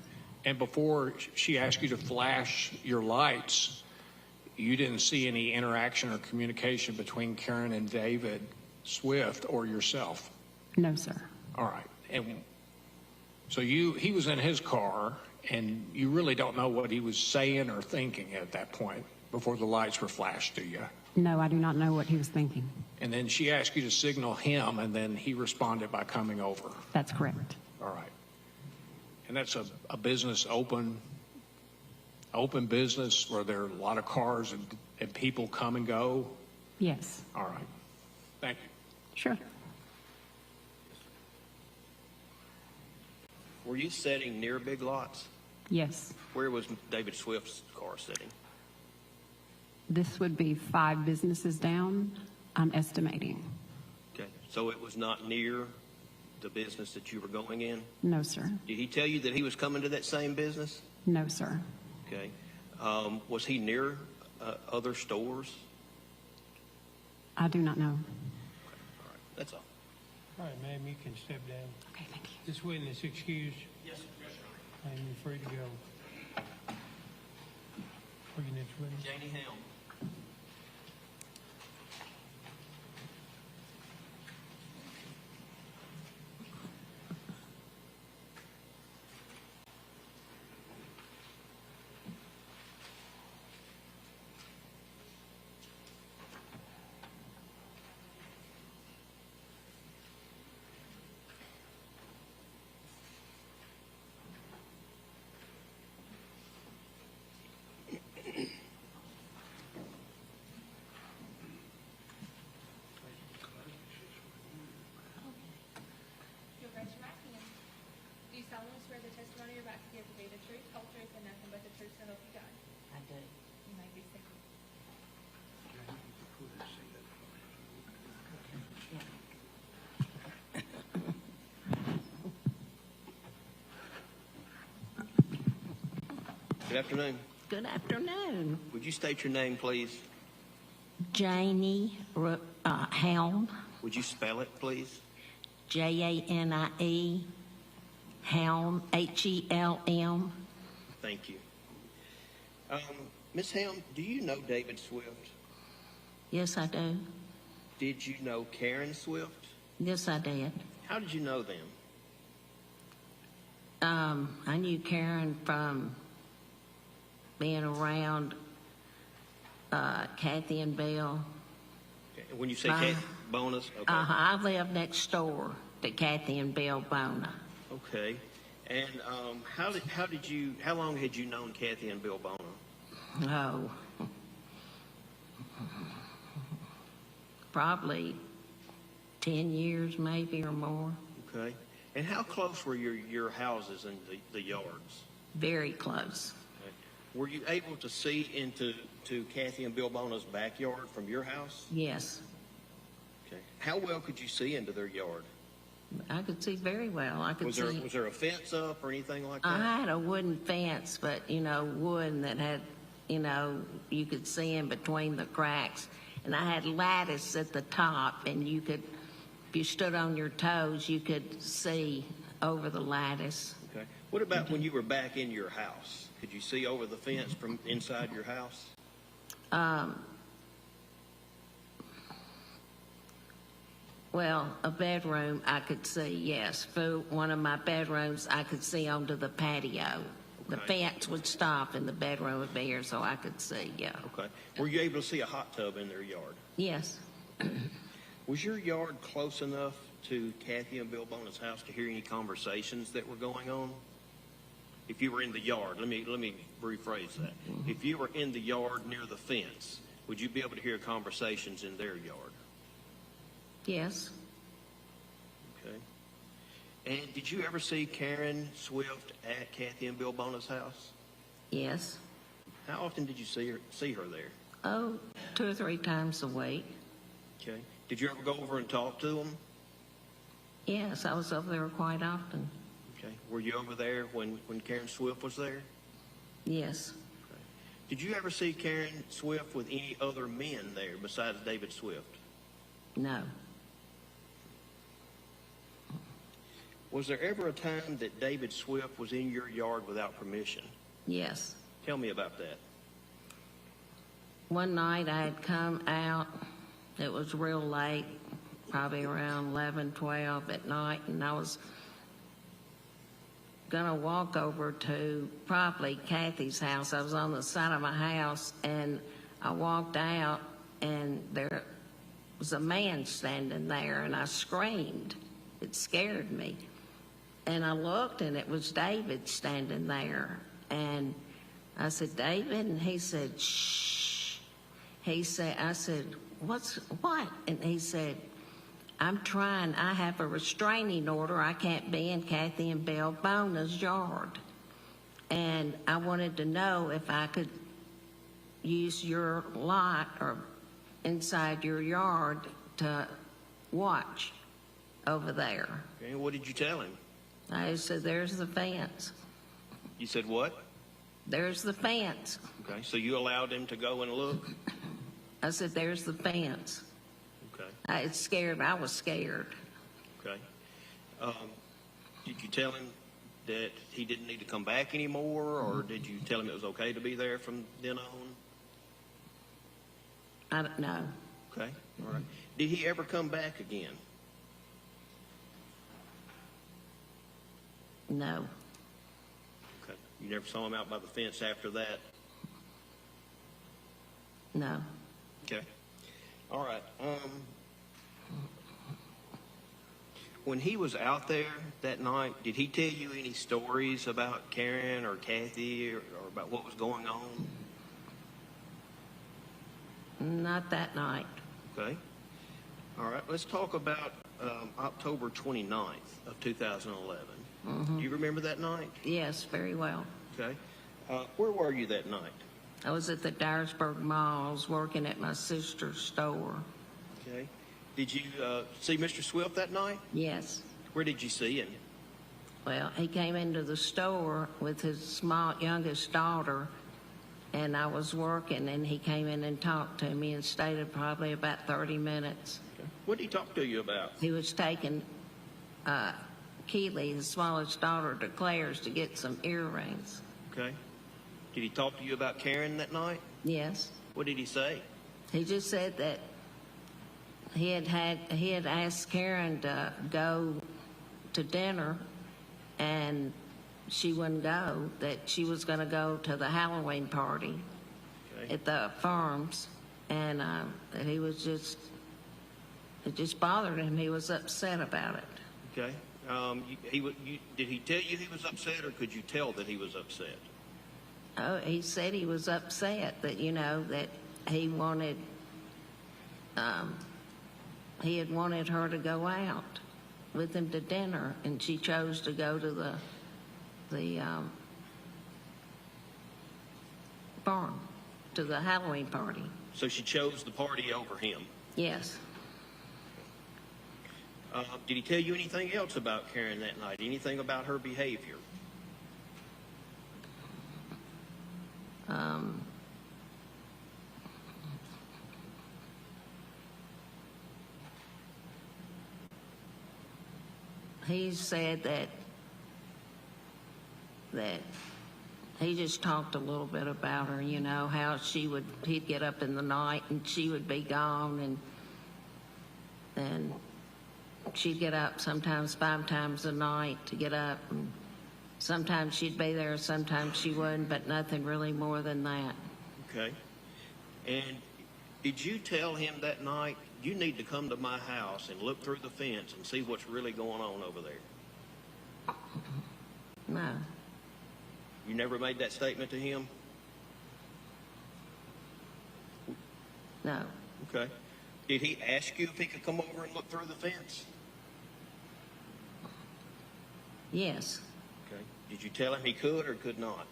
and before she asked you to flash your lights, you didn't see any interaction or communication between Karen and David Swift or yourself? No, sir. All right. And so he was in his car, and you really don't know what he was saying or thinking at that point before the lights were flashed to you. No, I do not know what he was thinking. And then she asked you to signal him, and then he responded by coming over. That's correct. All right. And that's a business, open business where there are a lot of cars and people come and go? Yes. All right. Thank you. Sure. Were you sitting near Big Lots? Yes. Where was David Swift's car sitting? This would be 5 businesses down, I'm estimating. Okay. So it was not near the business that you were going in? No, sir. Did he tell you that he was coming to that same business? No, sir. Okay. Was he near other stores? I do not know. All right, that's all. All right, ma'am, you can step down. Okay, thank you. This witness excused. Yes, sir. And you're free to go. For your next witness. Janie Helm. You'll raise your right hand. Do you solemnly swear the testimony you're about to give to be the truth, whole truth, and nothing but the truth, so help you God? I do. You may be seated. Good afternoon. Good afternoon. Would you state your name, please? Janie Helm, Would you spell it, please? Janie, Helm, Helm. Thank you. Ms. Helm, do you know David Swift? Yes, I do. Did you know Karen Swift? Yes, I did. How did you know them? I knew Karen from being around Kathy and Bill. Okay. When you say bonus, okay. I live next door to Kathy and Bill Bona. Okay. And how long had you known Kathy and Bill Bona? Oh, probably 10 years, maybe, or more. Okay. And how close were your houses and the yards? Very close. Okay. Were you able to see into Kathy and Bill Bona's backyard from your house? Yes, Okay. How well could you see into their yard? I could see very well. I could Was see. there a fence up or anything like that? I had a wooden fence, but wood that had, you could see in between the cracks, and I had lattice at the top, and you could, if you stood on your toes, you could see over the lattice. Okay. What about when you were back in your house? Could you see over the fence from inside your house? Well, a bedroom I could see, yes. For one of my bedrooms, I could see onto the patio. The Okay. fence would stop and the bedroom would be here, so I could see, yeah. Okay. Were you able to see a hot tub in their yard? Yes, Was your yard close enough to Kathy and Bill Bona's house to hear any conversations that were going on? If you were in the yard, let me rephrase that. If you were in the yard near the fence, would you be able to hear conversations in their yard? yes, Okay. And did you ever see Karen Swift at Kathy and Bill Bona's house? yes. How often did you see her there? Oh, 2 or 3 times a week. Okay. Did you ever go over and talk to them? Yes, I was over there quite often. Okay. Were you over there when Karen Swift was there? Yes, Did you ever see Karen Swift with any other men there besides David Swift? no, Was there ever a time that David Swift was in your yard without permission? yes. Tell me about that. One night I had come out, it was real late, probably around 11, 12 at night, and I was going to walk over to probably Kathy's house. I was on the side of my house, and I walked out, and there was a man standing there, and I screamed. It scared me. And I looked, and it was David standing there. And I said, David? And he said, shh. I said, what? And he said, I have a restraining order. I can't be in Kathy and Bill Bona's yard. And I wanted to know if I could use your lot or inside your yard to watch over there. Okay, what did you tell him? I said, there's the fence. You said what? There's the fence. Okay, so you allowed him to go and look? I said, there's the fence. Okay, I was scared. okay. Did you tell him that he didn't need to come back anymore, or did you tell him it was okay to be there from then on? I don't know. Okay, all right. Did he ever come back again? No. Okay. You never saw him out by the fence after that? No. Okay. All right. When he was out there that night, did he tell you any stories about Karen or Kathy or about what was going on? Not that night. Okay. All right. Let's talk about October 29th of 2011. Do you remember that night? Yes, very well. Okay. Where were you that night? I was at the Dyersburg Mall. I was working at my sister's store. Okay. Did you see Mr. Swift that night? Yes. Where did you see him? Well, he came into the store with his youngest daughter, and I was working, and he came in and talked to me and stayed probably about 30 minutes. Okay. What did he talk to you about? He was taking Keely, the smallest daughter, to Claire's to get some earrings. Okay. Did he talk to you about Karen that night? Yes. What did he say? He just said that he had asked Karen to go to dinner, and she wouldn't go, that she was going to go to the Halloween party at the farms, and that he was just, it just bothered him. He was upset about it. Okay. Did he tell you he was upset, or could you tell that he was upset? Oh, he said he was upset that, that he wanted, he had wanted her to go out with him to dinner, and she chose to go to the farm, to the Halloween party. So she chose the party over him? Yes. Did he tell you anything else about Karen that night? Anything about her behavior? He said that he just talked a little bit about her, how he'd get up in the night and she would be gone, and she'd get up sometimes 5 times a night to get up, and sometimes she'd be there, sometimes she wouldn't, but nothing really more than that. Okay. And did you tell him that night, you need to come to my house and look through the fence and see what's really going on over there? No. You never made that statement to him? No. Okay. Did he ask you if he could come over and look through the fence? Yes. Okay. Did you tell him he could or could not?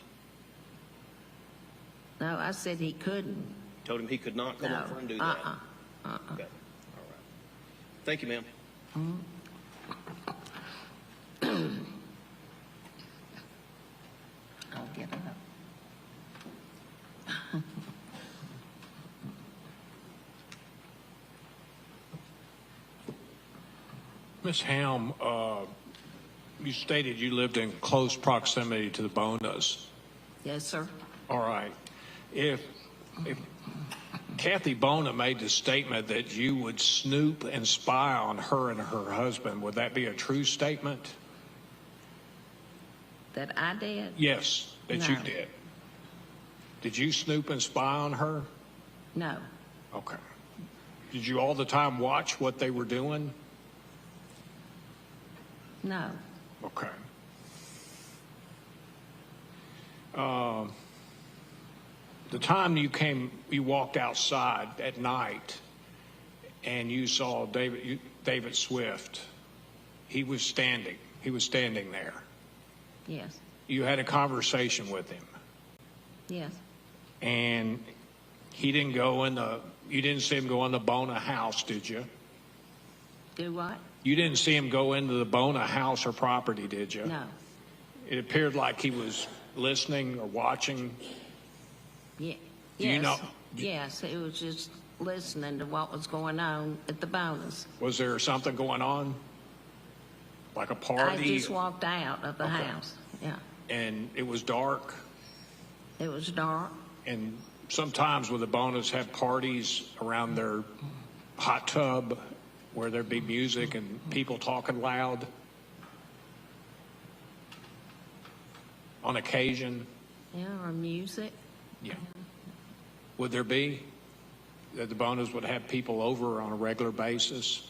No, I said he couldn't. Told him he could not come over and do that? Okay. All right. Thank you, ma'am. I'll get it up. Ms. Helm, you stated you lived in close proximity to the Bonas. Yes, sir. All right. If Kathy Bona made the statement that you would snoop and spy on her and her husband, would that be a true statement? That I did? Yes, that you No. did. Did you snoop and spy on her? No. Okay. Did you all the time watch what they were doing? No. Okay. The time you walked outside at night and you saw David Swift, he was standing there. Yes. You had a conversation with him. Yes. And you didn't see him go in the Bona house, did you? Do what? You didn't see him go into the Bona house or property, did you? No. It appeared like he was listening or watching? Yeah. Do you Yes. know- Yes, it was just listening to what was going on at the bonus. Was there something going on? Like a party? I just walked out of the Okay. house. Yeah. And it was dark? It was dark. And sometimes with the bonus have parties around their hot tub where there'd be music and people talking loud on occasion. Yeah, or music. Yeah. Would there be that the bonus would have people over on a regular basis?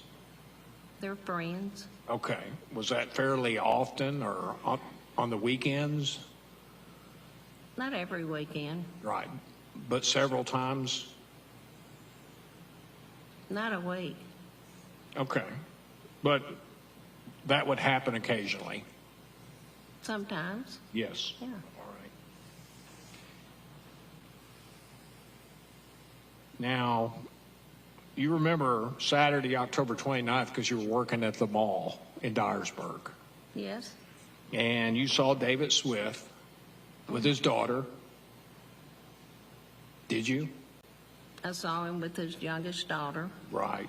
They're friends. Okay. Was that fairly often or on the weekends? Not every weekend. Right. But several times? Not a week. Okay. But that would happen occasionally? Sometimes. Yes. Yeah. All right. Now, you remember Saturday, October 29th, because you were working at the mall in Dyersburg. Yes. And you saw David Swift with his daughter. Did you? I saw him with his youngest daughter. Right.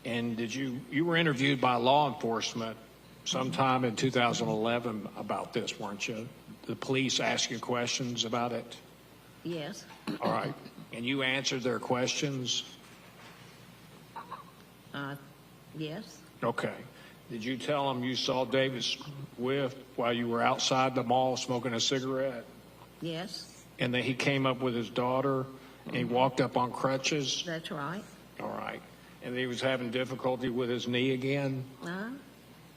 And you were interviewed by law enforcement sometime in 2011 about this, weren't you? The police asked you questions about it? Yes. All right. And you answered their questions? Yes. Okay. Did you tell them you saw David Swift while you were outside the mall smoking a cigarette? Yes. And that he came up with his daughter and he walked up on crutches? That's right. All right. And he was having difficulty with his knee again? Uh-huh.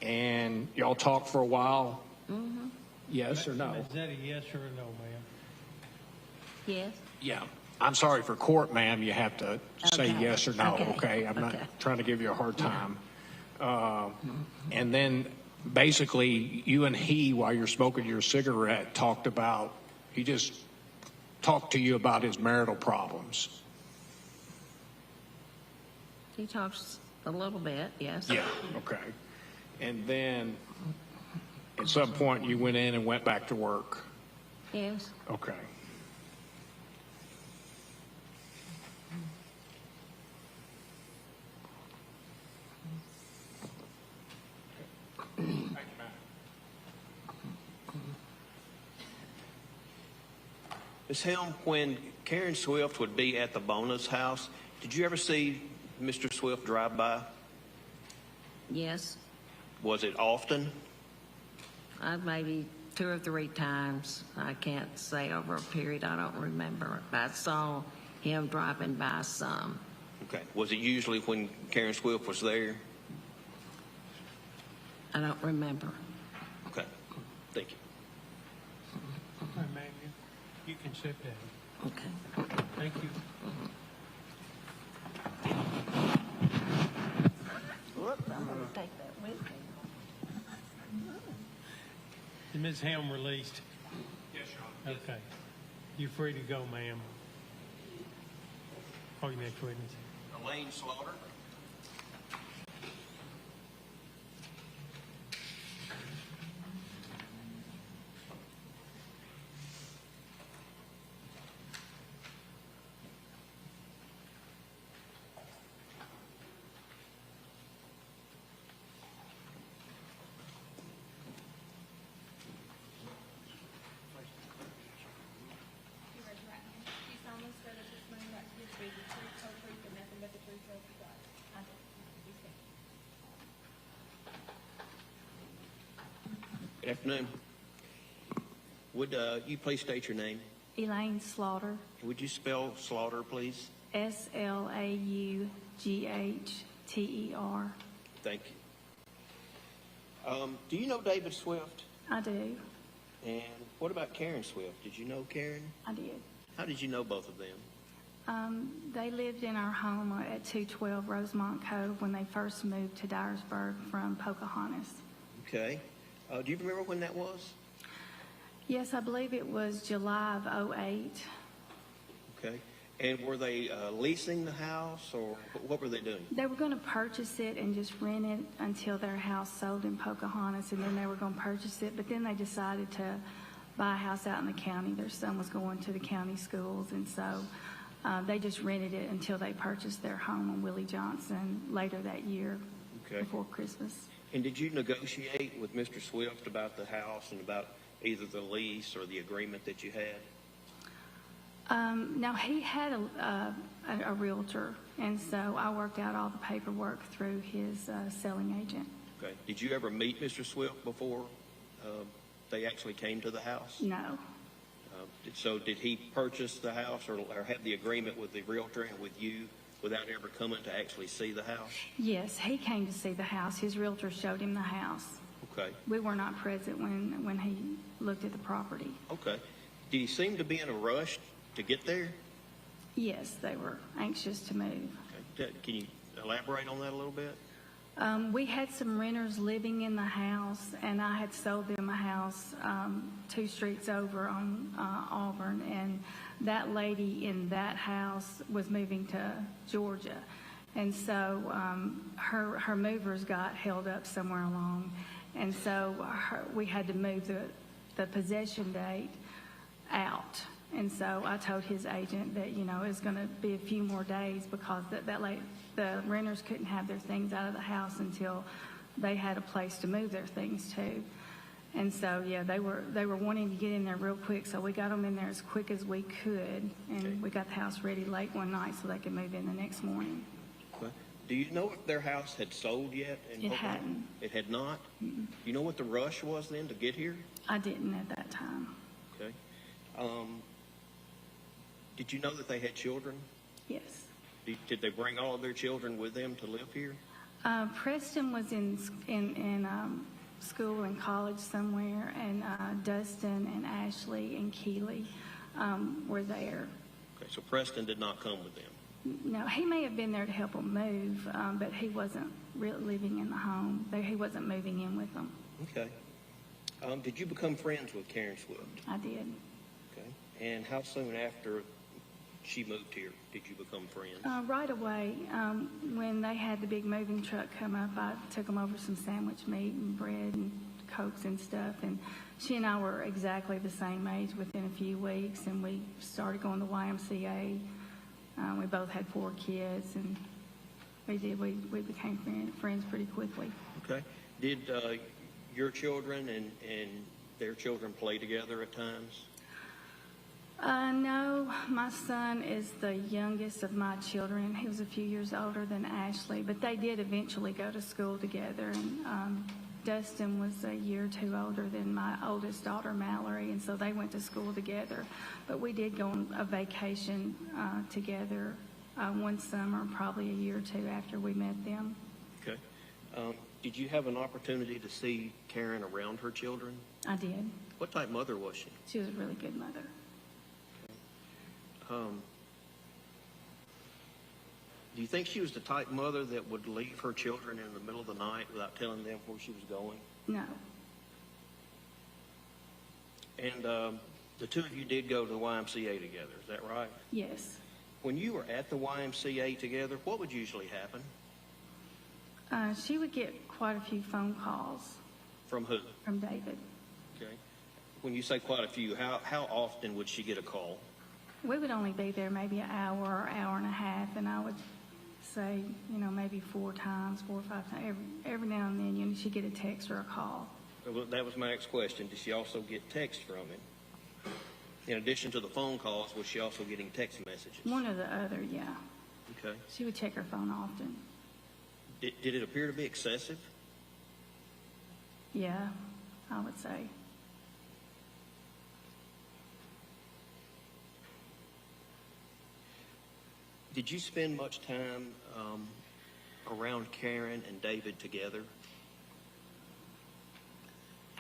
And y'all talked for a while? Mm-hmm. Yes or no? Is that a yes or a no, ma'am? Yes. Yeah. I'm sorry, for court, ma'am, you have to say Okay. yes or no, Okay. okay? I'm not Okay. trying to give you a hard time. And then basically you and he, while you're smoking your cigarette, he just talked to you about his marital problems. He talks a little bit, yes. Yeah, okay. And then at some point you went in and went back to work. Yes. Okay. Ms. Helm, when Karen Swift would be at the bonus house, did you ever see Mr. Swift drive by? Yes. Was it often? Maybe 2 or 3 times. I can't say over a period. I don't remember. I saw him driving by some. Okay. Was it usually when Karen Swift was there? I don't remember. Okay. Thank you. All right, ma'am, you can sit down. Okay. Thank you. Whoop, I'm going to take that with me. Is Ms. Helm released? Yes, Your Honor. Okay. You're free to go, ma'am. Call your next witness. Elaine Slaughter. You raise your right hand. Do you solemnly swear that testimony you're about to give today is the truth, whole truth, and nothing but the truth, so help you God? I do. Be seated. Good afternoon. Would you please state your name? Elaine Slaughter, Would you spell Slaughter, please? Slaughter. Thank you. Do you know David Swift? I do. And what about Karen Swift? Did you know Karen? I did. How did you know both of them? They lived in our home at 212 Rosemont Cove when they first moved to Dyersburg from Pocahontas. Okay. Do you remember when that was? Yes, I believe it was July of 2008. Okay. And were they leasing the house, or what were they doing? They were going to purchase it and just rent it until their house sold in Pocahontas, and then they were going to purchase it. But then they decided to buy a house out in the county. Their son was going to the county schools, and so they just rented it until they purchased their home on Willie Johnson later that year, Okay. before Christmas. And did you negotiate with Mr. Swift about the house and about either the lease or the agreement that you had? No, he had a realtor, and so I worked out all the paperwork through his selling agent. Okay. Did you ever meet Mr. Swift before they actually came to the house? No. So did he purchase the house or have the agreement with the realtor and with you without ever coming to actually see the house? Yes, he came to see the house. His realtor showed him the house. Okay. We were not present when he looked at the property. Okay. Did he seem to be in a rush to get there? Yes, they were anxious to move. Okay. Can you elaborate on that a little bit? We had some renters living in the house, and I had sold them a house 2 streets over on Auburn, and that lady in that house was moving to Georgia. And so her movers got held up somewhere along, and so we had to move the possession date out. And so I told his agent that, it was going to be a few more days because the renters couldn't have their things out of the house until they had a place to move their things to. And so, yeah, they were wanting to get in there real quick, so we got them in there as quick as we could, and we got the house ready late one night so they could move in the next morning. Okay. Do you know if their house had sold yet? It hadn't. It had not? Do you know what the rush was then to get here? I didn't at that time. Okay. Did you know that they had children? Yes. Did they bring all of their children with them to live here? Preston was in school and college somewhere, and Dustin and Ashley and Keeley were there. Okay, so Preston did not come with them. No, he may have been there to help them move, but he wasn't really living in the home. He wasn't moving in with them. Okay. Did you become friends with Karen Swift? I did. Okay. And how soon after she moved here did you become friends? Right away. When they had the big moving truck come up, I took them over some sandwich meat and bread and Cokes and stuff. And she and I were exactly the same age within a few weeks, and we started going to YMCA. We both had 4 kids, and we became friends pretty quickly. Okay. Did your children and their children play together at times? No, my son is the youngest of my children. He was a few years older than Ashley, but they did eventually go to school together. And Dustin was a year or 2 older than my oldest daughter, Mallory, and so they went to school together. But we did go on a vacation together one summer, probably a year or 2 after we met them. Okay. Did you have an opportunity to see Karen around her children? I did. What type mother was she? She was a really good mother. Do you think she was the type mother that would leave her children in the middle of the night without telling them where she was going? No. And the two of you did go to the YMCA together, is that right? Yes. When you were at the YMCA together, what would usually happen? She would get quite a few phone calls. From who? From David. Okay. When you say quite a few, how often would she get a call? We would only be there maybe an hour or hour and a half, and I would say, maybe 4 times, 4 or 5 times. Every now and then, she'd get a text or a call. Well, that was my next question. Did she also get text from him? In addition to the phone calls, was she also getting text messages? One or the other, yeah. Okay. She would check her phone often. Did it appear to be excessive? Yeah, I would say. Did you spend much time around Karen and David together?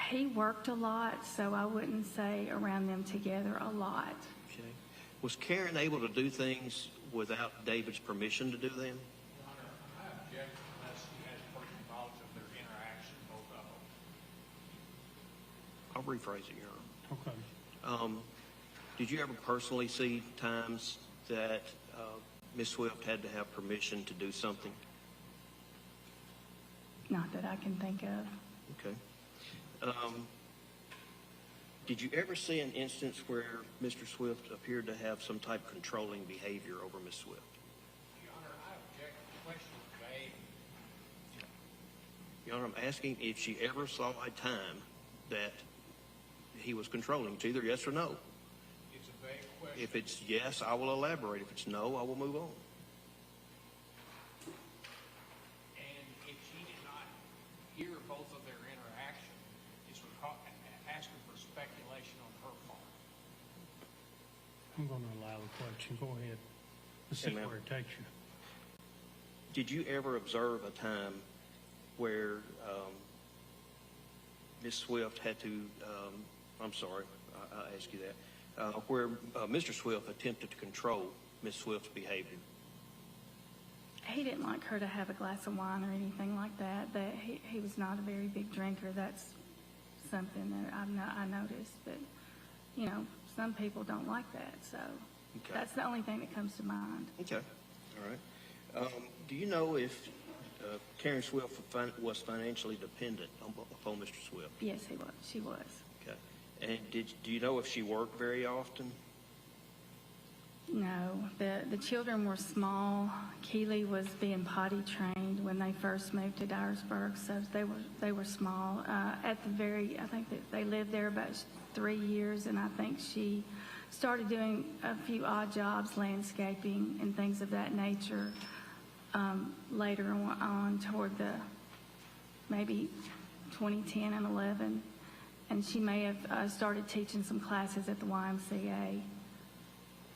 He worked a lot, so I wouldn't say around them together a lot. Okay. Was Karen able to do things without David's permission to do them? I object unless he has personal knowledge of their interaction, both of them. I'll rephrase it, Your Honor. Okay. Did you ever personally see times that Ms. Swift had to have permission to do something? Not that I can think of. Okay. Did you ever see an instance where Mr. Swift appeared to have some type of controlling behavior over Miss Swift? Your Honor, I object. The question is vague. Your Honor, I'm asking if she ever saw a time that he was controlling. It's either yes or no. It's a vague question. If it's yes, I will elaborate. If it's no, I will move on. And if she did not hear both of their interaction, it's asking for speculation on her part. I'm going to allow the question. Go ahead. Let's see Okay, ma'am. where it takes you. Did you ever observe a time where Ms. Swift had to, I'm sorry, I asked you that, where Mr. Swift attempted to control Ms. Swift's behavior? He didn't like her to have a glass of wine or anything like that. That he was not a very big drinker. That's something that I noticed. But, you know, some people don't like that. So Okay. that's the only thing that comes to mind. Okay. All right. Do you know if Karen Swift was financially dependent upon Mr. Swift? Yes, he was. She was. Okay. And do you know if she worked very often? No, the children were small. Keely was being potty trained when they first moved to Dyersburg, so they were small. I think that they lived there about 3 years, and I think she started doing a few odd jobs, landscaping and things of that nature, later on toward the maybe 2010 and 11, and she may have started teaching some classes at the YMCA.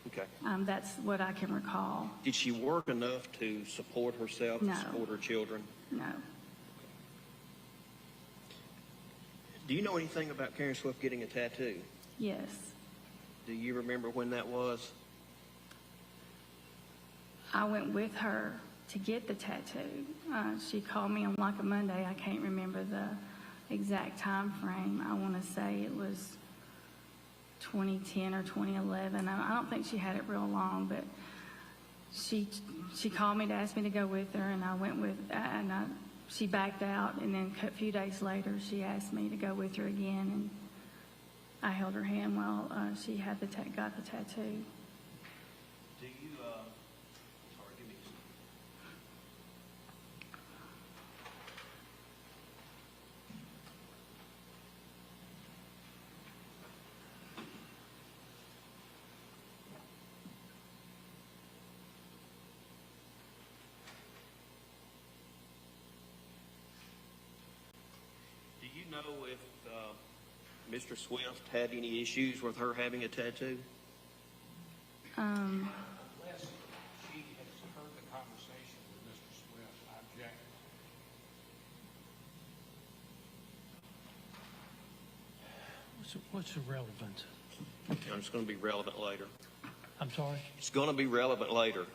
Okay. That's what I can recall. Did she work enough to support herself No. and support her children? No. Do you know anything about Karen Swift getting a tattoo? Yes. Do you remember when that was? I went with her to get the tattoo. She called me on like a Monday. I can't remember the exact time frame. I want to say it was 2010 or 2011. I don't think she had it real long, but she called me to ask me to go with her, and I went with, she backed out, and then a few days later she asked me to go with her again, and I held her hand while she had got the tattoo. Do you, sorry, give me a second. Do you know if Mr. Swift had any issues with her having a tattoo? Unless she has heard the conversation with Mr. Swift, I object. What's the relevance? It's going to be relevant later. I'm sorry? It's going to be relevant later.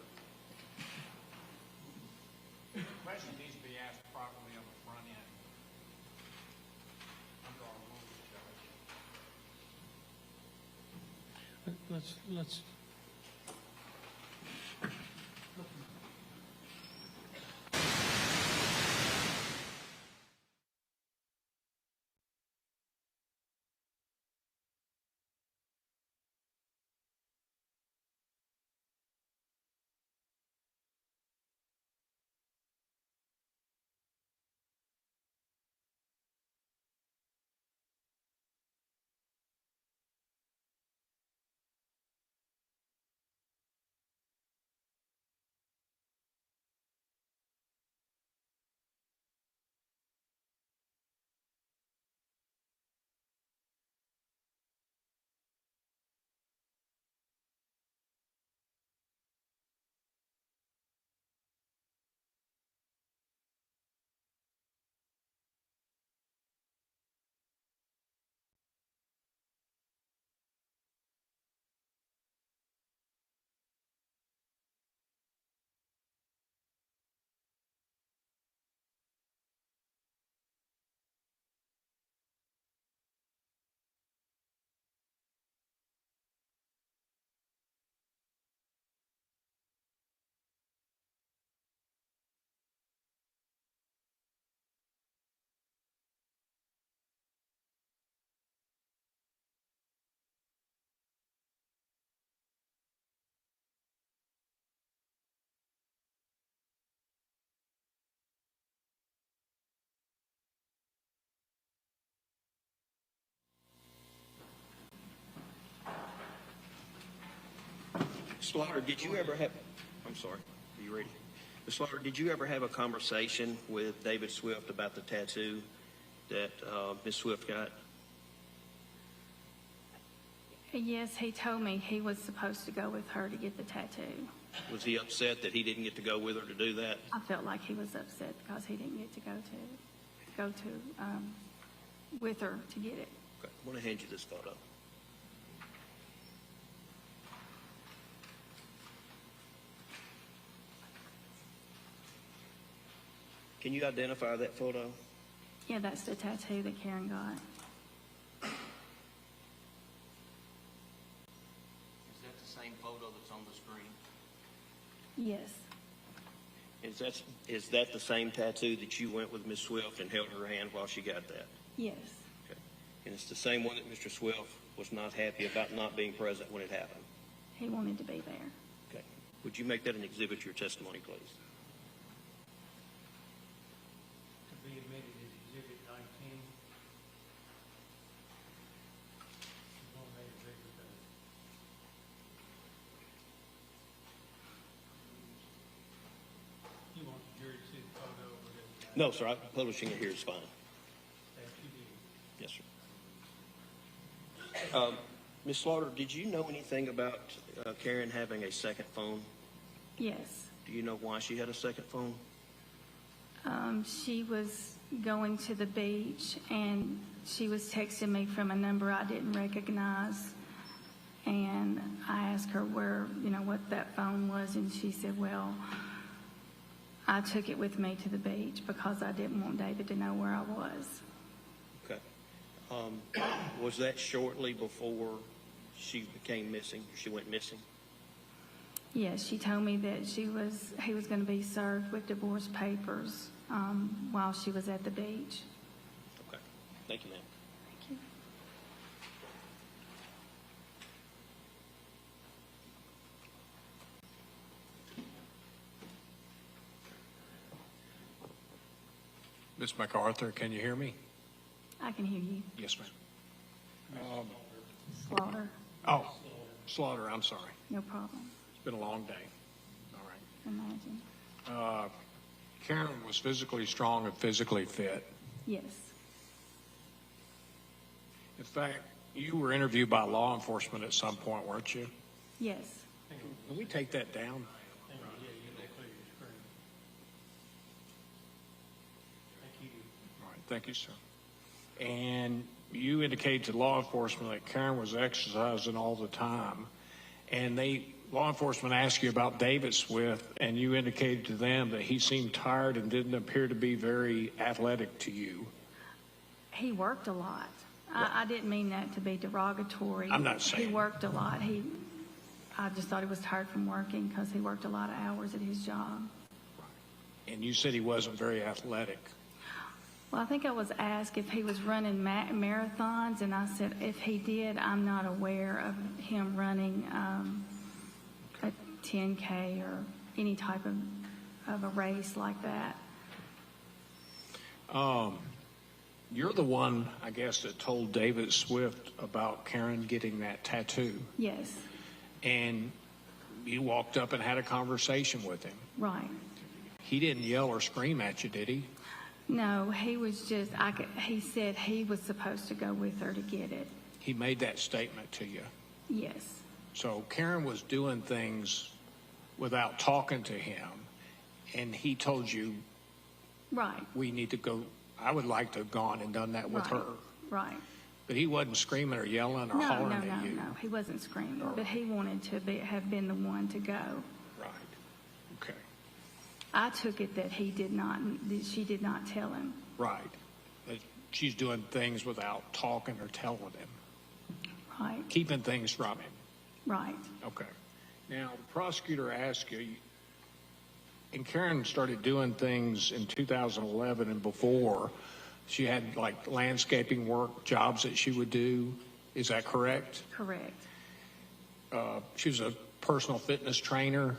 The question needs to be asked properly on the front end. Under our rules, Judge. Let's Slaughter, did you ever have, I'm sorry, are you ready? Ms. Slaughter, did you ever have a conversation with David Swift about the tattoo that Ms. Swift got? Yes, he told me he was supposed to go with her to get the tattoo. Was he upset that he didn't get to go with her to do that? I felt like he was upset because he didn't get to go with her to get it. Okay, I want to hand you this photo. Can you identify that photo? Yeah, that's the tattoo that Karen got. Is that the same photo that's on the screen? Yes. Is that the same tattoo that you went with Miss Swift and held her hand while she got that? Yes. Okay. And it's the same one that Mr. Swift was not happy about not being present when it happened? He wanted to be there. Okay. Would you make that an exhibit to your testimony, please? To be admitted as Exhibit 19. You want the jury to see the photo over there? No, sir. Publishing it here is fine. That you did. Yes, sir. Ms. Slaughter, did you know anything about Karen having a second phone? Yes. Do you know why she had a second phone? She was going to the beach and she was texting me from a number I didn't recognize. And I asked her what that phone was, and she said, well, I took it with me to the beach because I didn't want David to know where I was. Okay. Was that shortly before she became missing? She went missing? Yes, she told me that he was going to be served with divorce papers while she was at the beach. Okay. Thank you, ma'am. Thank you. Ms. MacArthur, can you hear me? I can hear you. Yes, ma'am. Slaughter. Oh, Slaughter, I'm sorry. No problem. It's been a long day. All right. Imagine. Karen was physically strong and physically fit. Yes. In fact, you were interviewed by law enforcement at some point, weren't you? Yes. Can we take that down? All right, thank you, sir. And you indicated to law enforcement that Karen was exercising all the time, and law enforcement asked you about David Swift, and you indicated to them that he seemed tired and didn't appear to be very athletic to you. He worked a lot. I didn't mean that to be derogatory. I'm not saying. He worked a lot. I just thought he was tired from working because he worked a lot of hours at his job. And you said he wasn't very athletic. Well, I think I was asked if he was running marathons, and I said if he did, I'm not aware of him running a 10K or any type of a race like that. You're the one, I guess, that told David Swift about Karen getting that tattoo. Yes. And you walked up and had a conversation with him. Right. He didn't yell or scream at you, did he? No, he was just, he said he was supposed to go with her to get it. He made that statement to you. Yes. So Karen was doing things without talking to him, and he told you, right, we need to go. I would like to have gone and done that with her. Right. But he wasn't screaming or yelling or hollering at you. No, he wasn't screaming, but he wanted to have been the one to go. Right. Okay. I took it that she did not tell him. Right. That she's doing things without talking or telling him. Right. Keeping things from him. Right. Okay. Now, the prosecutor asked you, and Karen started doing things in 2011 and before. She had like landscaping work, jobs that she would do. Is that correct? Correct. She was a personal fitness trainer.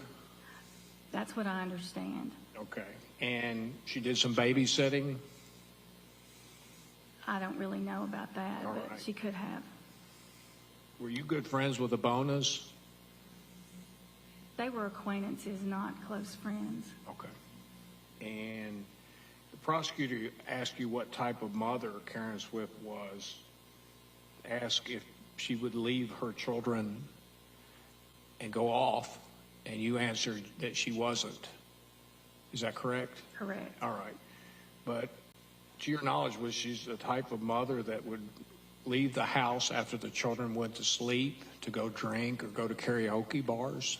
That's what I understand. Okay. And she did some babysitting. I don't really know about that, All but right. she could have. Were you good friends with the Bonas? They were acquaintances, not close friends. Okay. And the prosecutor asked you what type of mother Karen Swift was, asked if she would leave her children and go off, and you answered that she wasn't. Is that correct? Correct. All right. But to your knowledge, was she the type of mother that would leave the house after the children went to sleep to go drink or go to karaoke bars?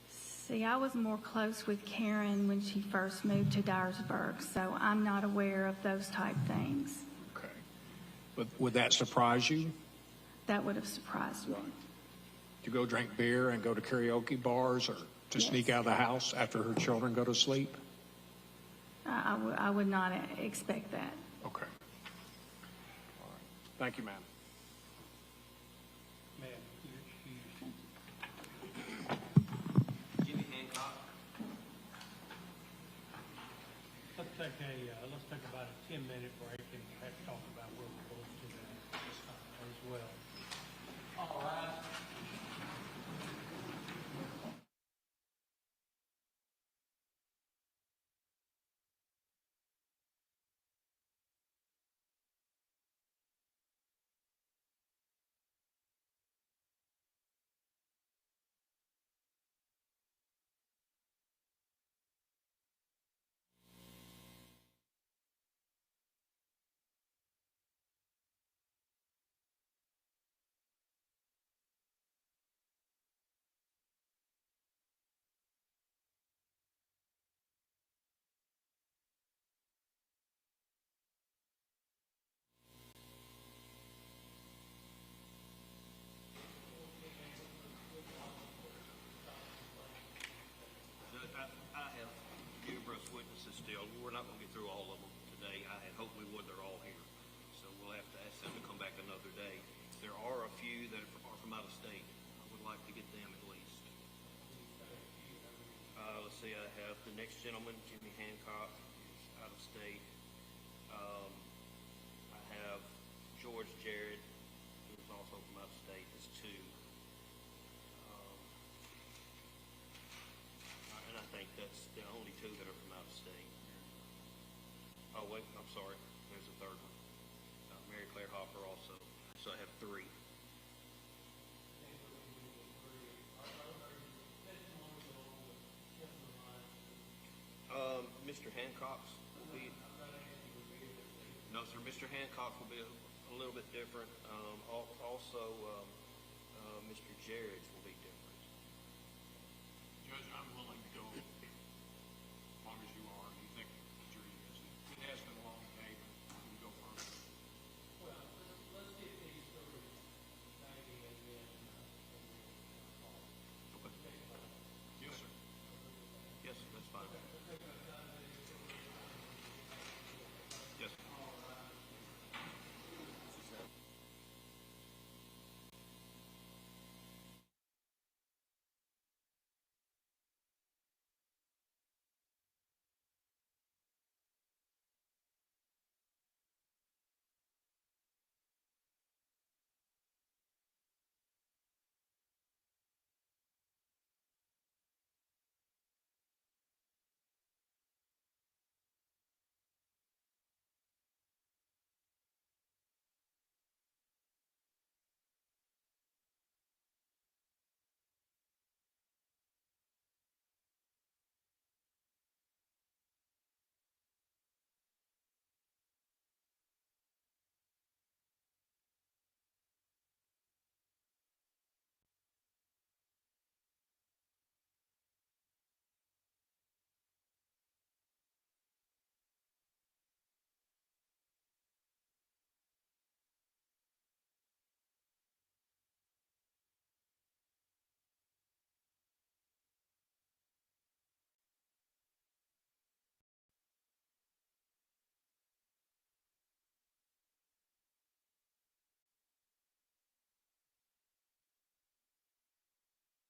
See, I was more close with Karen when she first moved to Dyersburg, so I'm not aware of those type things. Okay. But would that surprise you? That would have surprised me. To go drink beer and go to karaoke bars, or to sneak out of the house after her children go to sleep? I would not expect that. Okay. All right. Thank you, ma'am. Jimmy Hancock. Let's take about a 10-minute break and have to talk about where we're going to that as well. All right. I have numerous witnesses still. We're not going to get through all of them today. I had hoped we would. They're all here. So we'll have to ask them to come back another day. There are a few that are from out of state. I would like to get them at least. Let's see. I have the next gentleman, Jimmy Hancock, is out of state. I have George Jarrett, who's also from out of state. That's two. And I think that's the only two that are from out of state. Oh, wait, I'm sorry. There's a third one. Mary Claire Hopper also. So I have three. Mr. Hancock's will be... No, sir. Mr. Hancock will be a little bit different. Also, Mr. Jarrett's will be different. Judge, I'm willing to go as long as you are. Do you think the jury is? It has been a long day, but we can go further. Well, let's get these three, maybe, and then Yes, sir. Yes, sir, that's fine. Yes.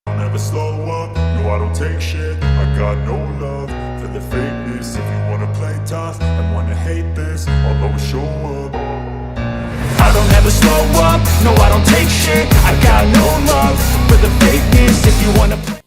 I'll never slow up, no I don't take shit. I got no love for the fakeness. If you wanna play tough and wanna hate this, I'll always show up. I don't ever slow up, no I don't take shit. I got no love for the fakeness. If you wanna play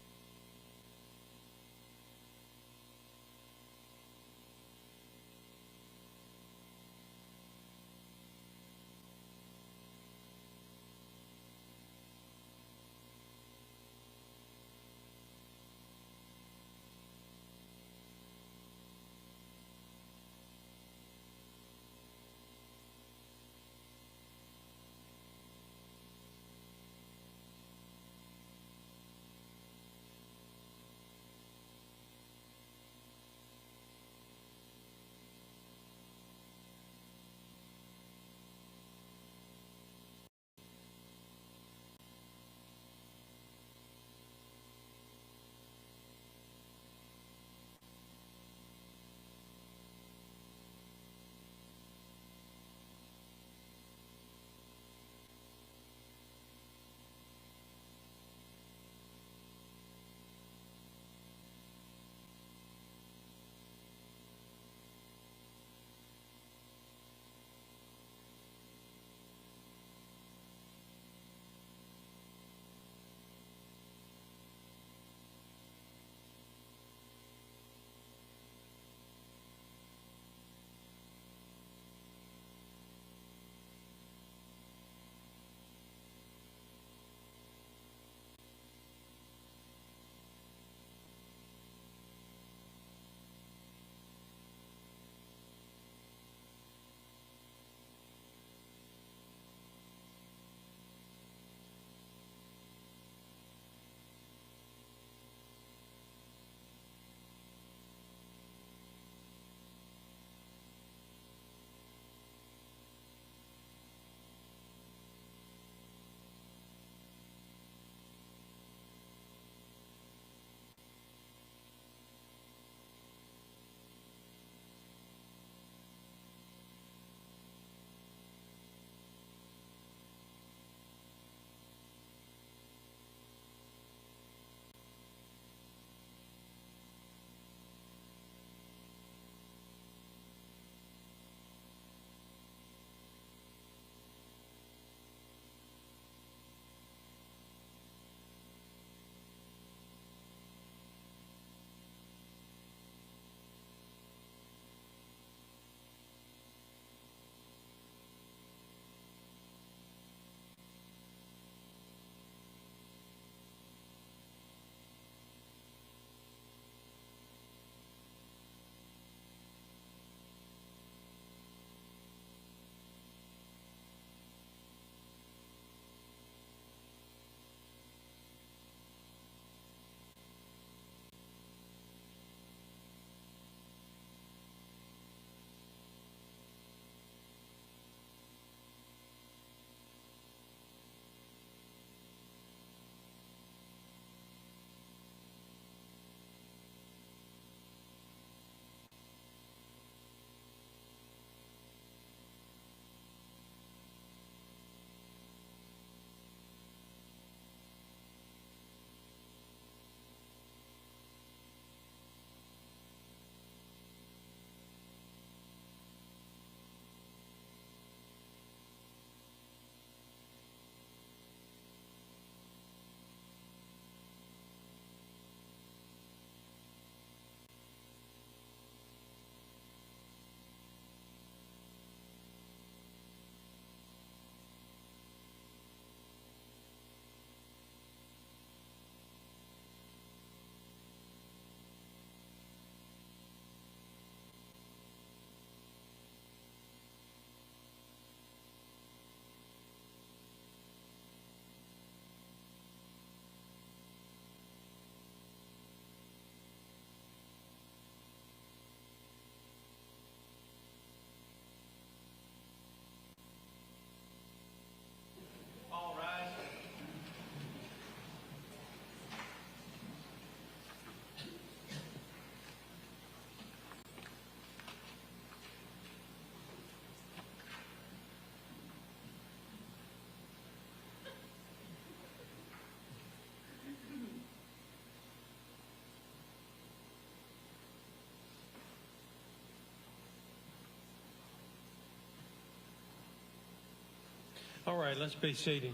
All right, let's be seated.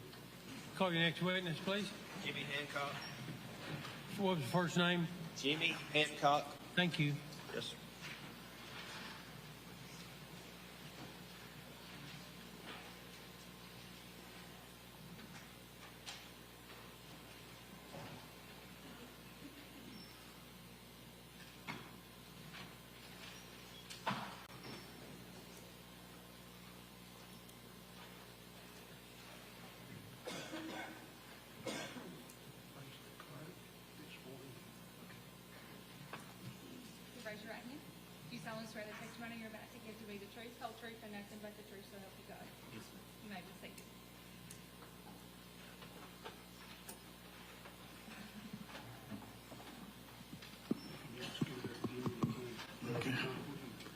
Call your next witness, please. Jimmy Hancock. What was your first name? Jimmy Hancock. Thank you. Yes, sir. Raise your right hand. Do you solemnly swear the testimony you're about to give to be the truth, whole truth, and nothing but the truth, so help you God? Yes, sir. You may be seated.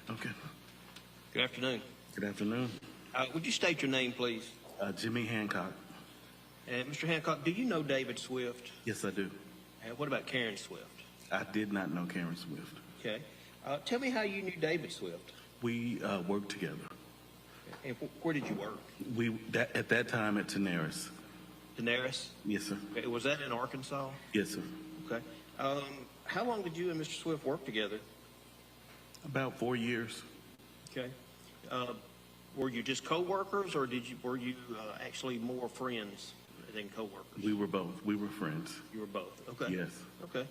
Okay. Good afternoon. Good afternoon. Would you state your name, please? Jimmy Hancock. And Mr. Hancock, do you know David Swift? Yes, I do. And what about Karen Swift? I did not know Karen Swift. Okay. Tell me how you knew David Swift. We worked together. And where did you work? At that time at Daenerys. Daenerys? Yes, sir. Okay, was that in Arkansas? Yes, sir. Okay. How long did you and Mr. Swift work together? About 4 years. Okay. Were you just co-workers, or were you actually more friends than co-workers? We were both. We were friends. You were both. Okay. Yes. Okay.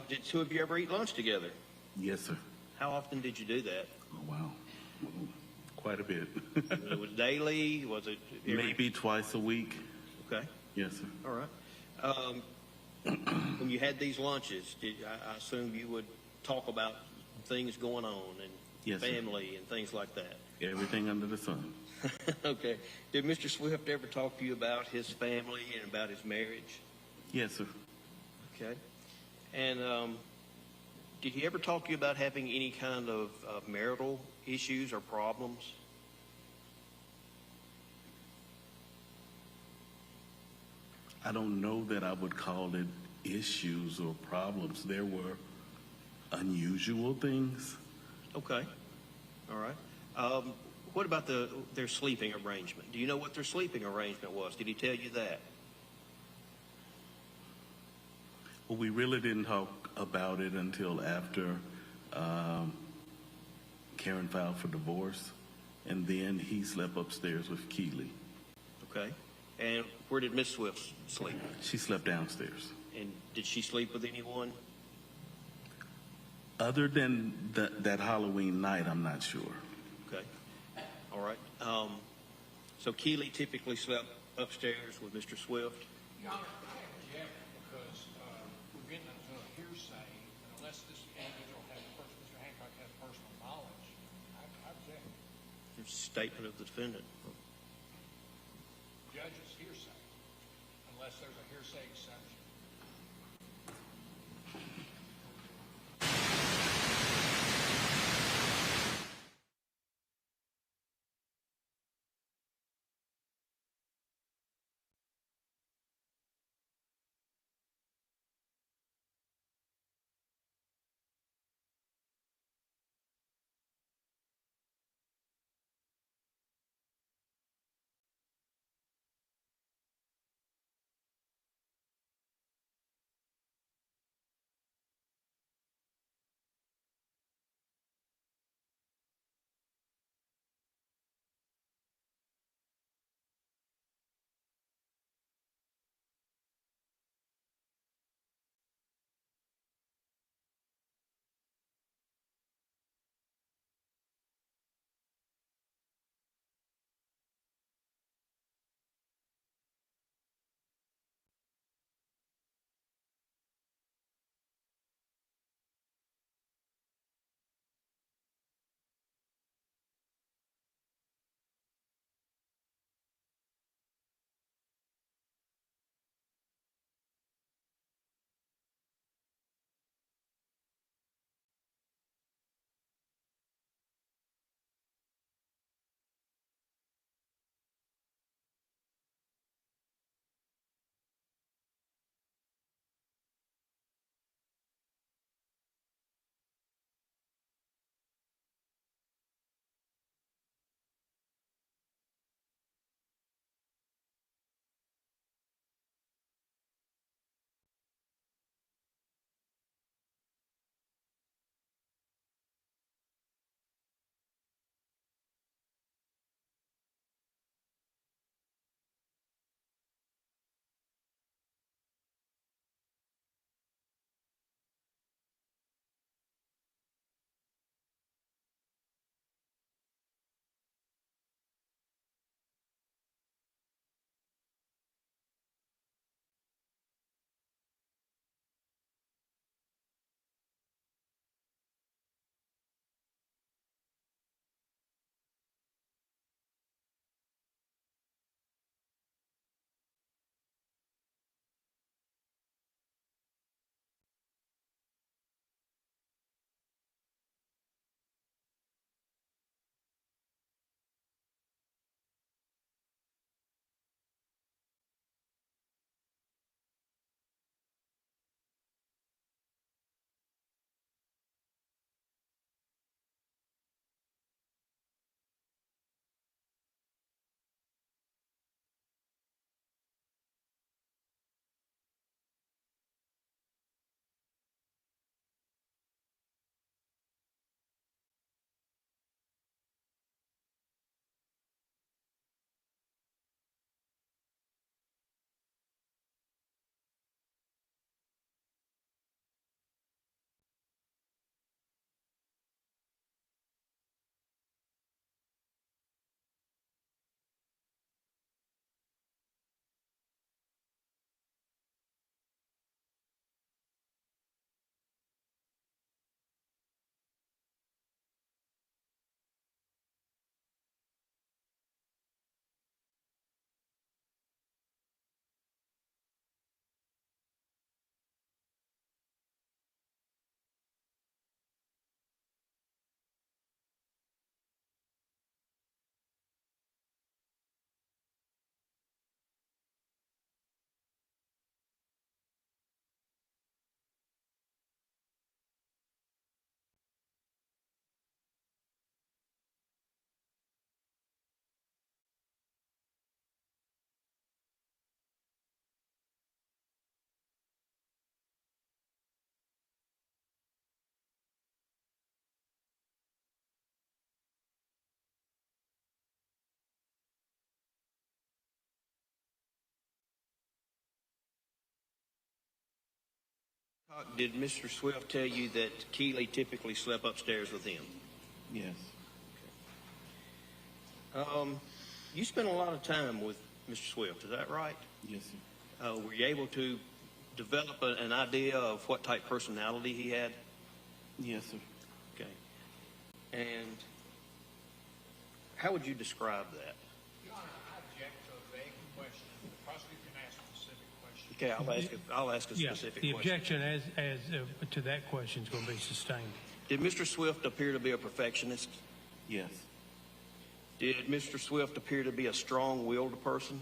Did two of you ever eat lunch together? Yes, sir. How often did you do that? Oh, wow. Quite a bit. It was daily? Was it Maybe twice a week. Okay. Yes, sir. All right. When you had these lunches, I assume you would talk about things going on and Yes, sir. family and things like that? Everything under the sun. Okay. Did Mr. Swift ever talk to you about his family and about his marriage? Yes, sir. Okay. And did he ever talk to you about having any kind of marital issues or problems? I don't know that I would call it issues or problems. There were unusual things. Okay. All right. What about their sleeping arrangement? Do you know what their sleeping arrangement was? Did he tell you that? Well, we really didn't talk about it until after Karen filed for divorce, and then he slept upstairs with Keeley. Okay. And where did Miss Swift sleep? She slept downstairs. And did she sleep with anyone? Other than that Halloween night, I'm not sure. Okay. All right. So Keeley typically slept upstairs with Mr. Swift? Your Honor, yeah, because we're getting into a hearsay, and unless this individual Mr. Hancock has personal knowledge, I object. Statement of the defendant. Judge's hearsay, unless there's a hearsay exception. Did Mr. Swift tell you that Keeley typically slept upstairs with him? Yes. You spent a lot of time with Mr. Swift, is that right? Yes, sir. Were you able to develop an idea of what type personality he had? Yes, sir. Okay. And how would you describe that? Your Honor, I object to a vague question. The prosecutor can ask a specific question. Okay, I'll ask a specific the question. objection as to that question is going to be sustained. Did Mr. Swift appear to be a perfectionist? Yes. Did Mr. Swift appear to be a strong-willed person?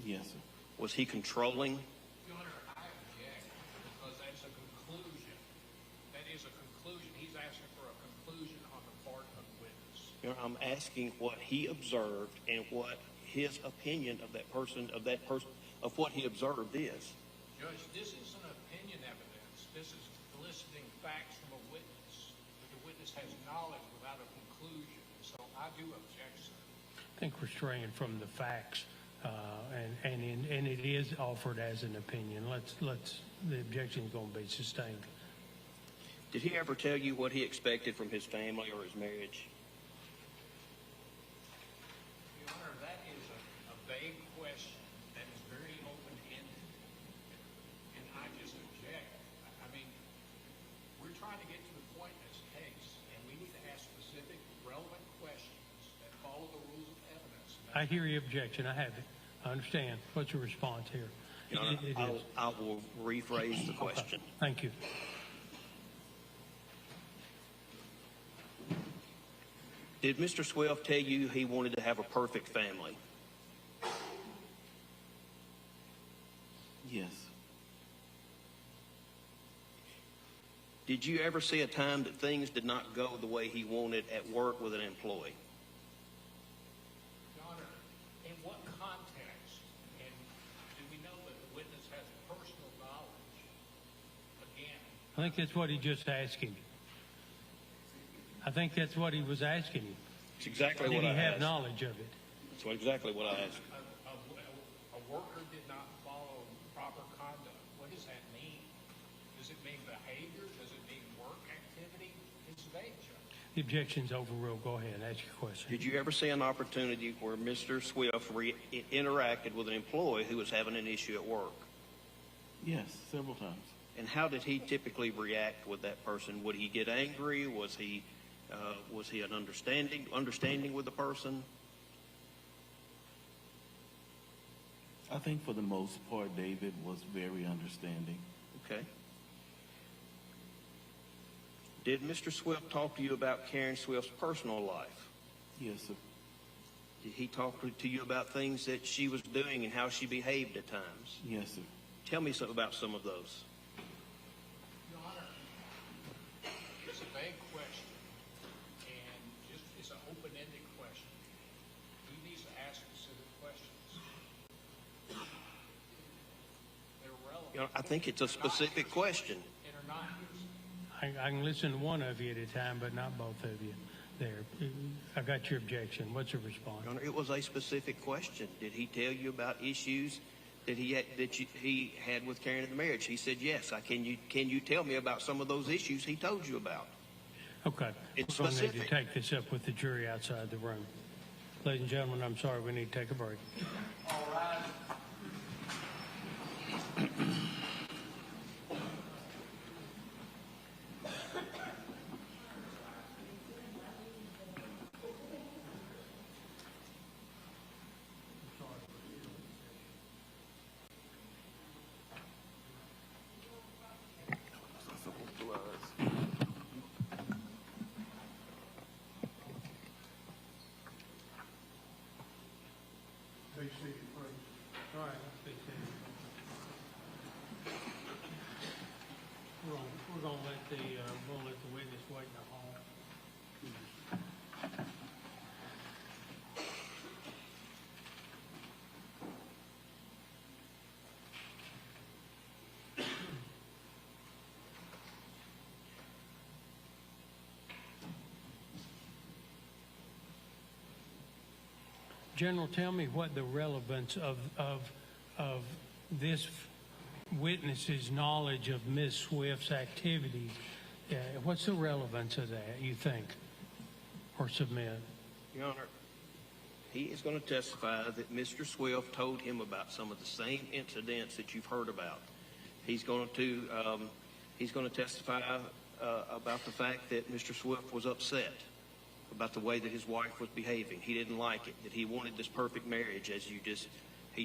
Yes, sir. Was he controlling? Your Honor, I object because that's a conclusion. That is a conclusion. He's asking for a conclusion on the part of the witness. You know, I'm asking what he observed and what his opinion of that person, of what he observed is. Judge, this isn't opinion evidence. This is eliciting facts from a witness. The witness has knowledge without a conclusion. So I do object, sir. I think we're straying from the facts, and it is offered as an opinion. The objection is going to be sustained. Did he ever tell you what he expected from his family or his marriage? Your Honor, that is a vague question that is very open-ended, and I just object. I mean, we're trying to get to the point in this case, and we need to ask specific, relevant questions that follow the rules of evidence. I hear your objection. I have it. I understand. What's your response here? Your Honor, It is. I will rephrase the question. Thank you. Did Mr. Swift tell you he wanted to have a perfect family? Yes. Did you ever see a time that things did not go the way he wanted at work with an employee? Your Honor, in what context, and do we know that the witness has personal knowledge? Again, I think that's what he just asking you. I think that's what he was asking you. It's exactly Did what he I have asked. knowledge of it? That's exactly what I asked. a worker did not follow proper conduct. What does that mean? Does it mean behavior? Does it mean work activity? It's vague, Judge. The objection's overruled. Go ahead. Ask your question. Did you ever see an opportunity where Mr. Swift interacted with an employee who was having an issue at work? Yes, several times. And how did he typically react with that person? Would he get angry? Was he an understanding with the person? I think for the most part, David was very understanding. Okay. Did Mr. Swift talk to you about Karen Swift's personal life? Yes, sir. Did he talk to you about things that she was doing and how she behaved at times? Yes, sir. Tell me something about some of those. Your Honor, it's a vague question, and it's an open-ended question. He needs to ask specific questions. They're relevant. You know, I think it's a specific question. And are not. I can listen to one of you at a time, but not both of you. There. I got your objection. What's your response? Your Honor, it was a specific question. Did he tell you about issues that he had with Karen in the marriage? He said yes. Can you tell me about some of those issues he told you about? Okay. It's We're going to need specific. to take this up with the jury outside the room. Ladies and gentlemen, I'm sorry. We need to take a break. All right. All right, let's be seated. We're going to let the witness wait in the hall. General, tell me what the relevance of this witness's knowledge of Ms. Swift's activities, what's the relevance of that, you think, or submit? Your Honor, he is going to testify that Mr. Swift told him about some of the same incidents that you've heard about. He's going to testify about the fact that Mr. Swift was upset about the way that his wife was behaving. He didn't like it, that he wanted this perfect marriage, as he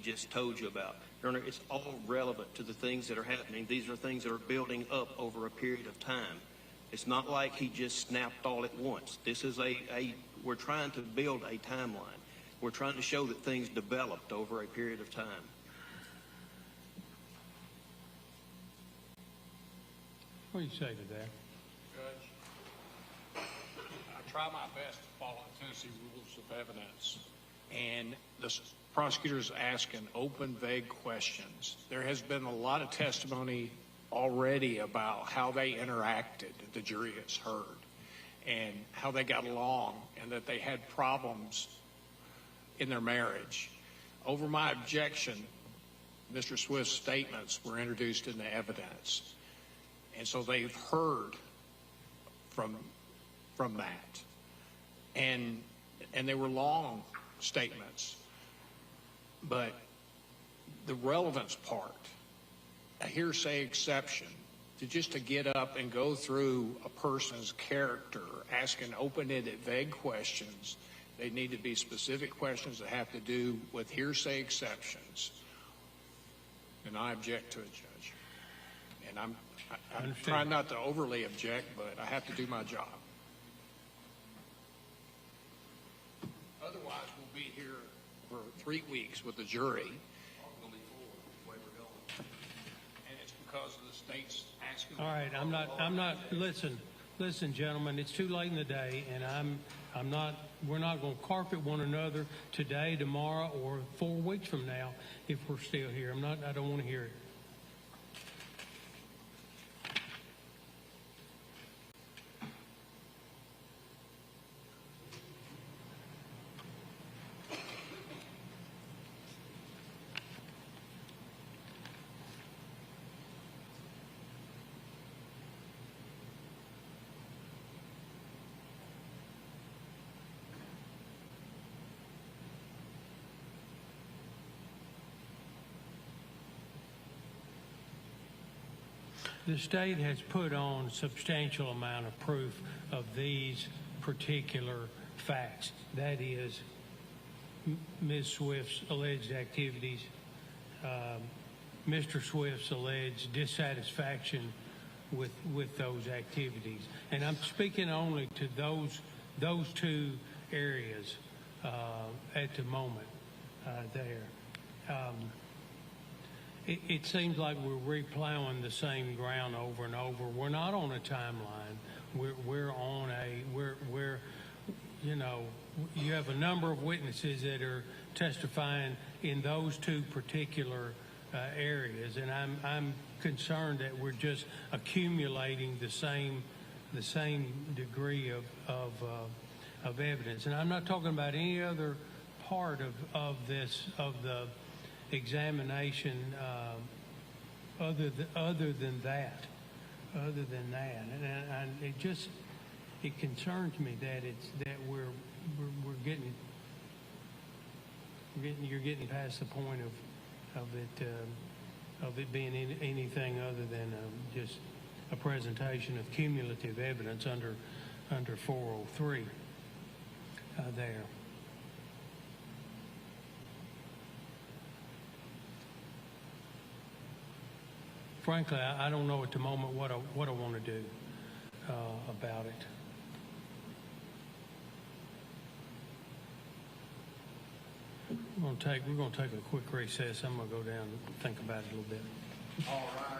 just told you about. Your Honor, it's all relevant to the things that are happening. These are things that are building up over a period of time. It's not like he just snapped all at once. This is we're trying to build a timeline. We're trying to show that things developed over a period of time. What do you say to that? Judge, I try my best to follow Tennessee rules of evidence, and the prosecutor's asking open, vague questions. There has been a lot of testimony already about how they interacted, the jury has heard, and how they got along, and that they had problems in their marriage. Over my objection, Mr. Swift's statements were introduced into evidence. And so they've heard from that. And they were long statements. But the relevance part, a hearsay exception, to get up and go through a person's character, asking open-ended, vague questions. They need to be specific questions that have to do with hearsay exceptions. And I object to it, Judge. And I'm trying not to overly object, but I have to do my job. Otherwise, we'll be here for 3 weeks with the jury. And it's because of the state's asking. All right, I'm not, listen, gentlemen, it's too late in the day, and we're not going to carpet one another today, tomorrow, or 4 weeks from now if we're still here. I don't want to hear it. The state has put on a substantial amount of proof of these particular facts. That is, Ms. Swift's alleged activities, Mr. Swift's alleged dissatisfaction with those activities. And I'm speaking only to those two areas at the moment there. It seems like we're replowing the same ground over and over. We're not on a timeline. We're on you have a number of witnesses that are testifying in those two particular areas, and I'm concerned that we're just accumulating the same degree of evidence. And I'm not talking about any other part of the examination other than that, and it concerns me that you're getting past the point of it being anything other than just a presentation of cumulative evidence under 403 there. Frankly, I don't know at the moment what I want to do about it. We're going to take a quick recess. I'm going to go down and think about it a little bit. All right.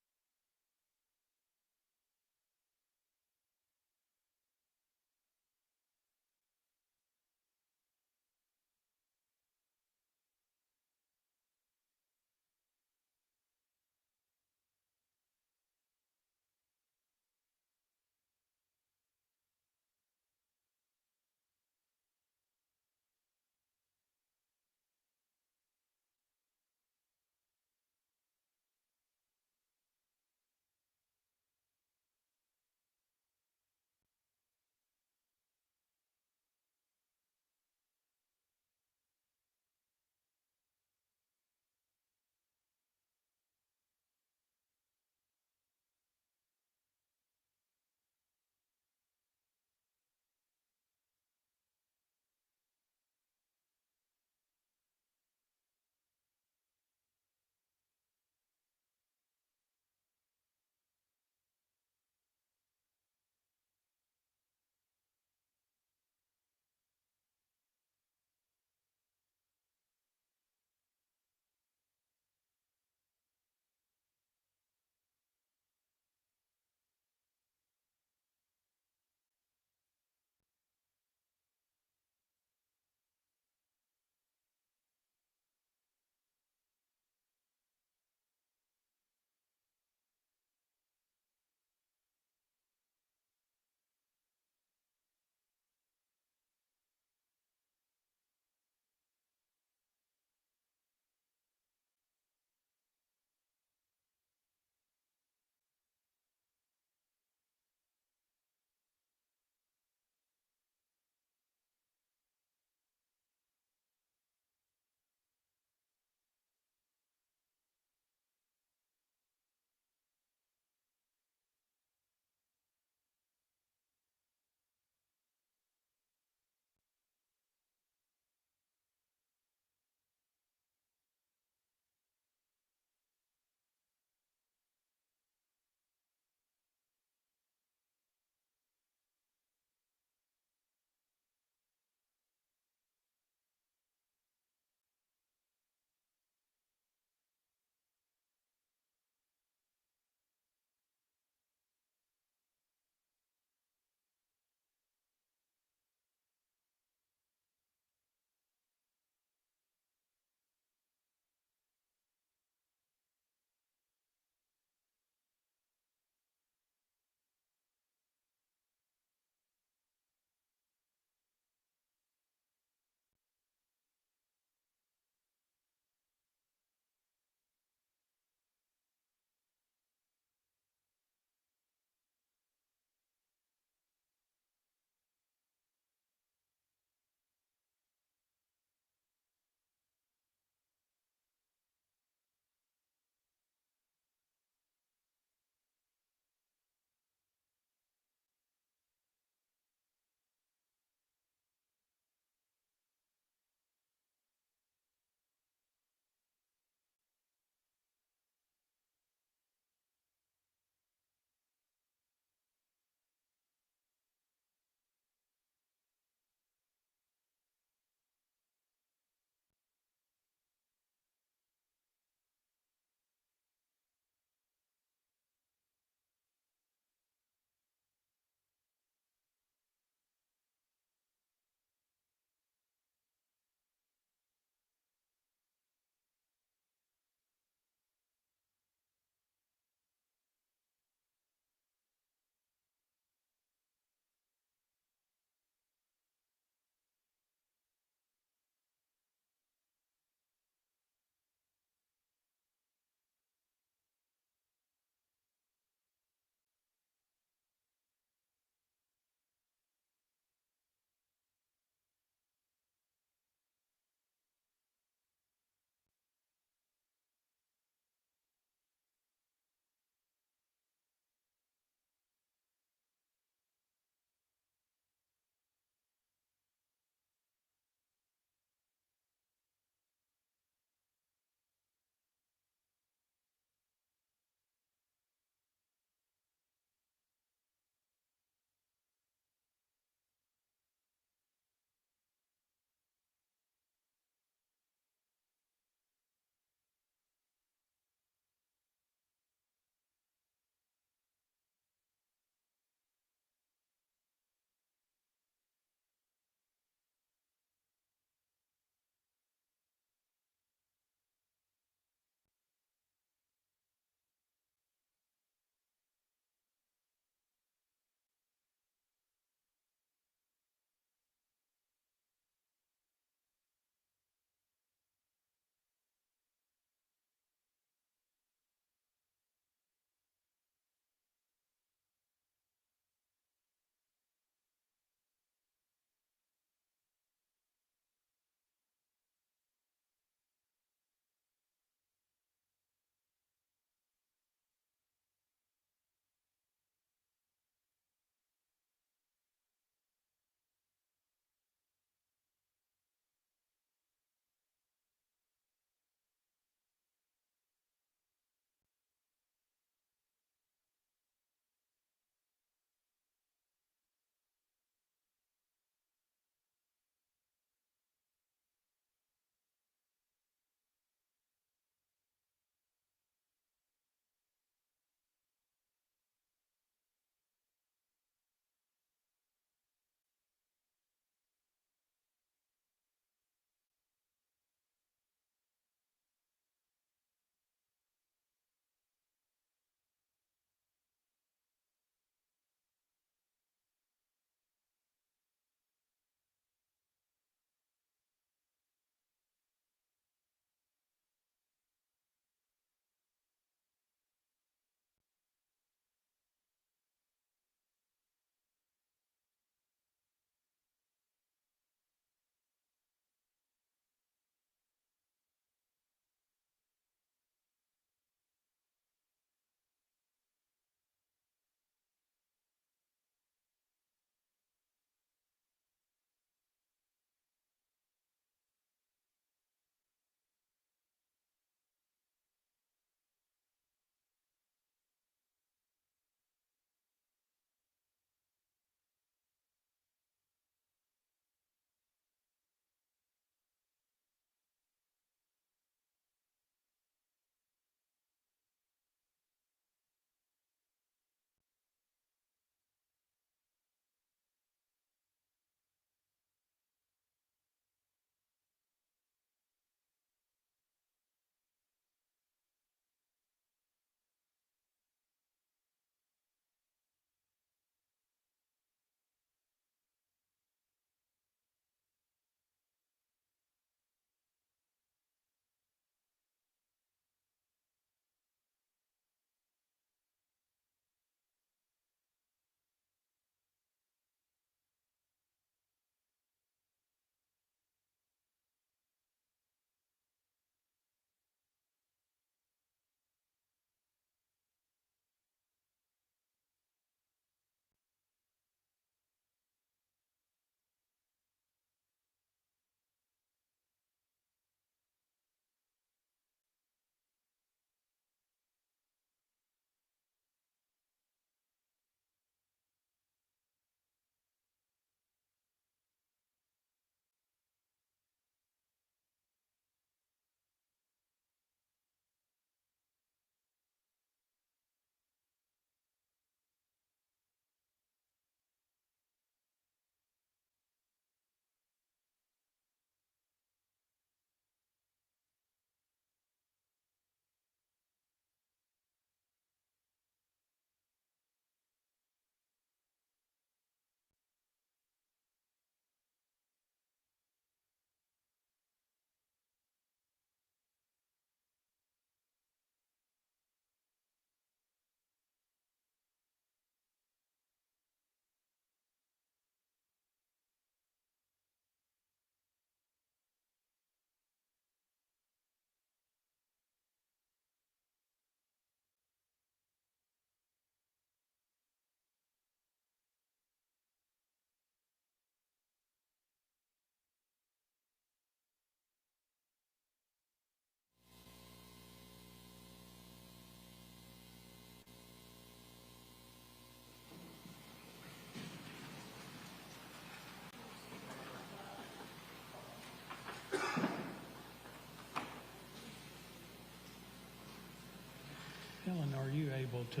able to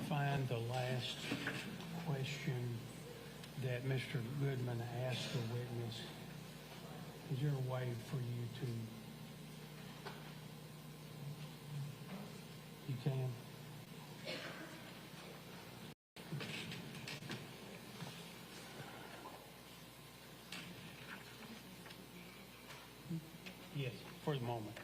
find the last question that Mr. Goodman asked the witness, is there a way for you to? You can. Yes, for the moment.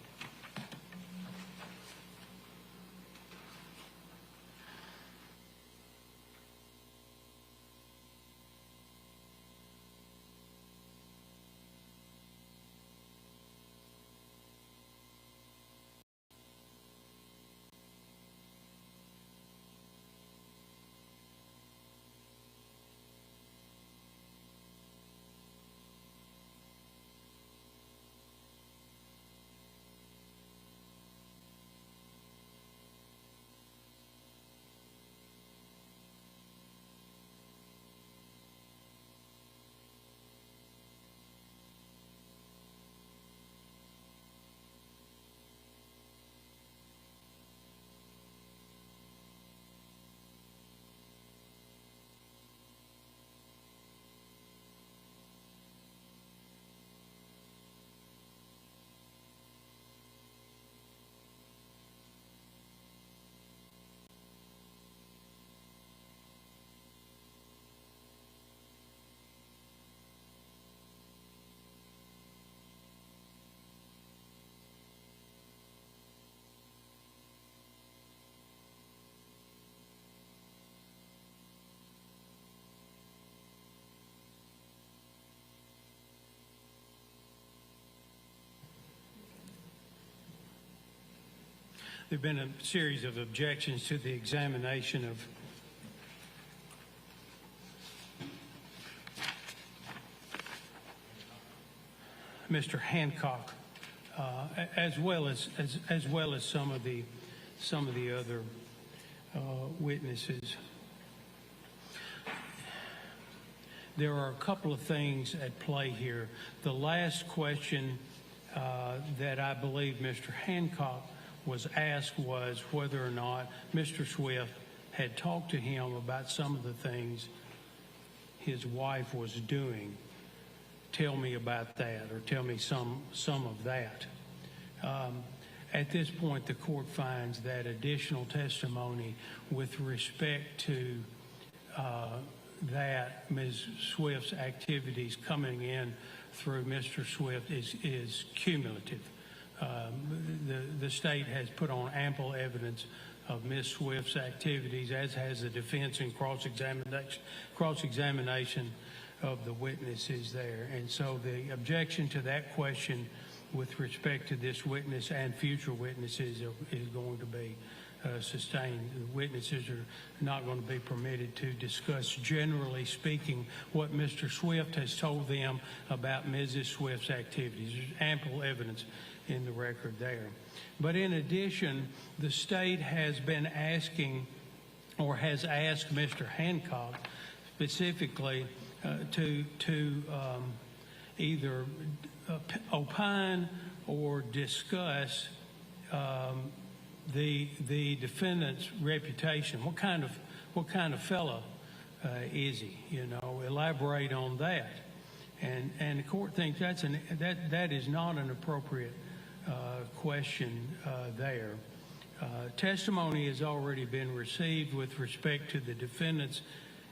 There have been a series of objections to the examination of Mr. Hancock, as well as some of the other witnesses. There are a couple of things at play here. The last question that I believe Mr. Hancock was asked was whether or not Mr. Swift had talked to him about some of the things his wife was doing. Tell me about that, or tell me some of that. At this point, the court finds that additional testimony with respect to that Ms. Swift's activities coming in through Mr. Swift is cumulative. The state has put on ample evidence of Ms. Swift's activities, as has the defense in cross-examination of the witnesses there. And so the objection to that question with respect to this witness and future witnesses is going to be sustained. The witnesses are not going to be permitted to discuss, generally speaking, what Mr. Swift has told them about Mrs. Swift's activities. There's ample evidence in the record there. But in addition, the state has been asking, or has asked Mr. Hancock specifically to either opine or discuss the defendant's reputation. What kind of fellow is he? You know, elaborate on that. And the court thinks that is not an appropriate question there. Testimony has already been received with respect to the defendant's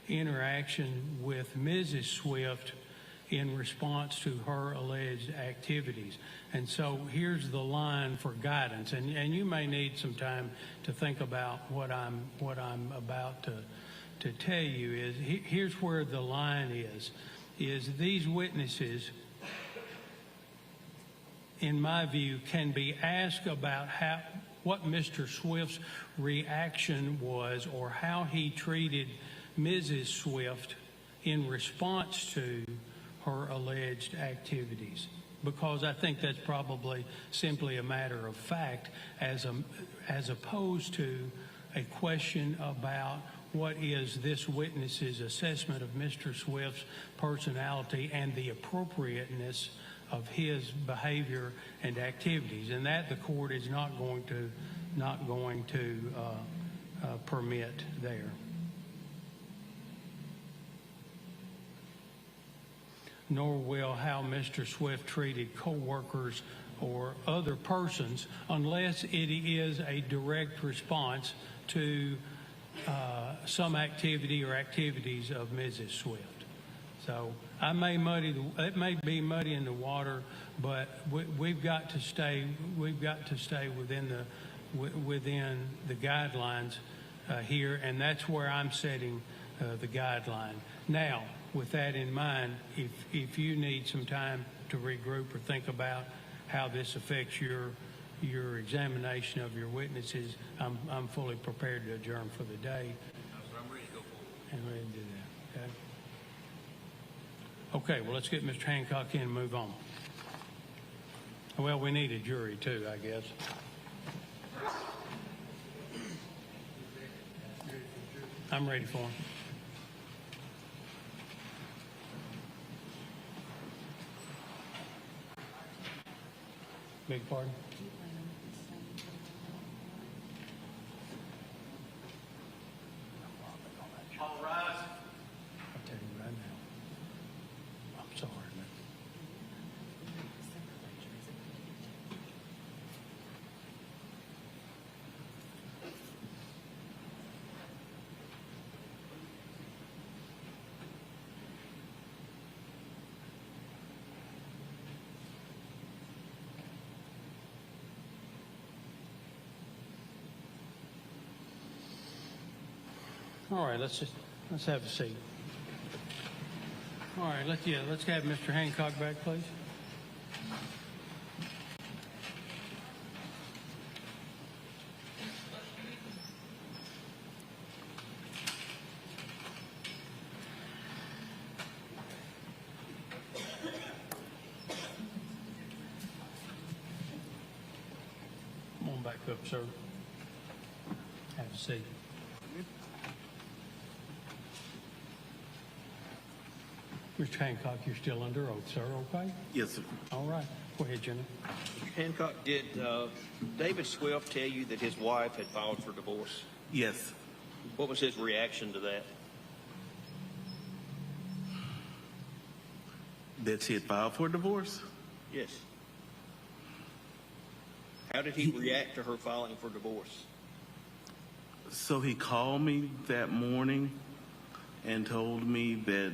interaction with Mrs. Swift in response to her alleged activities. And so here's the line for guidance, and you may need some time to think about what I'm about to tell you. Is here's where the line is these witnesses, in my view, can be asked about what Mr. Swift's reaction was, or how he treated Mrs. Swift in response to her alleged activities, because I think that's probably simply a matter of fact, as opposed to a question about what is this witness's assessment of Mr. Swift's personality and the appropriateness of his behavior and activities, and that the court is not going to permit there. Nor will how Mr. Swift treated co-workers or other persons unless it is a direct response to some activity or activities of Mrs. Swift. So it may be muddy in the water, but we've got to stay within the guidelines here, and that's where I'm setting the guideline. Now, with that in mind, if you need some time to regroup or think about how this affects your examination of your witnesses, I'm fully prepared to adjourn for the day. I'm ready to go forward. And ready to do that. Okay. Okay. Well, let's get Mr. Hancock in and move on. Well, we need a jury too, I guess. I'm ready for him. Beg pardon? All rise. I'll tell you right now. I'm sorry, man. All right, let's have a seat. All right, let's have Mr. Hancock back, please. Come on back up, sir. Have a seat. Mr. Hancock, you're still under oath, sir, okay? Yes, sir. All right. Go ahead, Jenny. Mr. Hancock, did David Swift tell you that his wife had filed for divorce? Yes. What was his reaction to that? That she had filed for divorce? Yes. How did he react to her filing for divorce? So he called me that morning and told me that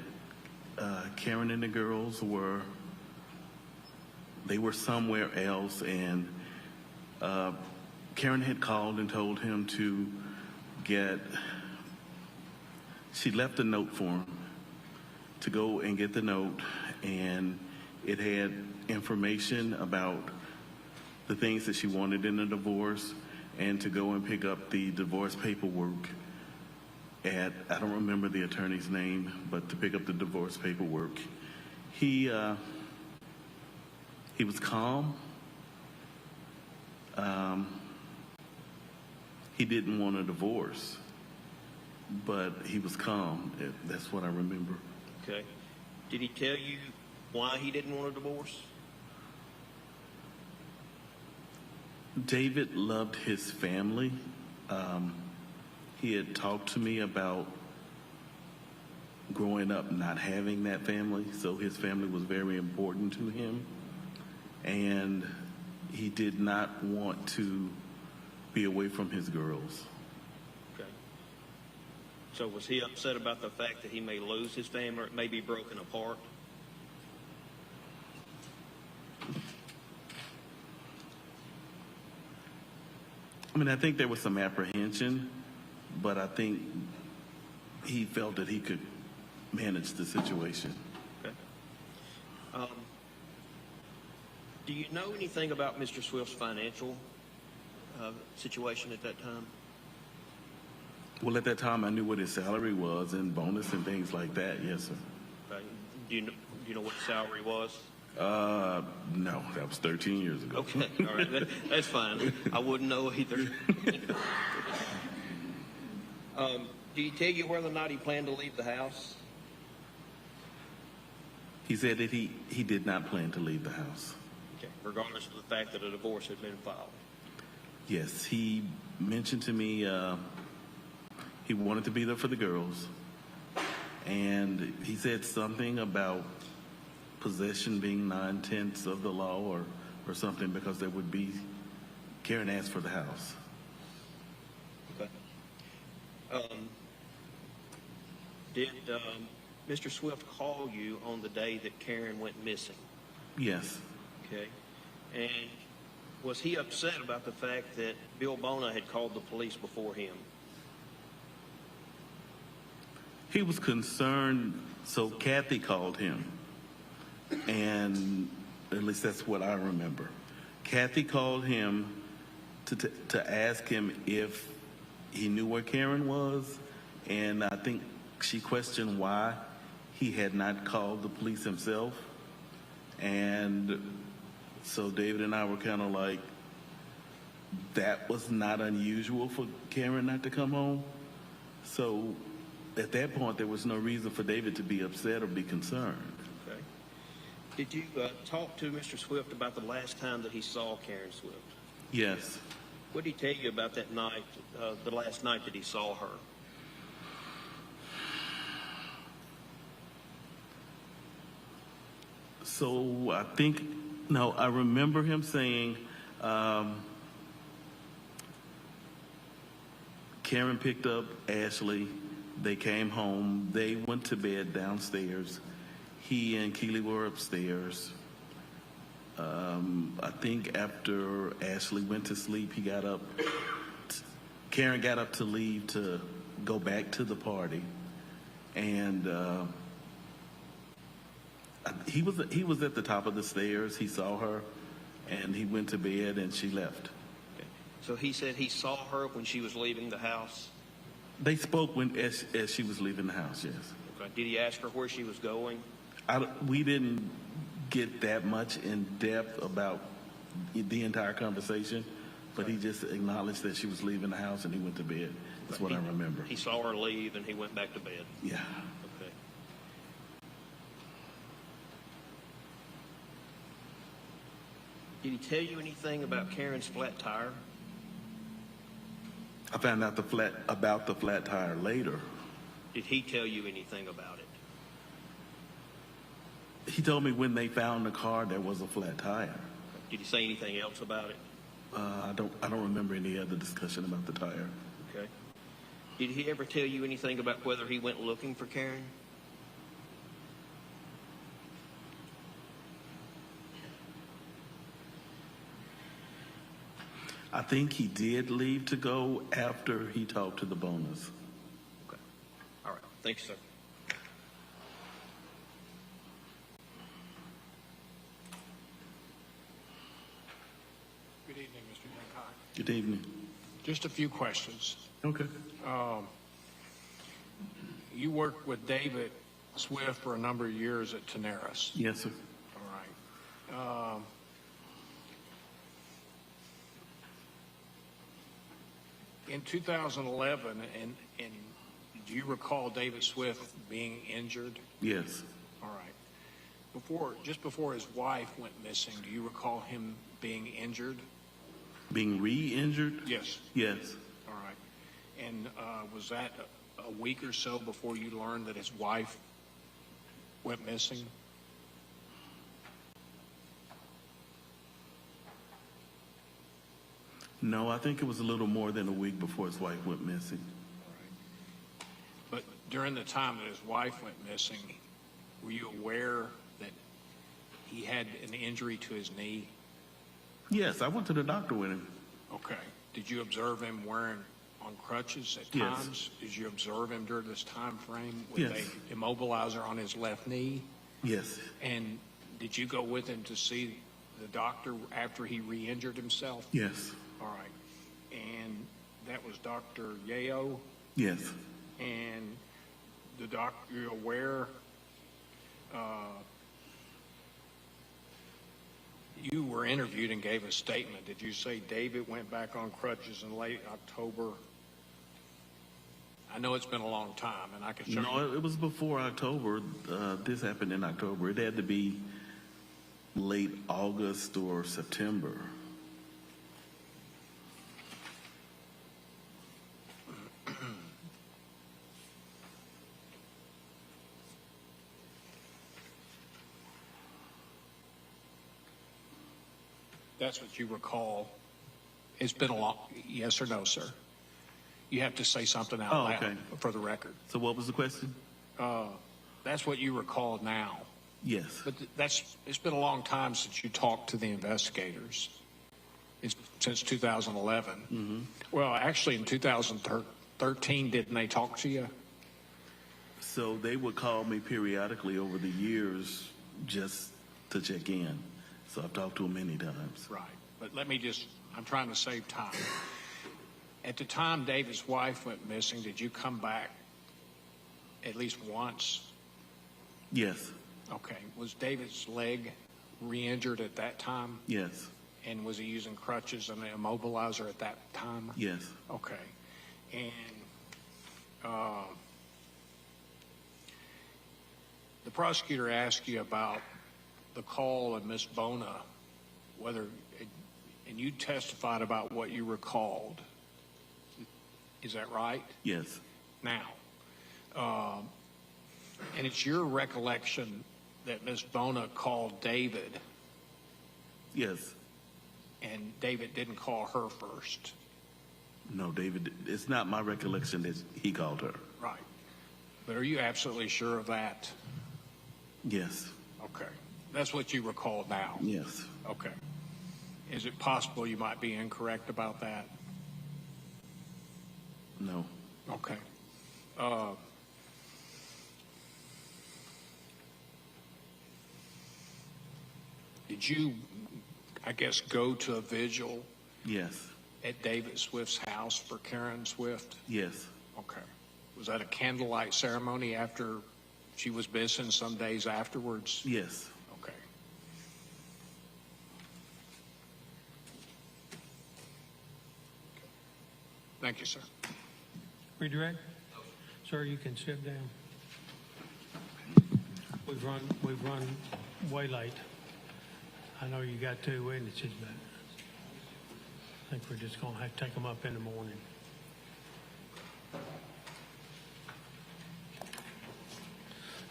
Karen and the girls were somewhere else, and Karen had called and told him to she left a note for him to go and get the note, and it had information about the things that she wanted in a divorce, and to go and pick up the divorce paperwork at, I don't remember the attorney's name, but to pick up the divorce paperwork. He was calm. He didn't want a divorce, but he was calm. That's what I remember. Okay. Did he tell you why he didn't want a divorce? David loved his family. He had talked to me about growing up not having that family, so his family was very important to him, and he did not want to be away from his girls. Okay. So was he upset about the fact that he may lose his family, or it may be broken apart? I mean, I think there was some apprehension, but I think he felt that he could manage the situation. Okay. Do you know anything about Mr. Swift's financial situation at that time? Well, at that time, I knew what his salary was and bonus and things like that. Yes, sir. Do you know what his salary was? No, that was 13 years ago. Okay, all right, that's fine. I wouldn't know either. Did he tell you whether or not he planned to leave the house? He said that he did not plan to leave the house. Okay, regardless of the fact that a divorce had been filed. Yes, he mentioned to me He wanted to be there for the girls. And he said something about possession being 9/10 of the law or something, because there would be, Karen asked for the house. Okay. Did Mr. Swift call you on the day that Karen went missing? Yes. Okay. And was he upset about the fact that Bill Bona had called the police before him? He was concerned, so Kathy called him. And at least that's what I remember. Kathy called him to ask him if he knew where Karen was, and I think she questioned why he had not called the police himself. And so David and I were kind of like, that was not unusual for Karen not to come home. So at that point, there was no reason for David to be upset or be concerned. Okay. Did you talk to Mr. Swift about the last time that he saw Karen Swift? Yes. What did he tell you about that night, the last night that he saw her? So I remember him saying, Karen picked up Ashley. They came home. They went to bed downstairs. He and Keely were upstairs. I think after Ashley went to sleep, he got up. Karen got up to leave to go back to the party, and he was at the top of the stairs. He saw her, and he went to bed, and she left. Okay. So he said he saw her when she was leaving the house? They spoke as she was leaving the house, yes. Okay. Did he ask her where she was going? We didn't get that much in depth about the entire conversation, but he just acknowledged that she was leaving the house and he went to bed. That's what I remember. He saw her leave and he went back to bed? Yeah. Okay. Did he tell you anything about Karen's flat tire? I found out about the flat tire later. Did he tell you anything about it? He told me when they found the car, there was a flat tire. Did he say anything else about it? I don't remember any other discussion about the tire. Okay. Did he ever tell you anything about whether he went looking for Karen? I think he did leave to go after he talked to the Bonas. Okay. All right. Thank you, sir. Good evening, Mr. Hancock. Good evening. Just a few questions. Okay. You worked with David Swift for a number of years at Tenaris. Yes, sir. All right. In 2011, and do you recall David Swift being injured? Yes. All right. Just before his wife went missing, do you recall him being injured? Being re-injured? Yes. Yes. All right. And was that a week or so before you learned that his wife went missing? No, I think it was a little more than a week before his wife went missing. All right. But during the time that his wife went missing, were you aware that he had an injury to his knee? Yes, I went to the doctor with him. Okay. Did you observe him wearing on crutches at Yes. times? Did you observe him during this time frame with Yes. a immobilizer on his left knee? Yes. And did you go with him to see the doctor after he re-injured himself? Yes. All right. And that was Dr. Yeo? Yes. And the doctor, you're aware, you were interviewed and gave a statement. Did you say David went back on crutches in late October? I know it's been a long time, and I can show you. No, it was before October. This happened in October. It had to be late August or September. That's what you recall. It's been a long, yes or no, sir? You have to say something out loud okay. for the record. So what was the question? That's what you recall now. Yes. But it's been a long time since you talked to the investigators. It's since 2011. Mm-hmm. Well, actually, in 2013, didn't they talk to you? So they would call me periodically over the years just to check in. So I've talked to them many times. Right. But I'm trying to save time. At the time David's wife went missing, did you come back at least once? Yes. Okay. Was David's leg re-injured at that time? Yes. And was he using crutches and an immobilizer at that time? Yes. Okay. And the prosecutor asked you about the call of Miss Bona, and you testified about what you recalled. Is that right? Yes. Now, and it's your recollection that Miss Bona called David. Yes. And David didn't call her first. No, David, it's not my recollection that he called her. Right. But are you absolutely sure of that? Yes. Okay. That's what you recall now? Yes. Okay. Is it possible you might be incorrect about that? No. Okay. Did you, I guess, go to a vigil? Yes. At David Swift's house for Karen Swift? Yes. Okay. Was that a candlelight ceremony after she was missing some days afterwards? Yes. Okay. Thank you, sir. Redirect? Sir, you can sit down. We've run way late. I know you got 2 witnesses, but I think we're just going to have to take them up in the morning.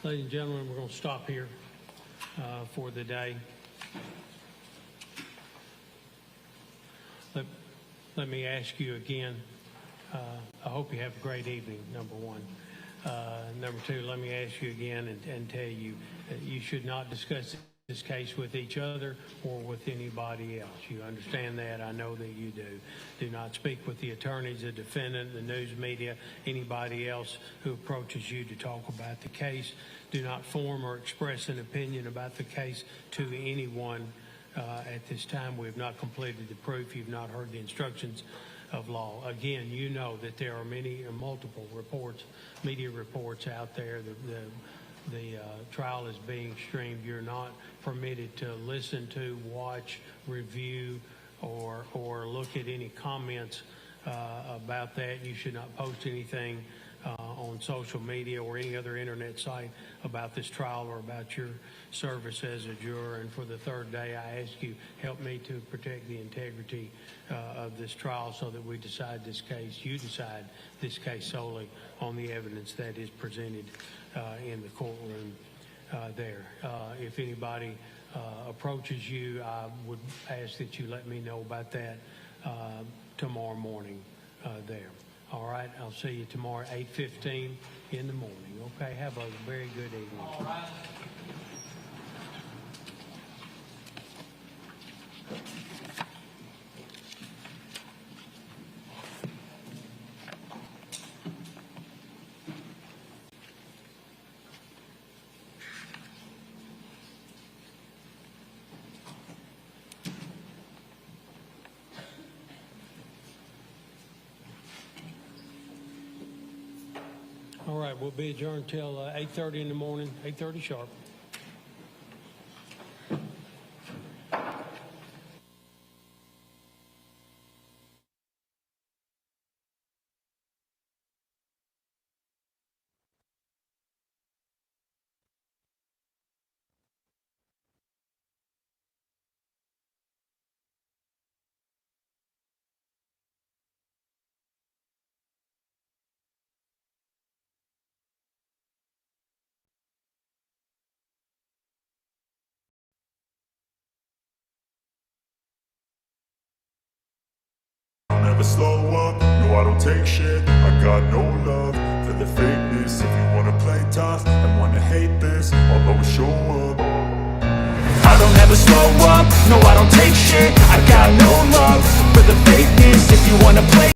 Ladies and gentlemen, we're going to stop here for the day. Let me ask you again. I hope you have a great evening, number one. Number two, let me ask you again and tell you that you should not discuss this case with each other or with anybody else. You understand that? I know that you do. Do not speak with the attorneys, the defendant, the news media, anybody else who approaches you to talk about the case. Do not form or express an opinion about the case to anyone at this time. We have not completed the proof. You've not heard the instructions of law. Again, you know that there are multiple reports, media reports out there. The trial is being streamed. You're not permitted to listen to, watch, review, or look at any comments about that. You should not post anything on social media or any other internet site about this trial or about your service as a juror. And for the third day, I ask you, help me to protect the integrity of this trial so that we decide this case, you decide this case solely on the evidence that is presented in the courtroom there. If anybody approaches you, I would ask that you let me know about that tomorrow morning there. All right, I'll see you tomorrow at 8:15 in the morning. Okay, have a very good evening. All right. All right, we'll be adjourned till 8:30 in the morning, 8:30 sharp. slow up, no I don't take shit. I got no love for the fakeness. If you wanna play tough and wanna hate this, I'll always show up. I don't ever slow up, no I don't take shit. I got no love for the fakeness. If you wanna play